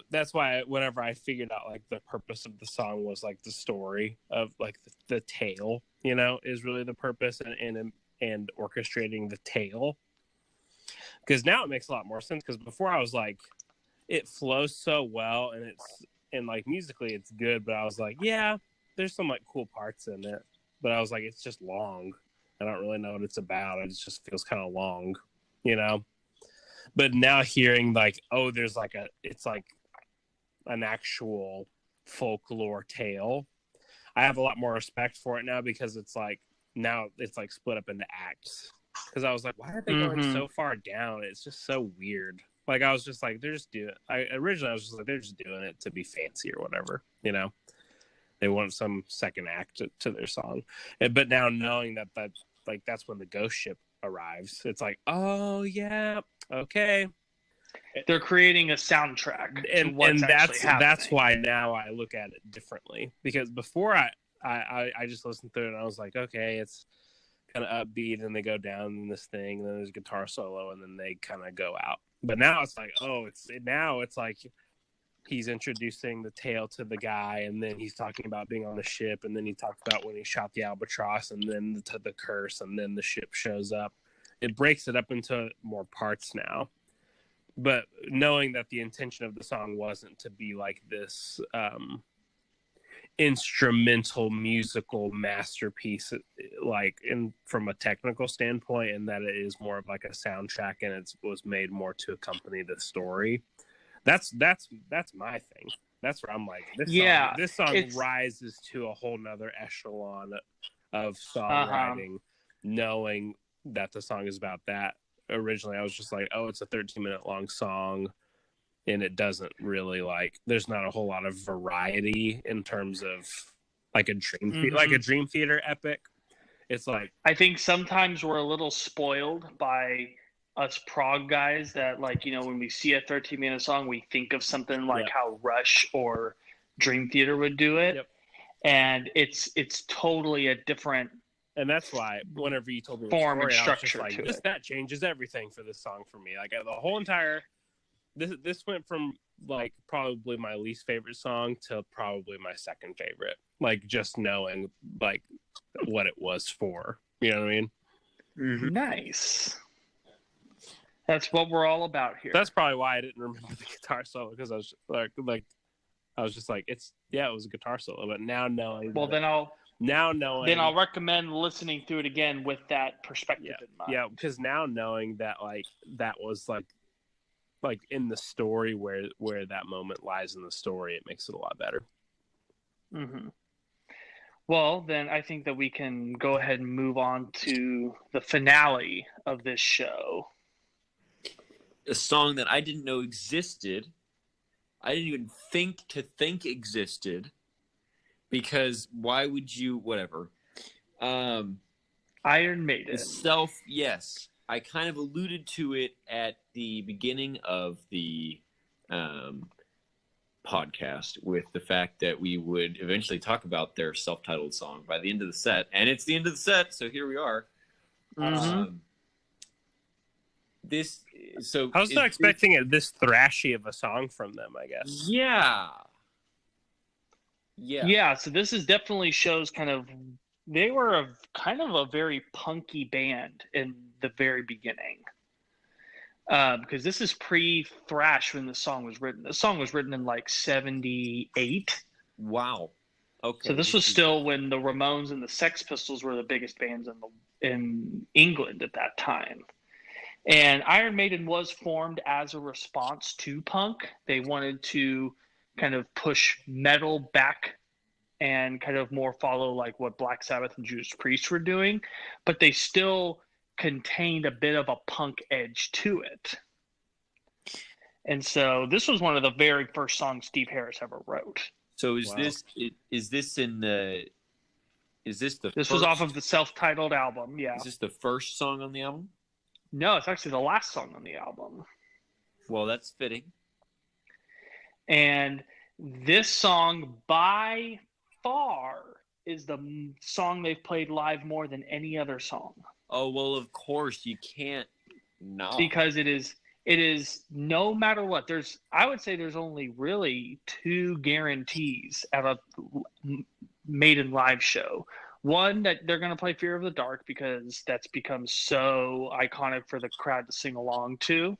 That's why whenever I figured out like the purpose of the song was like the story of like the tale, is really the purpose and orchestrating the tale. Because now it makes a lot more sense. Because before I was like, it flows so well and like musically it's good, but I was like, yeah, there's some like cool parts in it. But I was like, it's just long. I don't really know what it's about. It just feels kind of long, But now hearing like, oh, there's like it's like an actual folklore tale. I have a lot more respect for it now because it's like, now it's like split up into acts. Because I was like, why are they going so far down? It's just so weird. Like I was just like, they're just doing. Originally I was just like, they're just doing it to be fancy or whatever, They want some second act to their song, but now knowing that that's when the ghost ship arrives, it's like, oh yeah, okay. They're creating a soundtrack, and that's why now I look at it differently. Because before I just listened through it and I was like, okay, it's kind of upbeat and they go down in this thing and then there's a guitar solo and then they kind of go out. But now it's like, it's like he's introducing the tale to the guy and then he's talking about being on the ship and then he talks about when he shot the albatross and then to the curse and then the ship shows up. It breaks it up into more parts now. But knowing that the intention of the song wasn't to be like this instrumental musical masterpiece, like from a technical standpoint, and that it is more of like a soundtrack and it was made more to accompany the story. That's my thing. That's where I'm like, this song rises to a whole nother echelon of songwriting, knowing that the song is about that. Originally I was just like, oh, it's a 13-minute long song and it doesn't really there's not a whole lot of variety in terms of like a Dream Theater epic. It's like, I think sometimes we're a little spoiled by us prog guys that when we see a 13-minute song we think of something like how Rush or Dream Theater would do it. Yep. And it's totally a different. And that's why whenever you told me the form story, and structure I was just like, that changes everything for this song for me. Like the whole entire, this went from like probably my least favorite song to probably my second favorite. Like just knowing like what it was for, you know what I mean? Mm-hmm. Nice. That's what we're all about here. That's probably why I didn't remember the guitar solo, because I was I was just like, it was a guitar solo. But now knowing, I'll recommend listening through it again with that perspective in mind. Yeah, because now knowing that that was like in the story where that moment lies in the story, it makes it a lot better. Mm-hmm. Well, then I think that we can go ahead and move on to the finale of this show. A song that I didn't know existed. I didn't even think existed. Because why would you, whatever. Iron Maiden. Yes. I kind of alluded to it at the beginning of the podcast with the fact that we would eventually talk about their self-titled song by the end of the set. And it's the end of the set, so here we are. Mm-hmm. I was not expecting this thrashy of a song from them, I guess. Yeah. Yeah, so this is definitely shows kind of they were kind of a very punky band in the very beginning. Because this is pre-thrash when the song was written. The song was written in like 78. Wow. Okay. So this was still when the Ramones and the Sex Pistols were the biggest bands in England at that time. And Iron Maiden was formed as a response to punk. They wanted to kind of push metal back and kind of more follow like what Black Sabbath and Judas Priest were doing, but they still contained a bit of a punk edge to it. And so this was one of the very first songs Steve Harris ever wrote. So is this the This was off of the self-titled album, yeah. Is this the first song on the album? No, it's actually the last song on the album. Well, that's fitting. And this song, by far, is the song they've played live more than any other song. Oh, well, of course, you can't not. Because it is no matter what. I would say there's only really 2 guarantees at a Maiden live show. One, that they're going to play Fear of the Dark because that's become so iconic for the crowd to sing along to.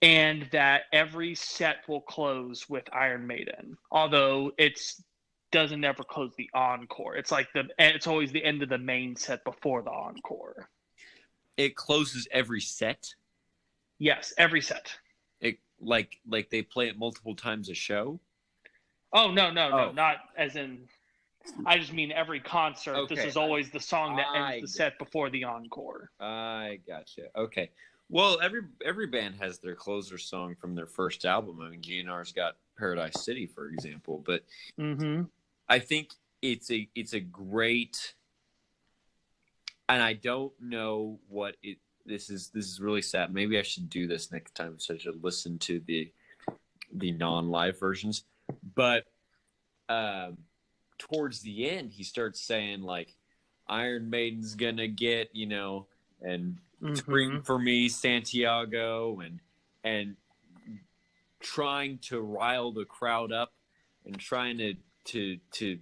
And that every set will close with Iron Maiden. Although it doesn't ever close the encore. It's like it's always the end of the main set before the encore. It closes every set? Yes, every set. It like they play it multiple times a show? Oh, no, not as in... I just mean every concert. Okay. This is always the song that ends the set before the encore. I gotcha. Okay. Well, every band has their closer song from their first album. I mean, GNR's got Paradise City, for example. But I think it's a great, and I don't know what it. This is really sad. Maybe I should do this next time, so I should listen to the non-live versions. But towards the end, he starts saying like, Iron Maiden's gonna get, and scream for me, Santiago, and trying to rile the crowd up and trying to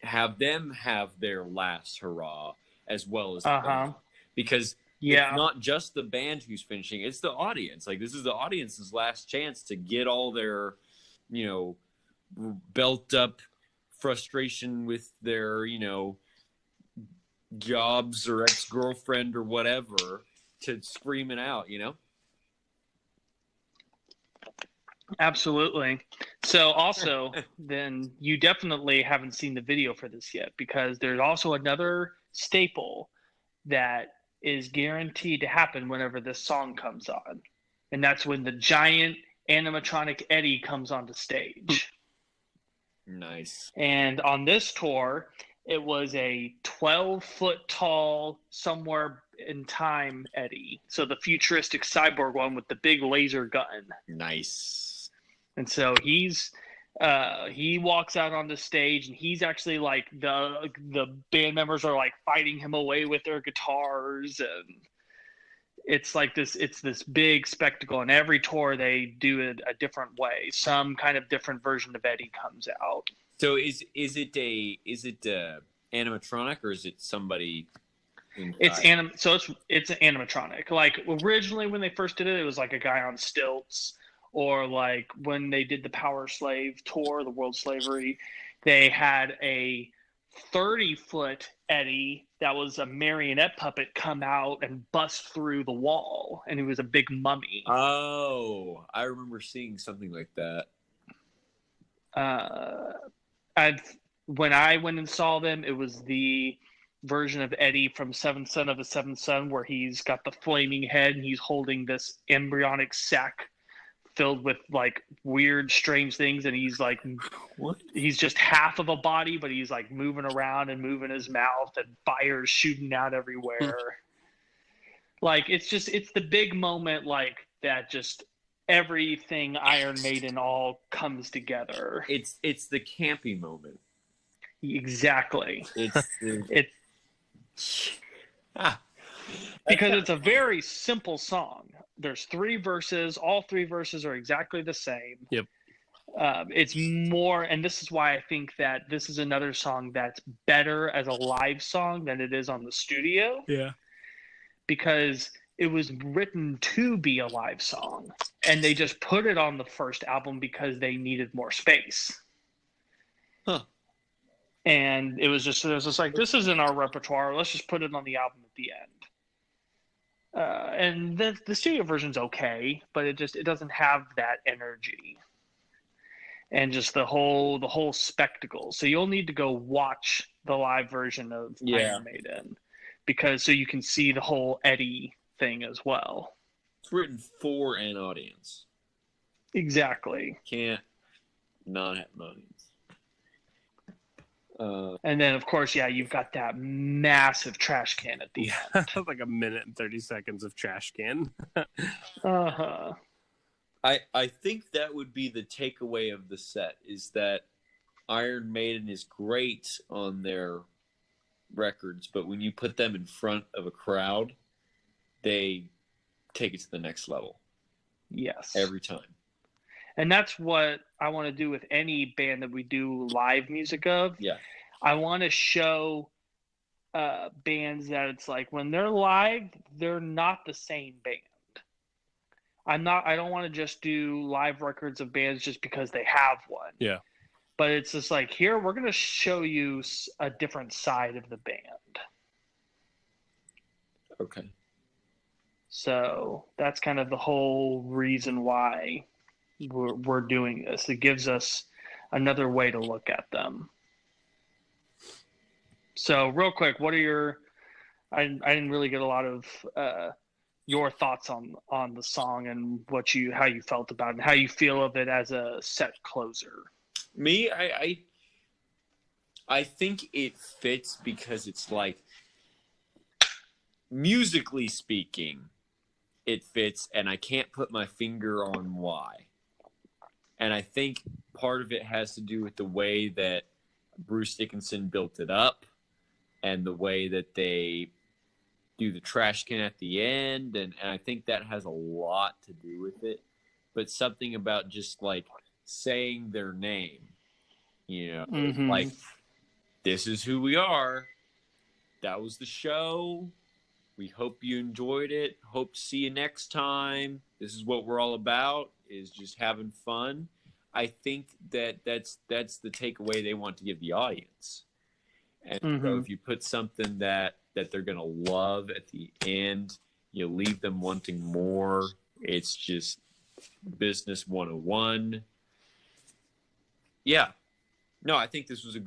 have them have their last hurrah as well as the band. Because it's not just the band who's finishing, it's the audience. Like, this is the audience's last chance to get all their, belt up frustration with their, jobs or ex-girlfriend or whatever to scream it out, Absolutely. So also, then you definitely haven't seen the video for this yet, because there's also another staple that is guaranteed to happen whenever this song comes on. And that's when the giant animatronic Eddie comes onto stage. Nice. And on this tour, it was a 12-foot tall, somewhere in time Eddie. So the futuristic cyborg one with the big laser gun. Nice. And so he walks out on the stage, and he's actually like the band members are like fighting him away with their guitars, and it's like this big spectacle. And every tour they do it a different way. Some kind of different version of Eddie comes out. So is it animatronic, or is it somebody inside? It's an animatronic. Like, originally when they first did it, it was like a guy on stilts. Or like when they did the Power Slave tour, the World Slavery, they had a 30-foot Eddie that was a marionette puppet come out and bust through the wall, and he was a big mummy. Oh, I remember seeing something like that. When I went and saw them, it was the version of Eddie from Seventh Son of the Seventh Son, where he's got the flaming head and he's holding this embryonic sack filled with like weird, strange things, and he's like, what? He's just half of a body, but he's like moving around and moving his mouth, and fire's shooting out everywhere. Like, it's the big moment like that. Just everything Iron Maiden all comes together. It's the campy moment. Exactly. It's because it's a very simple song. There's 3 verses. All 3 verses are exactly the same. Yep. It's more, and this is why I think that this is another song that's better as a live song than it is on the studio. Yeah. Because it was written to be a live song, and they just put it on the first album because they needed more space. Huh. And it was just like, this isn't our repertoire. Let's just put it on the album at the end. And the studio version's okay, but it doesn't have that energy and just the whole spectacle. So you'll need to go watch the live version of Iron Maiden, because so you can see the whole Eddie thing as well. It's written for an audience. Exactly. Can't not have an audience. And then, of course, you've got that massive trash can at the end. Like a minute and 30 seconds of trash can. Uh-huh. I think that would be the takeaway of the set, is that Iron Maiden is great on their records, but when you put them in front of a crowd, they take it to the next level. Yes. Every time. And that's what I want to do with any band that we do live music of. Yeah. I want to show bands that it's like when they're live, they're not the same band. I don't want to just do live records of bands just because they have one. Yeah. But it's just like, here, we're going to show you a different side of the band. Okay. So that's kind of the whole reason why we're doing this. It gives us another way to look at them. So real quick, what are your? I didn't really get a lot of your thoughts on the song and how you felt about it and how you feel of it as a set closer. Me, I think it fits because it's like, musically speaking, it fits, and I can't put my finger on why. And I think part of it has to do with the way that Bruce Dickinson built it up and the way that they do the trash can at the end. And I think that has a lot to do with it. But something about just like saying their name, like, this is who we are. That was the show. We hope you enjoyed it. Hope to see you next time. This is what we're all about, is just having fun. I think that's the takeaway they want to give the audience. And so if you put something that they're going to love at the end, you leave them wanting more. It's just business 101. Yeah. No, I think this was a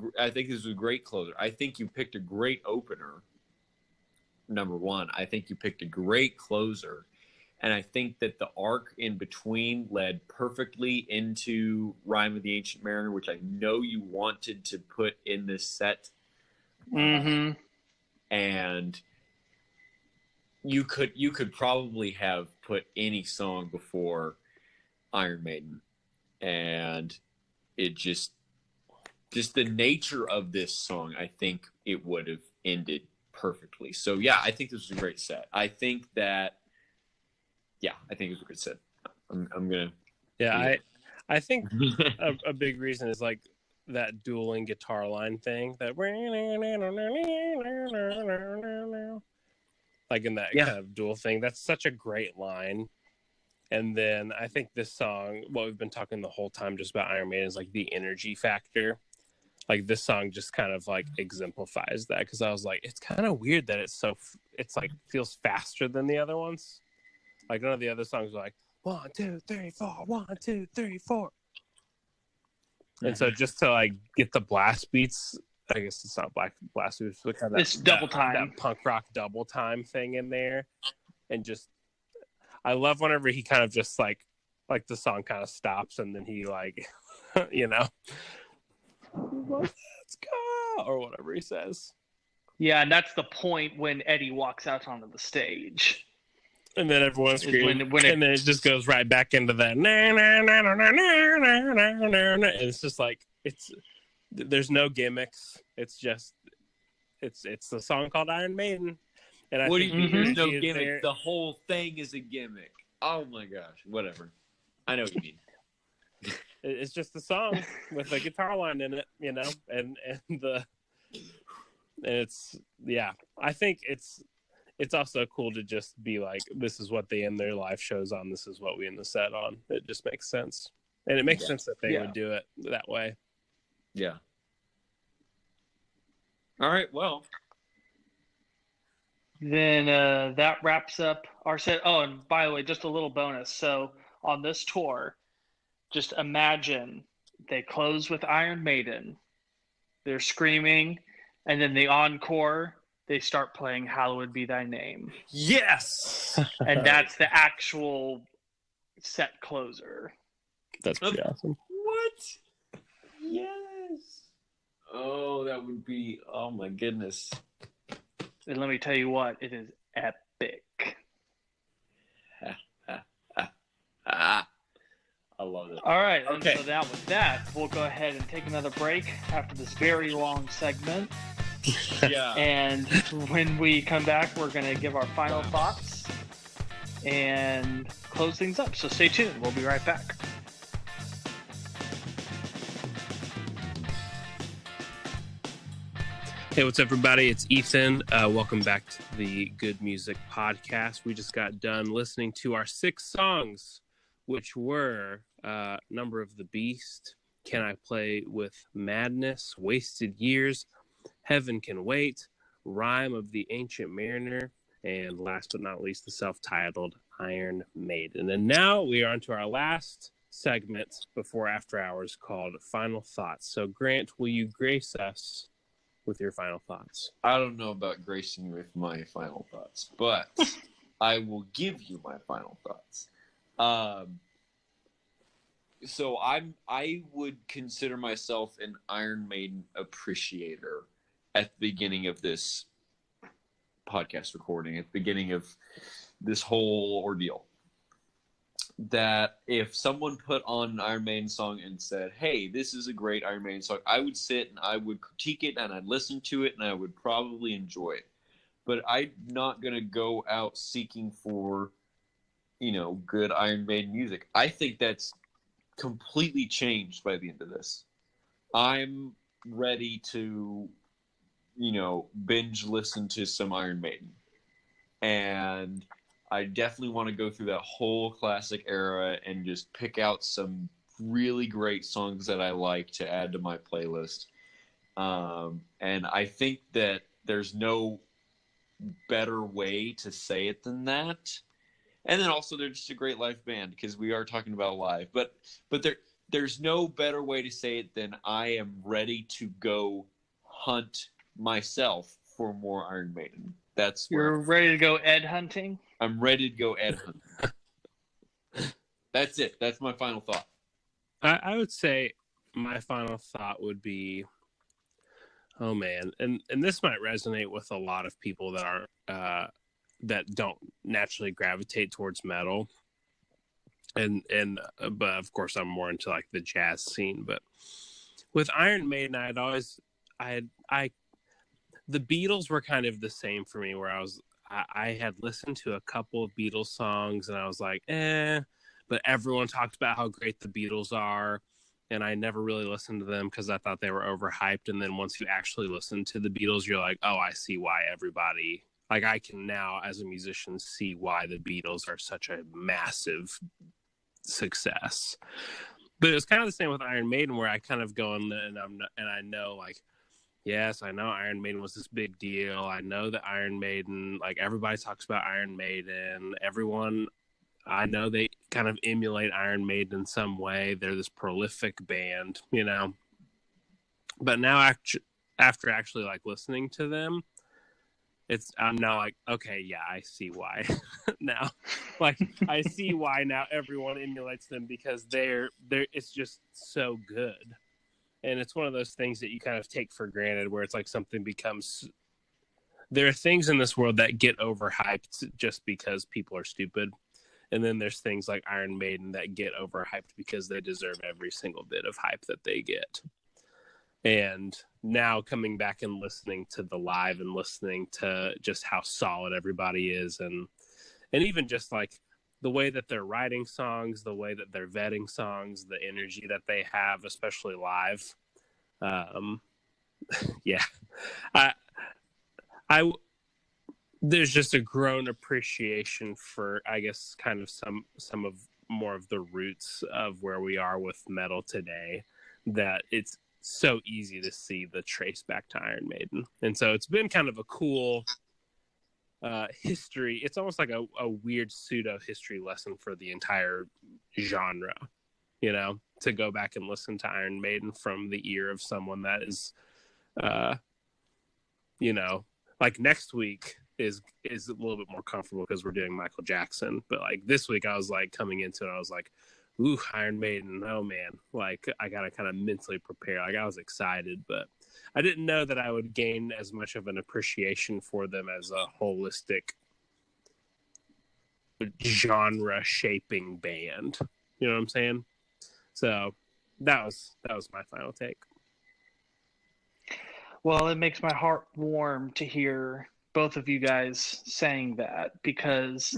great closer. I think you picked a great opener. Number one, I think you picked a great closer. And I think that the arc in between led perfectly into Rime of the Ancient Mariner, which I know you wanted to put in this set. And you could probably have put any song before Iron Maiden. And it just the nature of this song, I think it would have ended perfectly. So yeah, I think this was a great set. I think it was a good set. I'm gonna. Yeah, I think a big reason is like that dueling guitar line thing, that like in that kind of dual thing. That's such a great line. And then I think this song, what we've been talking the whole time just about Iron Maiden, is like the energy factor. Like this song just kind of like exemplifies that, because I was like, it's kind of weird that it's like feels faster than the other ones. Like none of the other songs are like 1, 2, 3, 4, 1, 2, 3, 4. And so just to like get the blast beats, I guess it's not blast beats, but kind of it's double time, that punk rock double time thing in there, and just I love whenever he kind of just like the song kind of stops and then he like let's go, or whatever he says. Yeah, and that's the point when Eddie walks out onto the stage. And then everyone's screaming, and then it just goes right back into that. And it's just like there's no gimmicks. It's just it's the song called Iron Maiden. And I what do think you mean there's no gimmick? There. The whole thing is a gimmick. Oh my gosh, whatever. I know what you mean. It's just a song with a guitar line in it, you know, and it's, yeah, I think it's also cool to just be like, this is what they end their live shows on. This is what we end the set on. It just makes sense. And it makes sense that they would do it that way. Yeah. All right. Well, then that wraps up our set. Oh, and by the way, just a little bonus. So on this tour, just imagine they close with Iron Maiden. They're screaming, and then the encore, they start playing "Hallowed Be Thy Name." yes. And that's the actual set closer. That's pretty awesome. What? Yes. Oh, that would be. Oh my goodness. And let me tell you what, it is epic. I love it. All right, Okay. and so now with that, we'll go ahead and take another break after this very long segment. Yeah. And when we come back, we're going to give our final thoughts and close things up. So stay tuned. We'll be right back. Hey, what's up, everybody? It's Ethan. Welcome back to the Good Music Podcast. We just got done listening to our 6 songs, which were Number of the Beast, Can I Play with Madness, Wasted Years, Heaven Can Wait, Rhyme of the Ancient Mariner, and last but not least, the self-titled Iron Maiden. And now we are on to our last segment before After Hours called Final Thoughts. So, Grant, will you grace us with your final thoughts? I don't know about gracing you with my final thoughts, but I will give you my final thoughts. So I would consider myself an Iron Maiden appreciator at the beginning of this podcast recording, at the beginning of this whole ordeal. That if someone put on an Iron Maiden song and said, hey, this is a great Iron Maiden song, I would sit and I would critique it and I'd listen to it and I would probably enjoy it. But I'm not going to go out seeking for, good Iron Maiden music. I think that's completely changed by the end of this. I'm ready to, binge listen to some Iron Maiden. And I definitely want to go through that whole classic era and just pick out some really great songs that I like to add to my playlist. And I think that there's no better way to say it than that. And then also they're just a great live band because we are talking about live. But there's no better way to say it than I am ready to go hunt myself for more Iron Maiden. That's You're ready to go Ed hunting? I'm ready to go Ed hunting. That's it. That's my final thought. I would say my final thought would be, oh man, and this might resonate with a lot of people that are that don't naturally gravitate towards metal, and but of course I'm more into like the jazz scene. But with Iron Maiden, the Beatles were kind of the same for me, where I had listened to a couple of Beatles songs and I was like, but everyone talked about how great the Beatles are. And I never really listened to them because I thought they were overhyped. And then once you actually listen to the Beatles, you're like, oh, I see why everybody, like I can now as a musician see why the Beatles are such a massive success. But it was kind of the same with Iron Maiden, where I kind of go and I know, like, yes, I know Iron Maiden was this big deal. I know that Iron Maiden, like everybody talks about Iron Maiden. Everyone, I know they kind of emulate Iron Maiden in some way. They're this prolific band, But now, after actually like listening to them, I'm now like, okay, yeah, I see why now. Like, I see why now everyone emulates them because they're it's just so good. And it's one of those things that you kind of take for granted, where it's like something becomes. There are things in this world that get overhyped just because people are stupid. And then there's things like Iron Maiden that get overhyped because they deserve every single bit of hype that they get. And now coming back and listening to the live and listening to just how solid everybody is, and even just like the way that they're writing songs, the way that they're vetting songs, the energy that they have, especially live. Yeah, I there's just a grown appreciation for, I guess, kind of some of more of the roots of where we are with metal today, that it's so easy to see the trace back to Iron Maiden. And so it's been kind of a cool history. It's almost like a weird pseudo history lesson for the entire genre, to go back and listen to Iron Maiden from the ear of someone that is, like next week is a little bit more comfortable because we're doing Michael Jackson. But like this week I was like coming into it, I was like, ooh, Iron Maiden, oh man, like I gotta kind of mentally prepare. Like I was excited, but I didn't know that I would gain as much of an appreciation for them as a holistic genre shaping band. You know what I'm saying? So that was my final take. Well, it makes my heart warm to hear both of you guys saying that, because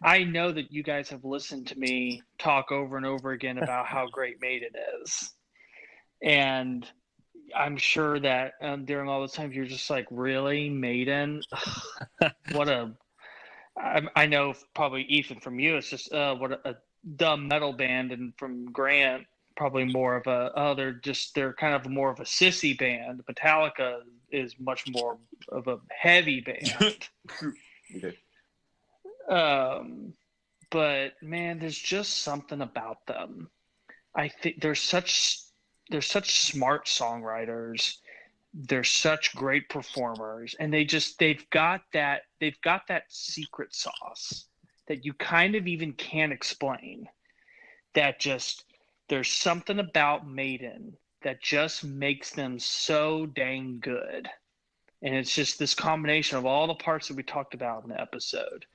I know that you guys have listened to me talk over and over again about how great Maiden is. And I'm sure that during all those times you're just like, really, Maiden? I know probably Ethan, from you, it's just what a dumb metal band, and from Grant, probably more of they're kind of more of a sissy band. Metallica is much more of a heavy band. Okay. But man, there's just something about them. I think they're such smart songwriters. They're such great performers, and they've got that secret sauce that you kind of even can't explain. That just, there's something about Maiden that just makes them so dang good. And it's just this combination of all the parts that we talked about in the episode.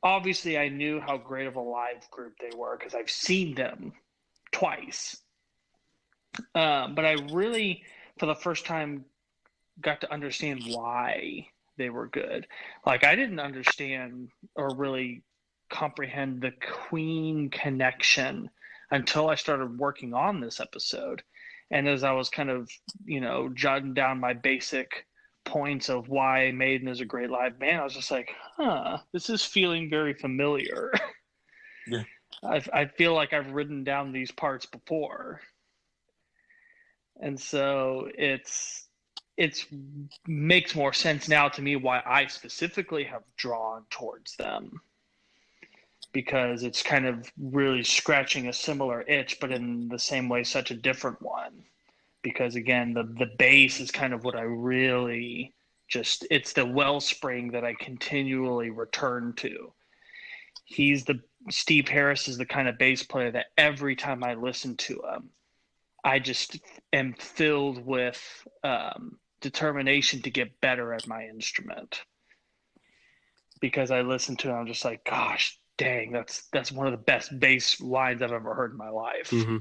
Obviously, I knew how great of a live group they were because I've seen them twice. But I really, for the first time, got to understand why they were good. Like, I didn't understand or really comprehend the Queen connection until I started working on this episode. And as I was kind of, jotting down my basic points of why Maiden is a great live band, I was just like, this is feeling very familiar. Yeah. I feel like I've written down these parts before. And so it's makes more sense now to me why I specifically have drawn towards them, because it's kind of really scratching a similar itch, but in the same way, such a different one. Because again, the bass is kind of what I really it's the wellspring that I continually return to. Steve Harris is the kind of bass player that every time I listen to him, I just am filled with determination to get better at my instrument. Because I listen to it, I'm just like, gosh, dang, that's one of the best bass lines I've ever heard in my life. Mm-hmm.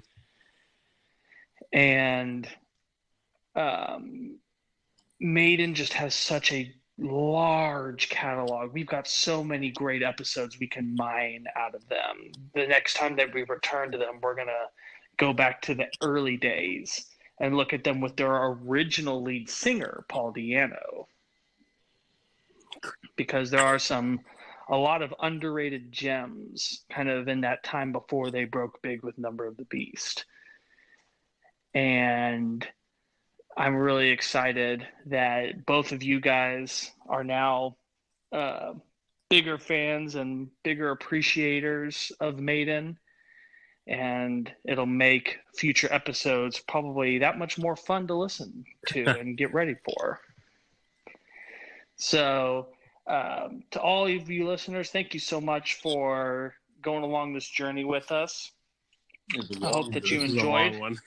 And Maiden just has such a large catalog. We've got so many great episodes we can mine out of them. The next time that we return to them, we're going to go back to the early days and look at them with their original lead singer, Paul Di'Anno. Because there are a lot of underrated gems kind of in that time before they broke big with Number of the Beast. And I'm really excited that both of you guys are now bigger fans and bigger appreciators of Maiden. And it'll make future episodes probably that much more fun to listen to and get ready for. So to all of you listeners, thank you so much for going along this journey with us. I hope that you enjoyed. A long one.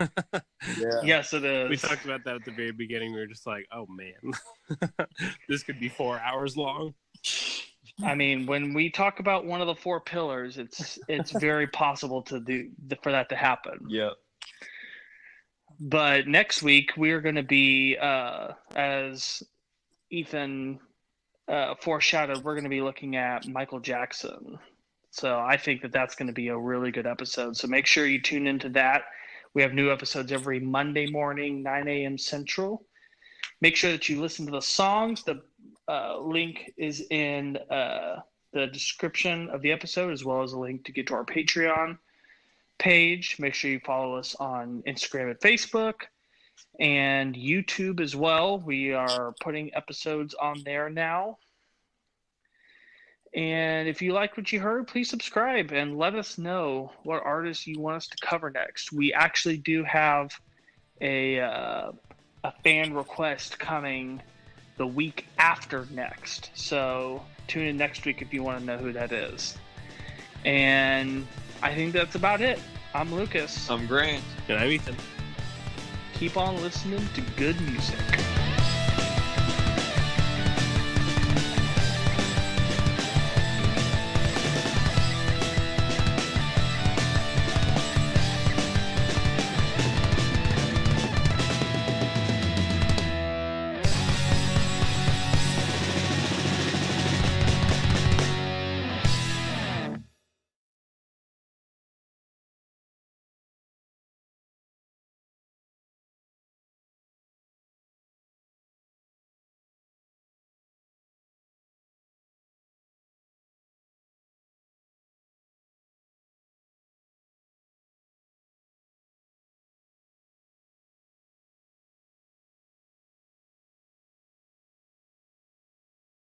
Yeah. Yes, it is. We talked about that at the very beginning. We were just like, oh man, this could be 4 hours long. I mean, when we talk about one of the four pillars, it's very possible for that to happen. Yeah. But next week we're going to be, as Ethan foreshadowed, we're going to be looking at Michael Jackson. So I think that that's going to be a really good episode. So make sure you tune into that. We have new episodes every Monday morning, 9 a.m. Central. Make sure that you listen to the songs. The link is in the description of the episode, as well as a link to get to our Patreon page. Make sure you follow us on Instagram and Facebook and YouTube as well. We are putting episodes on there now. And if you like what you heard, please subscribe and let us know what artists you want us to cover next. We actually do have a fan request coming the week after next. So tune in next week if you want to know who that is. And I think that's about it. I'm Lucas. I'm Grant. And I'm Ethan. Keep on listening to good music.